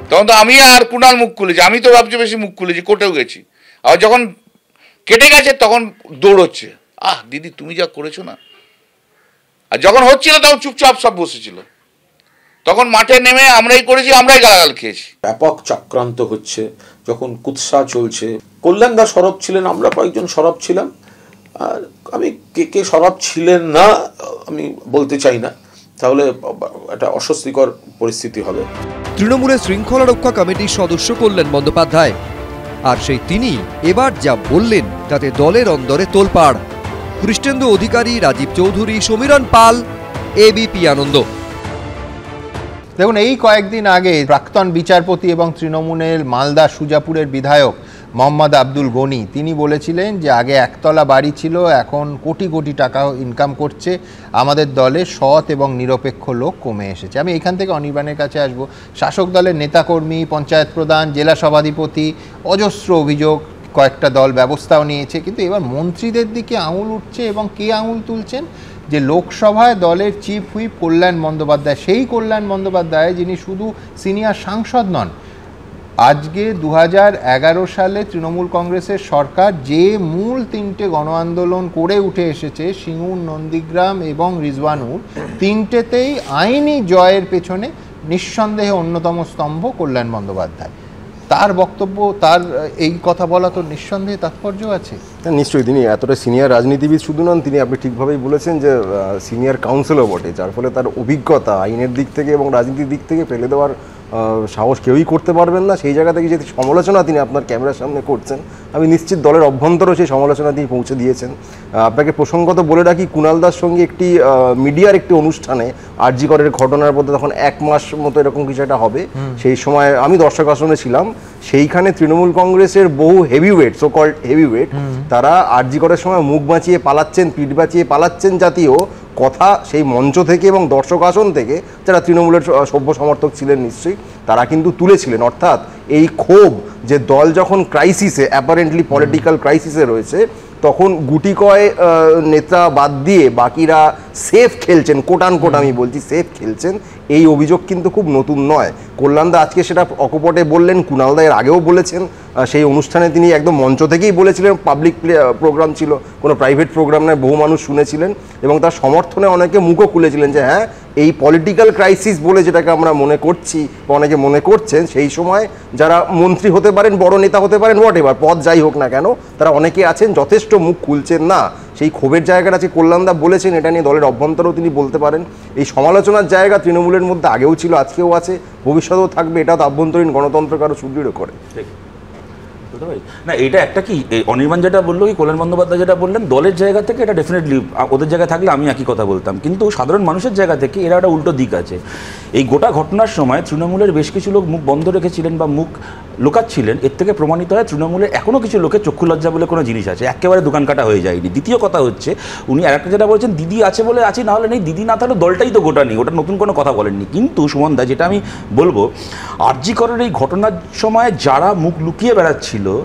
Speaker 19: তখন তো আমি আর কুণাল মুখ খুলেছি, আমি তো সবচেয়ে বেশি মুখ খুলেছি, কোর্টেও গেছি। আর যখন কেটে গেছে তখন দৌড়চ্ছে, দিদি তুমি যা করেছো না। আর যখন হচ্ছিল তখন চুপচাপ সব বসেছিল। তখন মাঠে নেমে আমরাই করেছি, আমরাই গালাগাল খেয়েছি।
Speaker 5: ব্যাপক চক্রান্ত হচ্ছে, যখন কুৎসা চলছে। কল্যাণ দা সরব ছিলেন, আমরা কয়েকজন সরব ছিলাম। আর আমি কে সরব ছিলেন না আমি বলতে চাই না, তাহলে একটা অস্বস্তিকর পরিস্থিতি হবে।
Speaker 20: তৃণমূলের শৃঙ্খলা রক্ষা কমিটির সদস্য কল্যাণ বন্দ্যোপাধ্যায়, আর সেই তিনি এবার যা বললেন তাতে দলের অন্দরে তোলপাড়। কৃষ্ণেন্দু অধিকারী, রাজীব চৌধুরী, সমীরণ পাল, এবিপি আনন্দ।
Speaker 1: দেখুন, এই কয়েকদিন আগে প্রাক্তন বিচারপতি এবং তৃণমূলের মালদা সুজাপুরের বিধায়ক মোহাম্মদ আব্দুল গনি তিনি বলেছিলেন যে আগে একতলা বাড়ি ছিল, এখন কোটি কোটি টাকা ইনকাম করছে, আমাদের দলে সৎ এবং নিরপেক্ষ লোক কমে এসেছে। আমি এখান থেকে অনির্বাণের কাছে আসব। শাসক দলের নেতাকর্মী, পঞ্চায়েত প্রধান, জেলা সভাধিপতি, অজস্র অভিযোগ, কয়েকটা দল ব্যবস্থাও নিয়েছে, কিন্তু এবার মন্ত্রীদের দিকে আঙুল উঠছে। এবং কে আঙুল তুলছেন? যে লোকসভায় দলের চিফ হুইপ কল্যাণ বন্দ্যোপাধ্যায়, সেই কল্যাণ বন্দ্যোপাধ্যায় যিনি শুধু সিনিয়র সাংসদ নন, আজকে 2011 সালে তৃণমূল কংগ্রেসের সরকার যে মূল 3টে গণ আন্দোলন করে উঠে এসেছে, সিঙ্গুর, নন্দীগ্রাম এবং রিজওয়ানুর, 3টেতেই আইনি জয়ের পেছনে নিঃসন্দেহে অন্যতম স্তম্ভ কল্যাণ বন্দ্যোপাধ্যায়। তার বক্তব্য, তার এই কথা বলা তো নিঃসন্দেহে তাৎপর্য আছে।
Speaker 11: নিশ্চয়ই তিনি এতটা সিনিয়র রাজনীতিবিদ শুধু নন, তিনি আপনি ঠিকভাবেই বলেছেন যে সিনিয়র কাউন্সিলও বটে, যার ফলে তার অভিজ্ঞতা আইনের দিক থেকে এবং রাজনীতির দিক থেকে ফেলে দেওয়ার সাহস কেউই করতে পারবেন না। সেই জায়গা থেকে যে সমালোচনা তিনি আপনার ক্যামেরার সামনে করছেন, আমি নিশ্চিত দলের অভ্যন্তরেও সেই সমালোচনা তিনি পৌঁছে দিয়েছেন। আপনাকে প্রসঙ্গত বলে রাখি, কুণাল দাস সঙ্গে একটি মিডিয়ার একটি অনুষ্ঠানে আরজি করের ঘটনার মধ্যে তখন 1 মাস মতো এরকম কিছু একটা হবে, সেই সময় আমি দর্শক আসনে ছিলাম। সেইখানে তৃণমূল কংগ্রেসের বহু হেভিওয়েট, সো কল্ড হেভিওয়েট, তারা আরজি করের সময় মুখ বাঁচিয়ে পালাচ্ছেন, পিঠ বাঁচিয়ে পালাচ্ছেন জাতীয় কথা সেই মঞ্চ থেকে এবং দর্শক আসন থেকে যারা তৃণমূলের সভ্য সমর্থক ছিলেন নিশ্চয়ই, তারা কিন্তু তুলেছিলেন। অর্থাৎ এই ক্ষোভ যে দল যখন ক্রাইসিসে, অ্যাপারেন্টলি পলিটিক্যাল ক্রাইসিসে রয়েছে, তখন গুটি কয় নেতা বাদ দিয়ে বাকিরা সেফ খেলছেন, কোটান কোট আমি বলছি, সেফ খেলছেন, এই অভিযোগ কিন্তু খুব নতুন নয়। কল্যাণদা আজকে সেটা অকপটে বললেন, কুণালদা এর আগেও বলেছেন। সেই অনুষ্ঠানে তিনি একদম মঞ্চ থেকেই বলেছিলেন, পাবলিক প্রোগ্রাম ছিল, কোনো প্রাইভেট প্রোগ্রাম নয়, বহু মানুষ শুনেছিলেন এবং তার সমর্থনে অনেকে মুখও খুলেছিলেন যে হ্যাঁ, এই পলিটিক্যাল ক্রাইসিস বলে যেটাকে আমরা মনে করছি বা অনেকে মনে করছেন, সেই সময় যারা মন্ত্রী হতে পারেন, বড় নেতা হতে পারেন, হোয়াট এভার পদ যাই হোক না কেন, তারা অনেকে আছেন যথেষ্ট মুখ খুলছেন না। সেই ক্ষোভের জায়গাটা আছে, কল্যাণদা বলেছেন, এটা নিয়ে দলের অভ্যন্তরেও তিনি বলতে পারেন। এই সমালোচনার জায়গা তৃণমূলের মধ্যে আগেও ছিল, আজকেও আছে, ভবিষ্যতেও থাকবে। এটা তো আভ্যন্তরীণ গণতন্ত্রকে আরও সুদৃঢ় করে।
Speaker 14: না, এটা একটা কি অনির্বাণ যেটা বললো, কি কল্যাণ বন্দ্যোপাধ্যায় যেটা বললেন, দলের জায়গা থেকে এটা ডেফিনেটলি, ওদের জায়গায় থাকলে আমি একই কথা বলতাম, কিন্তু সাধারণ মানুষের জায়গা থেকে এরা একটা উল্টো দিক আছে। এই গোটা ঘটনার সময় তৃণমূলের বেশ কিছু লোক মুখ বন্ধ রেখেছিলেন বা মুখ লুকাচ্ছিলেন। এর থেকে প্রমাণিত হয় তৃণমূলের এখনও কিছু লোকের চক্ষু লজ্জা বলে কোনো জিনিস আছে, একেবারে দোকান কাটা হয়ে যায়নি। দ্বিতীয় কথা হচ্ছে, উনি আরেকটা যেটা বলছেন, দিদি আছে বলে আছি, না হলে নেই, দিদি না থাকলে দলটাই তো গোটা নেই, ওটা নতুন কোনো কথা বলেননি। কিন্তু সুমনদা, যেটা আমি বলবো, আরজি করের এই ঘটনার সময় যারা মুখ লুকিয়ে বেড়াচ্ছিল ছিল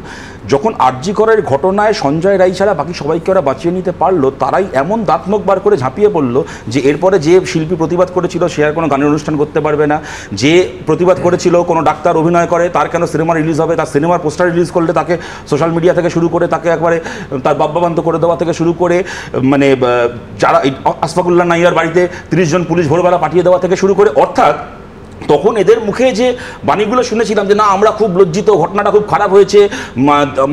Speaker 14: যখন আরজি করের ঘটনায় সঞ্জয় রায় ছাড়া বাকি সবাইকে ওরা বাঁচিয়ে নিতে পারলো, তারাই এমন দাঁত মুখ বার করে ঝাঁপিয়ে পড়লো যে এরপরে যে শিল্পী প্রতিবাদ করেছিল সে আর কোনো গানের অনুষ্ঠান করতে পারবে না, যে প্রতিবাদ করেছিল কোনো ডাক্তার অভিনয় করে তার কেন সিনেমা রিলিজ হবে, তার সিনেমার পোস্টার রিলিজ করলে তাকে সোশ্যাল মিডিয়া থেকে শুরু করে তাকে একবারে তার বাব্যাবান্ত করে দেওয়া থেকে শুরু করে মানে যারা আশফাকুল্লাহ নাইয়ার বাড়িতে 30 জন পুলিশ ভোরবেলা পাঠিয়ে দেওয়া থেকে শুরু করে, অর্থাৎ তখন এদের মুখে যে বাণীগুলো শুনেছিলাম যে না আমরা খুব লজ্জিত, ঘটনাটা খুব খারাপ হয়েছে,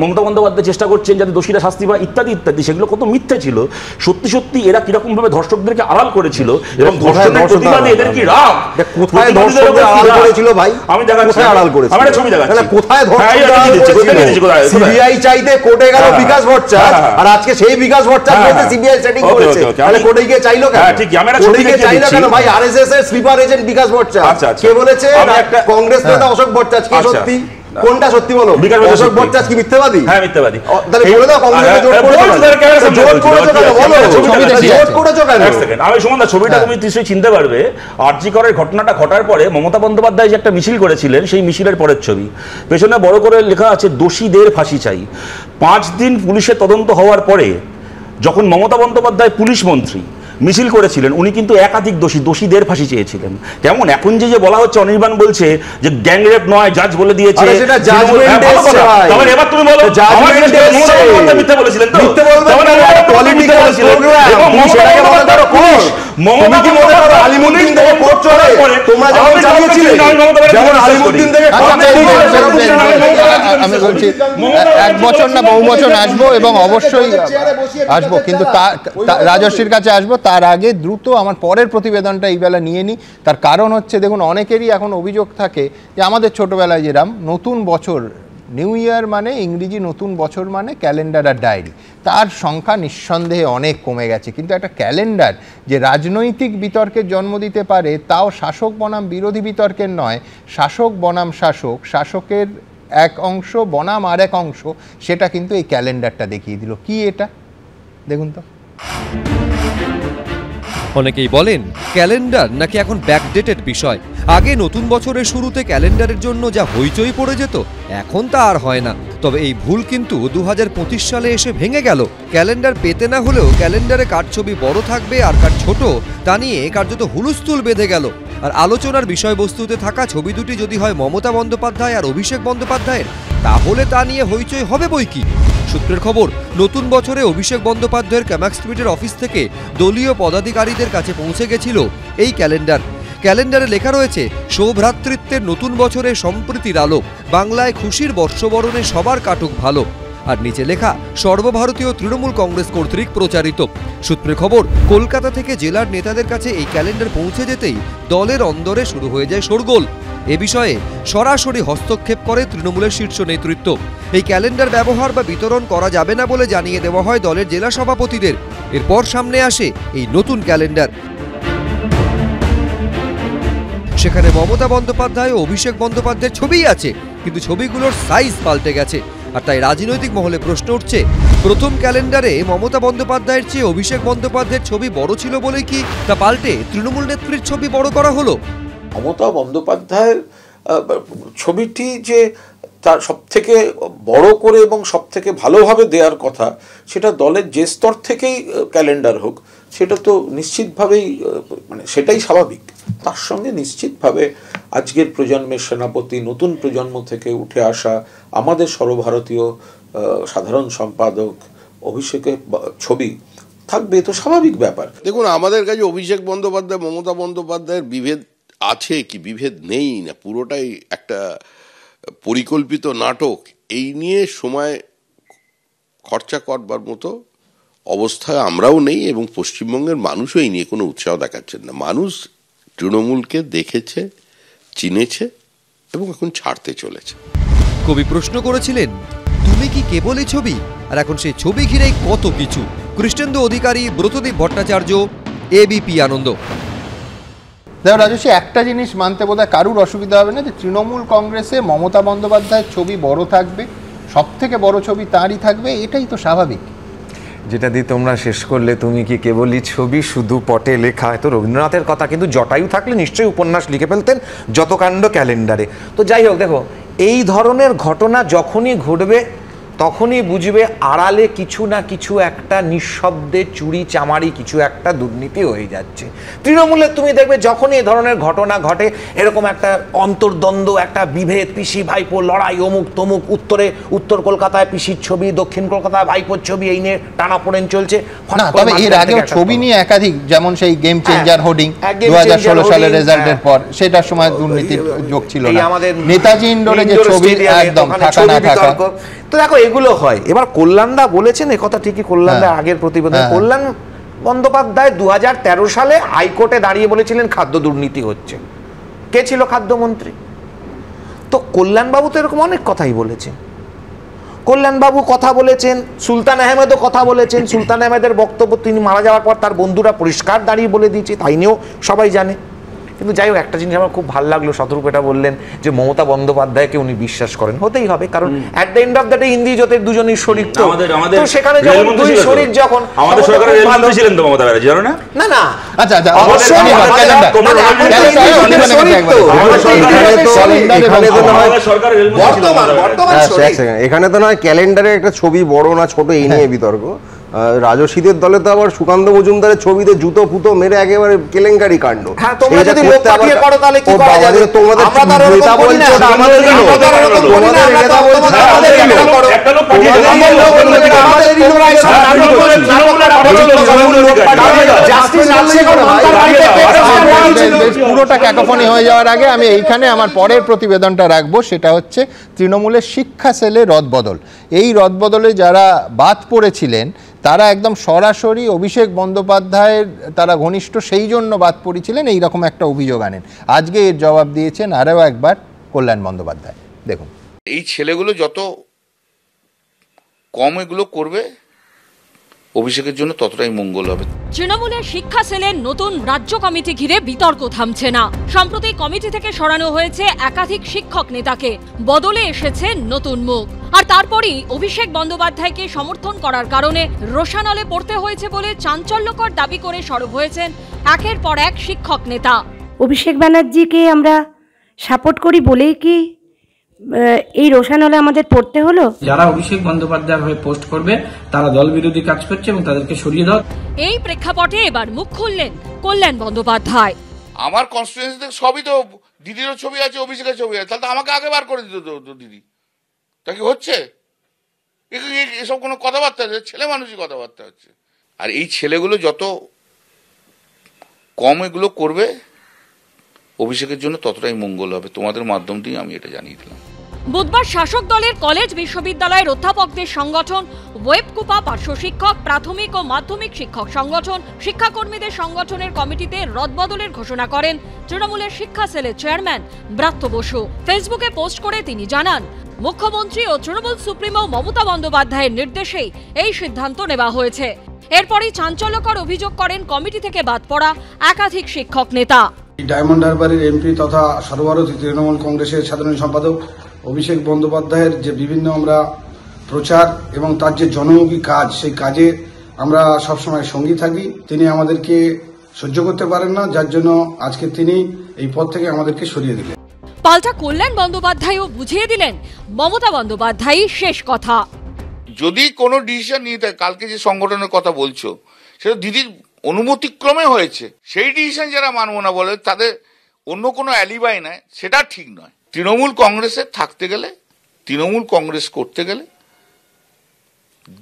Speaker 14: মমতা বন্দ্যোপাধ্যায় চেষ্টা করছেন যাতে দোষীরা শাস্তি পায় ইত্যাদি ইত্যাদি, সেগুলো কত মিথ্যে ছিল। সত্যি সত্যি এরা কিরকমভাবে ধর্ষকদেরকে আড়াল করেছিল এবং ধর্ষকের প্রতিবাদে এদের কি রাগ,
Speaker 11: কোথায় ধর্ষকদের আড়াল করেছিল ভাই?
Speaker 14: আমি দেখাচ্ছি,
Speaker 11: কোথায় আড়াল করেছিল?
Speaker 14: আমি একটা ছবি দেখাচ্ছি।
Speaker 11: কোথায় ধর্ষকদের আড়াল করেছিল? সিবিআই চাইতে কোর্টে গেল বিকাশ ভট্টাচার্য, আর আজকে সেই বিকাশ ভট্টাচার্য বলতে সিবিআই সেটিং করেছে। তাহলে কোর্টে গিয়ে চাইলো কেন?
Speaker 14: ঠিক, আমি একটা ছবি
Speaker 11: চাইলো কেন ভাই? আরএসএস এর স্লিপার এজেন্ট বিকাশ ভট্টাচার্য কে বলেছে? কংগ্রেস নেতা অশোক ভট্টাচার্য কি সত্যি? কোনটা সত্যি বলো? অশোক ভট্টাচার্য কি মিথ্যাবাদী?
Speaker 14: হ্যাঁ মিথ্যাবাদী।
Speaker 11: তাহলে বলে দাও কংগ্রেসে জোট করেছো কেন? জোট করেছো কেন বলো? জোট করেছো কেন?
Speaker 14: এক সেকেন্ড, আমি সুমন দা ছবিটা তুমি নিশ্চয়ই চিনতে পারবে। আরজি করের ঘটনাটা ঘটার পরে মমতা বন্দ্যোপাধ্যায় যে একটা মিছিল করেছিলেন সেই মিছিলের পরের ছবি, পেছনে বড় করে লেখা আছে দোষীদের ফাঁসি চাই। 5 দিন পুলিশের তদন্ত হওয়ার পরে যখন মমতা বন্দ্যোপাধ্যায় পুলিশ মন্ত্রী মিছিল করেছিলেন, উনি কিন্তু একাধিক দোষীদের ফাঁসি চেয়েছিলেন। কেমন এখন যে বলা হচ্ছে, অনির্বাণ বলছে যে গ্যাং রেপ নয়, জাজ বলে দিয়েছে। এবার তুমি বলো মিথ্যে বলেছিলেন তো?
Speaker 1: আমি বলছি 1 বছর না বহু বছর আসবো এবং অবশ্যই আসবো, কিন্তু রাজস্বীর কাছে আসবো। তার আগে দ্রুত আমার পরের প্রতিবেদনটা এই বেলা নিয়ে নিই। তার কারণ হচ্ছে দেখুন, অনেকেরই এখন অভিযোগ থাকে যে আমাদের ছোটবেলায় যেরাম নতুন বছর, নিউ ইয়ার মানে ইংরেজি নতুন বছর মানে ক্যালেন্ডার আর ডায়েরি, তার সংখ্যা নিঃসন্দেহে অনেক কমে গেছে। কিন্তু একটা ক্যালেন্ডার যে রাজনৈতিক বিতর্কের জন্ম দিতে পারে, তাও শাসক বনাম বিরোধী বিতর্কের নয়, শাসক বনাম শাসক, শাসকের এক অংশ বনাম আর এক অংশ, সেটা কিন্তু এই ক্যালেন্ডারটা দেখিয়ে দিল। কি এটা দেখুন তো।
Speaker 20: অনেকেই বলেন ক্যালেন্ডার নাকি এখন ব্যাকডেটেড বিষয়। আগে নতুন বছরের শুরুতে ক্যালেন্ডারের জন্য যা হইচই পড়ে যেত, এখন তা আর হয় না। তবে এই ভুল কিন্তু 2025 সালে এসে ভেঙে গেল। ক্যালেন্ডার পেতে না হলেও ক্যালেন্ডারে কার ছবি বড় থাকবে আর কার ছোট, তা নিয়ে কার্যত হুলস্থুল বেঁধে গেল। আর আলোচনার বিষয়বস্তুতে থাকা ছবি দুটি যদি হয় মমতা বন্দ্যোপাধ্যায় আর অভিষেক বন্দ্যোপাধ্যায়ের, তাহলে তা নিয়ে হইচই হবে বই কি। সূত্রের খবর, নতুন বছরে অভিষেক বন্দ্যোপাধ্যায়ের ক্যামাক্স টুইটের অফিস থেকে দলীয় পদাধিকারীদের কাছে পৌঁছে গেছিল এই ক্যালেন্ডার। ক্যালেন্ডারে লেখা রয়েছে সৌভ্রাতৃত্বের নতুন বছরে সম্প্রীতির আলো, বাংলায় খুশির বর্ষবরণে সবার কাটুক ভালো। আর নিচে লেখা সর্বভারতীয় তৃণমূল কংগ্রেস কর্তৃক প্রচারিত। সূত্রের খবর, কলকাতা থেকে জেলার নেতাদের কাছে এই ক্যালেন্ডার পৌঁছে যেতেই দলের অন্দরে শুরু হয়ে যায় শোরগোল। এ বিষয়ে সরাসরি হস্তক্ষেপ করে তৃণমূলের শীর্ষ নেতৃত্ব। এই ক্যালেন্ডার ব্যবহার বা বিতরণ করা যাবে না বলে জানিয়ে দেওয়া হয় দলের জেলা সভাপতিদের। এরপর সামনে আসে এই নতুন ক্যালেন্ডার। সেখানে মমতা বন্দ্যোপাধ্যায় ও অভিষেক বন্দ্যোপাধ্যায়ের ছবিই আছে, কিন্তু ছবিগুলোর সাইজ পাল্টে গেছে। আর তাই রাজনৈতিক মহলে প্রশ্ন উঠছে, প্রথম ক্যালেন্ডারে মমতা বন্দ্যোপাধ্যায়ের চেয়ে অভিষেক বন্দ্যোপাধ্যায়ের ছবি বড় ছিল বলে কি তা পাল্টে তৃণমূল নেত্রীর ছবি বড় করা হলো?
Speaker 5: মমতা বন্দ্যোপাধ্যায়ের ছবিটি যে তার সবথেকে বড় করে এবং সবথেকে ভালোভাবে দেওয়ার কথা, সেটা দলের যে স্তর থেকেই ক্যালেন্ডার হোক, সেটা তো নিশ্চিতভাবেই মানে সেটাই স্বাভাবিক। তার সঙ্গে নিশ্চিতভাবে আজকের প্রজন্মের সেনাপতি, নতুন প্রজন্ম থেকে উঠে আসা আমাদের সর্বভারতীয় সাধারণ সম্পাদক অভিষেকের ছবি থাকবে, তো স্বাভাবিক ব্যাপার।
Speaker 4: দেখুন, আমাদের কাছে অভিষেক বন্দ্যোপাধ্যায় মমতা বন্দ্যোপাধ্যায়ের বিভেদ আছে কি বিভেদ নেই না, পুরোটাই একটা পরিকল্পিত নাটক। এই নিয়ে সময় খরচা করবার মতো অবস্থায় আমরাও নেই এবং পশ্চিমবঙ্গের মানুষও এই নিয়ে কোনো উৎসাহ দেখাচ্ছেন না। মানুষ তৃণমূলকে দেখেছে, চিনেছে এবং এখন ছাড়তে চলেছে।
Speaker 20: কবি প্রশ্ন করেছিলেন, তুমি কি কেবলই ছবি? আর এখন সেই ছবি ঘিরেই কত কিছু। কৃষ্ণেন্দু অধিকারী, ব্রতদীপ ভট্টাচার্য, এবিপি আনন্দ।
Speaker 1: দেখো রাজস্বী, একটা জিনিস মানতে বোধহয় কারুর অসুবিধা হবে না যে তৃণমূল কংগ্রেসে মমতা বন্দ্যোপাধ্যায়ের ছবি বড় থাকবে, সব থেকে বড় ছবি তাঁরই থাকবে, এটাই তো স্বাভাবিক।
Speaker 12: যেটা দিয়ে তোমরা শেষ করলে, তুমি কি কেবলই ছবি শুধু পটে লেখা, তো রবীন্দ্রনাথের কথা, কিন্তু জটায়ু থাকলে নিশ্চয়ই উপন্যাস লিখে ফেলতেন, যত কাণ্ড ক্যালেন্ডারে। তো যাই হোক, দেখো এই ধরনের ঘটনা যখনই ঘটবে তখনই বুঝবে আড়ালে কিছু না কিছু একটা নিঃশব্দে চুরি চামারি কিছু একটা দুর্নীতি হয়ে যাচ্ছে। তৃণমূলে তুমি দেখবে যখনই এই ধরনের ঘটনা ঘটে, এরকম একটা অন্তর্দ্বন্দ্ব, একটা বিভেদ, পিসি ভাইপো লড়াই, অমুক তমুক, উত্তর কলকাতায় পিসির ছবি, দক্ষিণ কলকাতায় ভাইপোর ছবি, এই নিয়ে টানাপোড়েন চলছে।
Speaker 1: তবে এর আগেও ছবি নিয়ে একাধিক, যেমন সেই গেম চেঞ্জার হোর্ডিং 2016 সালের রেজাল্টের পর, সেটার সময় দুর্নীতির যোগ ছিল না। নেতাজি ইন্ডোরে যে ছবি একদম থাকা না থাকা,
Speaker 12: তো দেখো এগুলো হয়। এবার কল্যাণদা বলেছেন একথা ঠিকই, কল্যাণদা আগের প্রতিবেদন, কল্যাণ বন্দ্যোপাধ্যায় 2013 সালে হাইকোর্টে দাঁড়িয়ে বলেছিলেন খাদ্য দুর্নীতি হচ্ছে। কে ছিল খাদ্যমন্ত্রী? তো কল্যাণবাবু তো এরকম অনেক কথাই বলেছেন। কল্যাণবাবু কথা বলেছেন, সুলতান আহমেদও কথা বলেছেন। সুলতান আহমেদের বক্তব্য তিনি মারা যাওয়ার পর তার বন্ধুরা পরিষ্কার দাঁড়িয়ে বলে দিয়েছে, তাই নিয়েও সবাই জানে। কিন্তু যাই হোক, একটা জিনিস আমার খুব ভালো লাগলো, শতরূপ এটা বললেন যে মমতা বন্দ্যোপাধ্যায়কে উনি বিশ্বাস করেন। হতেই হবে, কারণ at the end of the day ইন্দি জোটের দুজনই শরিক, তো সেখানে যখন দুই শরিক, যখন
Speaker 14: আমাদের সরকারের রেলমন্ত্রী ছিলেন তো মমতা ব্যানার্জি, জানো না?
Speaker 12: না না,
Speaker 1: আচ্ছা
Speaker 11: এখানে তো নয় ক্যালেন্ডারে একটা ছবি বড় না ছোট এই নিয়ে বিতর্ক। রাজশীদের দলে তো আবার সুকান্ত মজুমদারের ছবিতে জুতো ফুতো মেরে একেবারে কেলেঙ্কারি কাণ্ড।
Speaker 1: পুরোটা ক্যাকোফনি হয়ে যাওয়ার আগে আমি এইখানে আমার পরের প্রতিবেদনটা রাখবো, সেটা হচ্ছে তৃণমূলের শিক্ষা সেলে রদবদল। এই রদবদলে যারা বাদ পড়েছিলেন তারা একদম সরাসরি অভিষেক বন্দ্যোপাধ্যায়ের তারা ঘনিষ্ঠ, সেই জন্য বাদ পড়েছিলেন, এইরকম একটা অভিযোগ আনেন। আজকে এর জবাব দিয়েছেন আরও একবার কল্যাণ বন্দ্যোপাধ্যায়। দেখুন,
Speaker 19: এই ছেলেগুলো যত কম এগুলো করবে অভিষেকের জন্য ততটাই মঙ্গল হবে।
Speaker 13: তৃণমূলের শিক্ষা সেলের নতুন রাজ্য কমিটি ঘিরে বিতর্ক থামছে না। সম্প্রতি কমিটি থেকে সরানো হয়েছে একাধিক শিক্ষক নেতাকে, বদলে এসেছে নতুন মুখ। আর তারপরই অভিষেক বন্দ্যোপাধ্যায়কে সমর্থন করার কারণে রোষানলে পড়তে হয়েছে বলে চাঞ্চল্যকর দাবি করে সরব হয়েছেন একের পর এক শিক্ষক নেতা।
Speaker 8: অভিষেক ব্যানার্জিকে আমরা সাপোর্ট করি বলেই কি এই রোষানলে আমাদের পড়তে হলো?
Speaker 22: যারা অভিষেক বন্দ্যোপাধ্যায়ের হয়ে পোস্ট করবে তারা দল বিরোধী কাজ করছে এবং তাদেরকে সরিয়ে দাও।
Speaker 13: এই প্রেক্ষাপটে এবার মুখ খুললেন কল্যাণ বন্দ্যোপাধ্যায়।
Speaker 19: আমার কনস্টিটিউয়েন্সিতে সবই তো দিদিরও ছবি আছে, অভিষেকের ছবি আছে, তাহলে তো আমাকে আগে বার করে দিত দিদি। তা কি হচ্ছে? এসব কোনো কথাবার্তা, ছেলে মানুষই কথাবার্তা হচ্ছে। আর এই ছেলেগুলো যত কম এগুলো করবে অভিষেকের জন্য ততটাই মঙ্গল হবে। তোমাদের মাধ্যম দিয়ে আমি এটা জানিয়ে দিলাম।
Speaker 13: বুধবার শাসক দলের কলেজ বিশ্ববিদ্যালয়ের অধ্যাপকদের সংগঠন, ওয়েবকুপা পার্শ্ব শিক্ষক, প্রাথমিক ও মাধ্যমিক শিক্ষক সংগঠন, শিক্ষাকর্মীদের সংগঠনের কমিটিতে রদবদলের ঘোষণা করেন তৃণমূলের শিক্ষা সেলের চেয়ারম্যান ব্রাত্য বসু। ফেসবুকে পোস্ট করে তিনি জানান, মুখ্যমন্ত্রী ও তৃণমূল সুপ্রিমো মমতা বন্দ্যোপাধ্যায়ের নির্দেশেই এই সিদ্ধান্ত নেওয়া হয়েছে। এরপরই চাঞ্চল্যকর অভিযোগ করেন কমিটি থেকে বাদ পড়া একাধিক শিক্ষক নেতা।
Speaker 23: ডায়মন্ড হারবারের এমপি তথা সর্বভারতীয় তৃণমূল কংগ্রেসের সাধারণ সম্পাদক অভিষেক বন্দ্যোপাধ্যায়ের যে বিভিন্ন আমরা প্রচার এবং তার যে জনমুখী কাজ, সেই কাজে আমরা সবসময় সঙ্গী থাকি। তিনি আমাদেরকে সহ্য করতে পারেন না, যার জন্য আজকে তিনি এই পদ থেকে আমাদেরকে সরিয়ে দিলেন।
Speaker 13: পাল্টা কল্যাণ বন্দ্যোপাধ্যায়ও বুঝিয়ে দিলেন মমতা বন্দ্যোপাধ্যায় শেষ কথা।
Speaker 19: যদি কোনো ডিসিশন নিয়ে থাকে, কালকে যে সংগঠনের কথা বলছো সেটা দিদির অনুমতিক্রমে হয়েছে, সেই ডিসিশন যারা মানব না বলে তাদের অন্য কোনো অ্যালিবাই নাই, সেটা ঠিক নয়। তৃণমূল কংগ্রেসে থাকতে গেলে, তৃণমূল কংগ্রেস করতে গেলে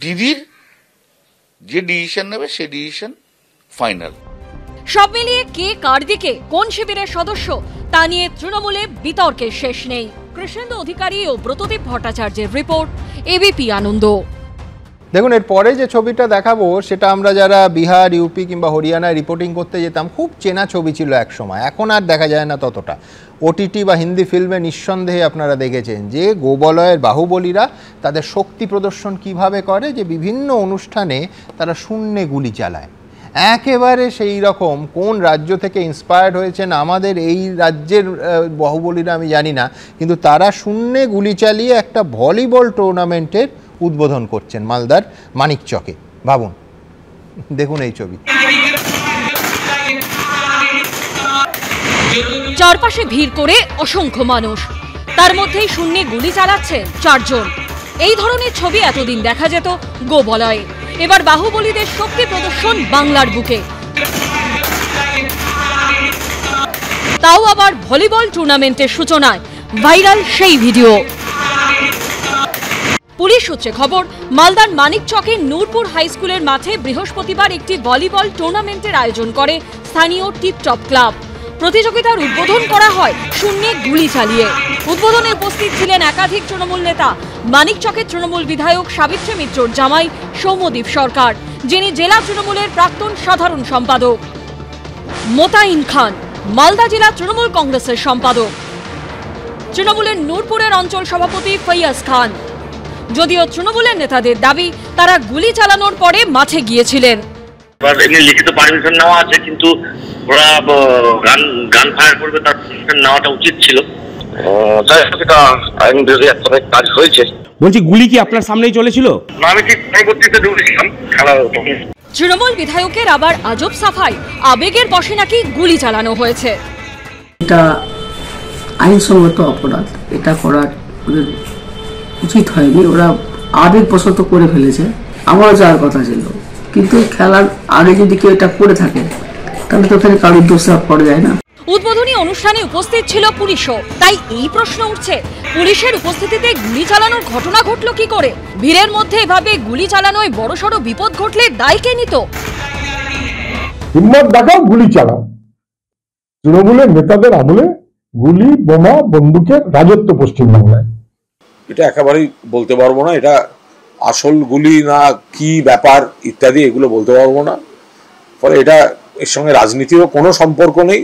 Speaker 19: দিদির যে ডিসিশন নেবে সেই ডিসিশন ফাইনাল।
Speaker 13: সব মিলিয়ে কে কার দিকে, কোন শিবিরের সদস্য, তা নিয়ে তৃণমূলে বিতর্কের শেষ নেই। কৃষ্ণেন্দু অধিকারী ও ব্রতদীপ ভট্টাচার্যের রিপোর্ট, এবিপি আনন্দ।
Speaker 1: দেখুন, এর পরে যে ছবিটা দেখাবো সেটা আমরা যারা বিহার, ইউপি কিংবা হরিয়ানায় রিপোর্টিং করতে যেতাম, খুব চেনা ছবি ছিল এক সময়, এখন আর দেখা যায় না ততটা। ওটিটি বা হিন্দি ফিল্মে নিঃসন্দেহে আপনারা দেখেছেন যে গোবলয়ের বাহুবলীরা তাদের শক্তি প্রদর্শন কিভাবে করে, যে বিভিন্ন অনুষ্ঠানে তারা শূন্যে গুলি চালায়। একেবারে সেই রকম কোন রাজ্য থেকে ইন্সপায়ার্ড হয়েছেন আমাদের এই রাজ্যের বাহুবলীরা আমি জানি না, কিন্তু তারা শূন্যে গুলি চালিয়ে একটা ভলিবল টুর্নামেন্টের উদ্বোধন করছেন মালদার মানিকচকে। ভাবুন, দেখুন এই ছবি।
Speaker 13: চারপাশে ভিড় করে অসংখ্য মানুষ, তার মধ্যেই শূন্যে গুলি চালাচ্ছেন 4 জন। এই ধরনের ছবি এতদিন দেখা যেত গোবলয়ে, এবার বাহুবলীদের শক্তি প্রদর্শন বাংলার বুকে, তাও আবার ভলিবল টুর্নামেন্টের সূচনায় ভাইরাল সেই ভিডিও। পুলিশ সূত্রে খবর, মালদার মানিকচকের নূরপুর হাই স্কুলের মাঠে বৃহস্পতিবার একটি ভলিবল টুর্নামেন্টের আয়োজন করে স্থানীয় টিপটপ ক্লাব। প্রতিযোগিতার উদ্বোধন করা হয় শূন্যে গুলি চালিয়ে। উদ্বোধনে উপস্থিত ছিলেন একাধিক তৃণমূল নেতা, মানিকচকের তৃণমূল বিধায়ক সাবিত্রী মিত্রর জামাই সৌম্যদীপ সরকার, যিনি জেলা তৃণমূলের প্রাক্তন সাধারণ সম্পাদক, মোতাইন খান, মালদা জেলা তৃণমূল কংগ্রেসের সম্পাদক, তৃণমূলের নূরপুরের অঞ্চল সভাপতি ফৈয়াজ খান। যদিও তৃণমূলের নেতাদের দাবি তারা গুলি চালানোর পরে মাঠে গিয়েছিলেন।
Speaker 6: লিখিত পারমিশন নেওয়া আছে, কিন্তু ওরা গান ফায়ার করবে তার পারমিশন নেওয়াটা উচিত ছিল। আইন বিরোধী একটা কাজ হয়েছে।
Speaker 15: বলছি, গুলি কি আপনার সামনেই চলেছিল?
Speaker 6: না, আমি ঠিক পরবর্তীতে ঢুকেছিলাম খেলা।
Speaker 13: তৃণমূল বিধায়কের আবার আজব সাফাই, আবেগের বশে নাকি গুলি চালানো হয়েছে।
Speaker 16: এটা আইনসঙ্গত অপরাধ, এটা করার উচিত হয়নি, ওরা আবেগবশত করে ফেলেছে। আমারও যাওয়ার কথা ছিল, কিন্তু খেলার আগে যদি কেউ এটা করে থাকে তাহলে তো ওখানে কারোর দোষারোপ করা যায় না।
Speaker 13: উদ্বোধনী অনুষ্ঠানে উপস্থিত ছিল পুলিশও, তাই এই প্রশ্ন উঠছে, পুলিশের উপস্থিতিতে গুলি চালানোর ঘটনা ঘটলো কি করে? ভিড়ের মধ্যে এভাবে গুলি চালানোয় বড়সড় বিপদ ঘটলে দায় কে নিত?
Speaker 18: হিম্মত দেখাও, গুলি চালাও। তৃণমূলের নেতাদের আমলে গুলি, বোমা, বন্দুকের রাজত্ব পশ্চিমবাংলায়।
Speaker 5: এটা একেবারেই বলতে পারবো না, এটা আসল গুলি না কি ব্যাপার ইত্যাদি এগুলো বলতে পারবো না। ফলে এটা এর সঙ্গে রাজনীতিরও কোনো সম্পর্ক নেই,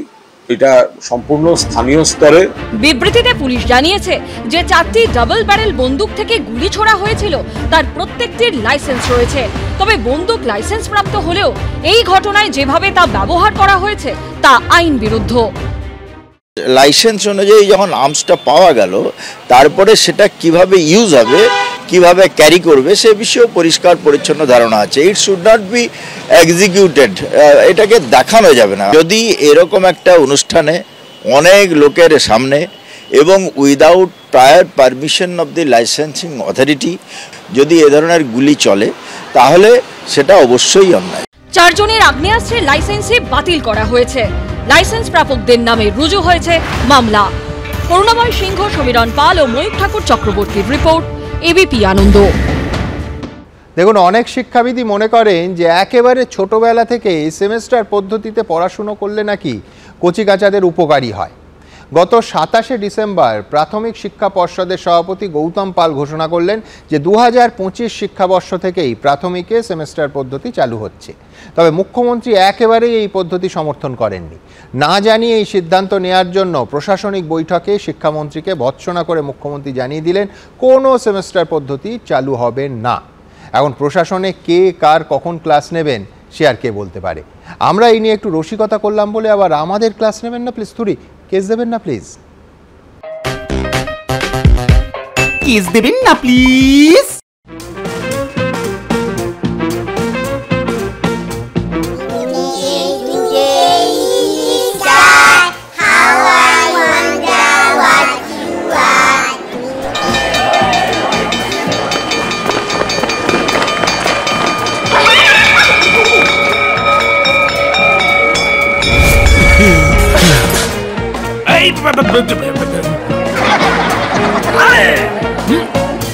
Speaker 5: এটা সম্পূর্ণ স্থানীয় স্তরে।
Speaker 13: বিবৃতিতে পুলিশ জানিয়েছে যে 4টি ডাবল ব্যারেল বন্দুক থেকে গুলি ছোড়া হয়েছিল, তার প্রত্যেকটির লাইসেন্স রয়েছে। তবে বন্দুক লাইসেন্স প্রাপ্ত হলেও এই ঘটনায় যেভাবে তা ব্যবহার করা হয়েছে তা আইন বিরুদ্ধ।
Speaker 24: লাইসেন্স অনুযায়ী যখন আর্মসটা পাওয়া গেল, তারপরে সেটা কিভাবে ইউজ হবে, কিভাবে ক্যারি করবে সে বিষয়েও পরিষ্কার পরিচ্ছন্ন ধারণা আছে। It should not be executed, এটাকে দেখানো যাবে না। যদি এরকম একটা অনুষ্ঠানে অনেক লোকের সামনে এবং without prior permission of the licensing authority যদি এ ধরনের গুলি চলে, তাহলে সেটা অবশ্যই অন্যায়।
Speaker 13: 4 জনের আগ্নেয়াস্ত্রের লাইসেন্সই বাতিল করা হয়েছে। লাইসেন্স প্রাপকদের নামে রুজু হয়েছে মামলা। করুণাময় সিংহ, সমীরণ পাল ও ময়ূর ঠাকুর চক্রবর্তীর রিপোর্ট, এবিপি আনন্দ।
Speaker 1: দেখুন, অনেক শিক্ষাবিদ মনে করেন যে একেবারে ছোটবেলা থেকে সেমেস্টার পদ্ধতিতে পড়াশুনো করলে নাকি কচিকাচাদের উপকারী হয়। গত 27শে ডিসেম্বর প্রাথমিক শিক্ষা পর্ষদের সভাপতি গৌতম পাল ঘোষণা করলেন যে 2025 শিক্ষাবর্ষ থেকেই প্রাথমিকে সেমেস্টার পদ্ধতি চালু হচ্ছে। তবে মুখ্যমন্ত্রী একেবারেই এই পদ্ধতি সমর্থন করেননি। না জানিয়ে এই সিদ্ধান্ত নেওয়ার জন্য প্রশাসনিক বৈঠকে শিক্ষামন্ত্রীকে ভৎসনা করে মুখ্যমন্ত্রী জানিয়ে দিলেন কোনো সেমেস্টার পদ্ধতি চালু হবে না। এখন প্রশাসনে কে কার কখন ক্লাস নেবেন সে আর কে বলতে পারে। আমরা এই নিয়ে একটু রসিকতা করলাম বলে আবার আমাদের ক্লাস নেবেন না প্লিজ, থুরি কেস দেবেন না প্লিজ,
Speaker 25: কেস দেবেন না প্লিজ।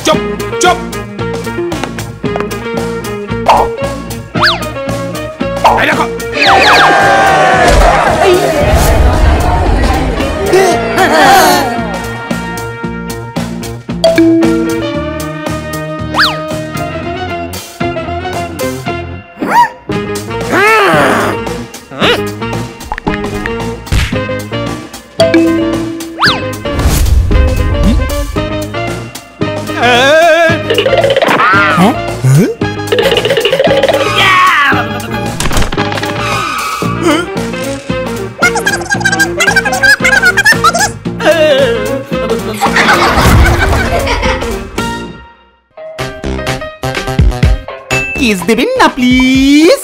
Speaker 15: চুপ চুপ, দেখো কেস দেবেন না প্লিজ।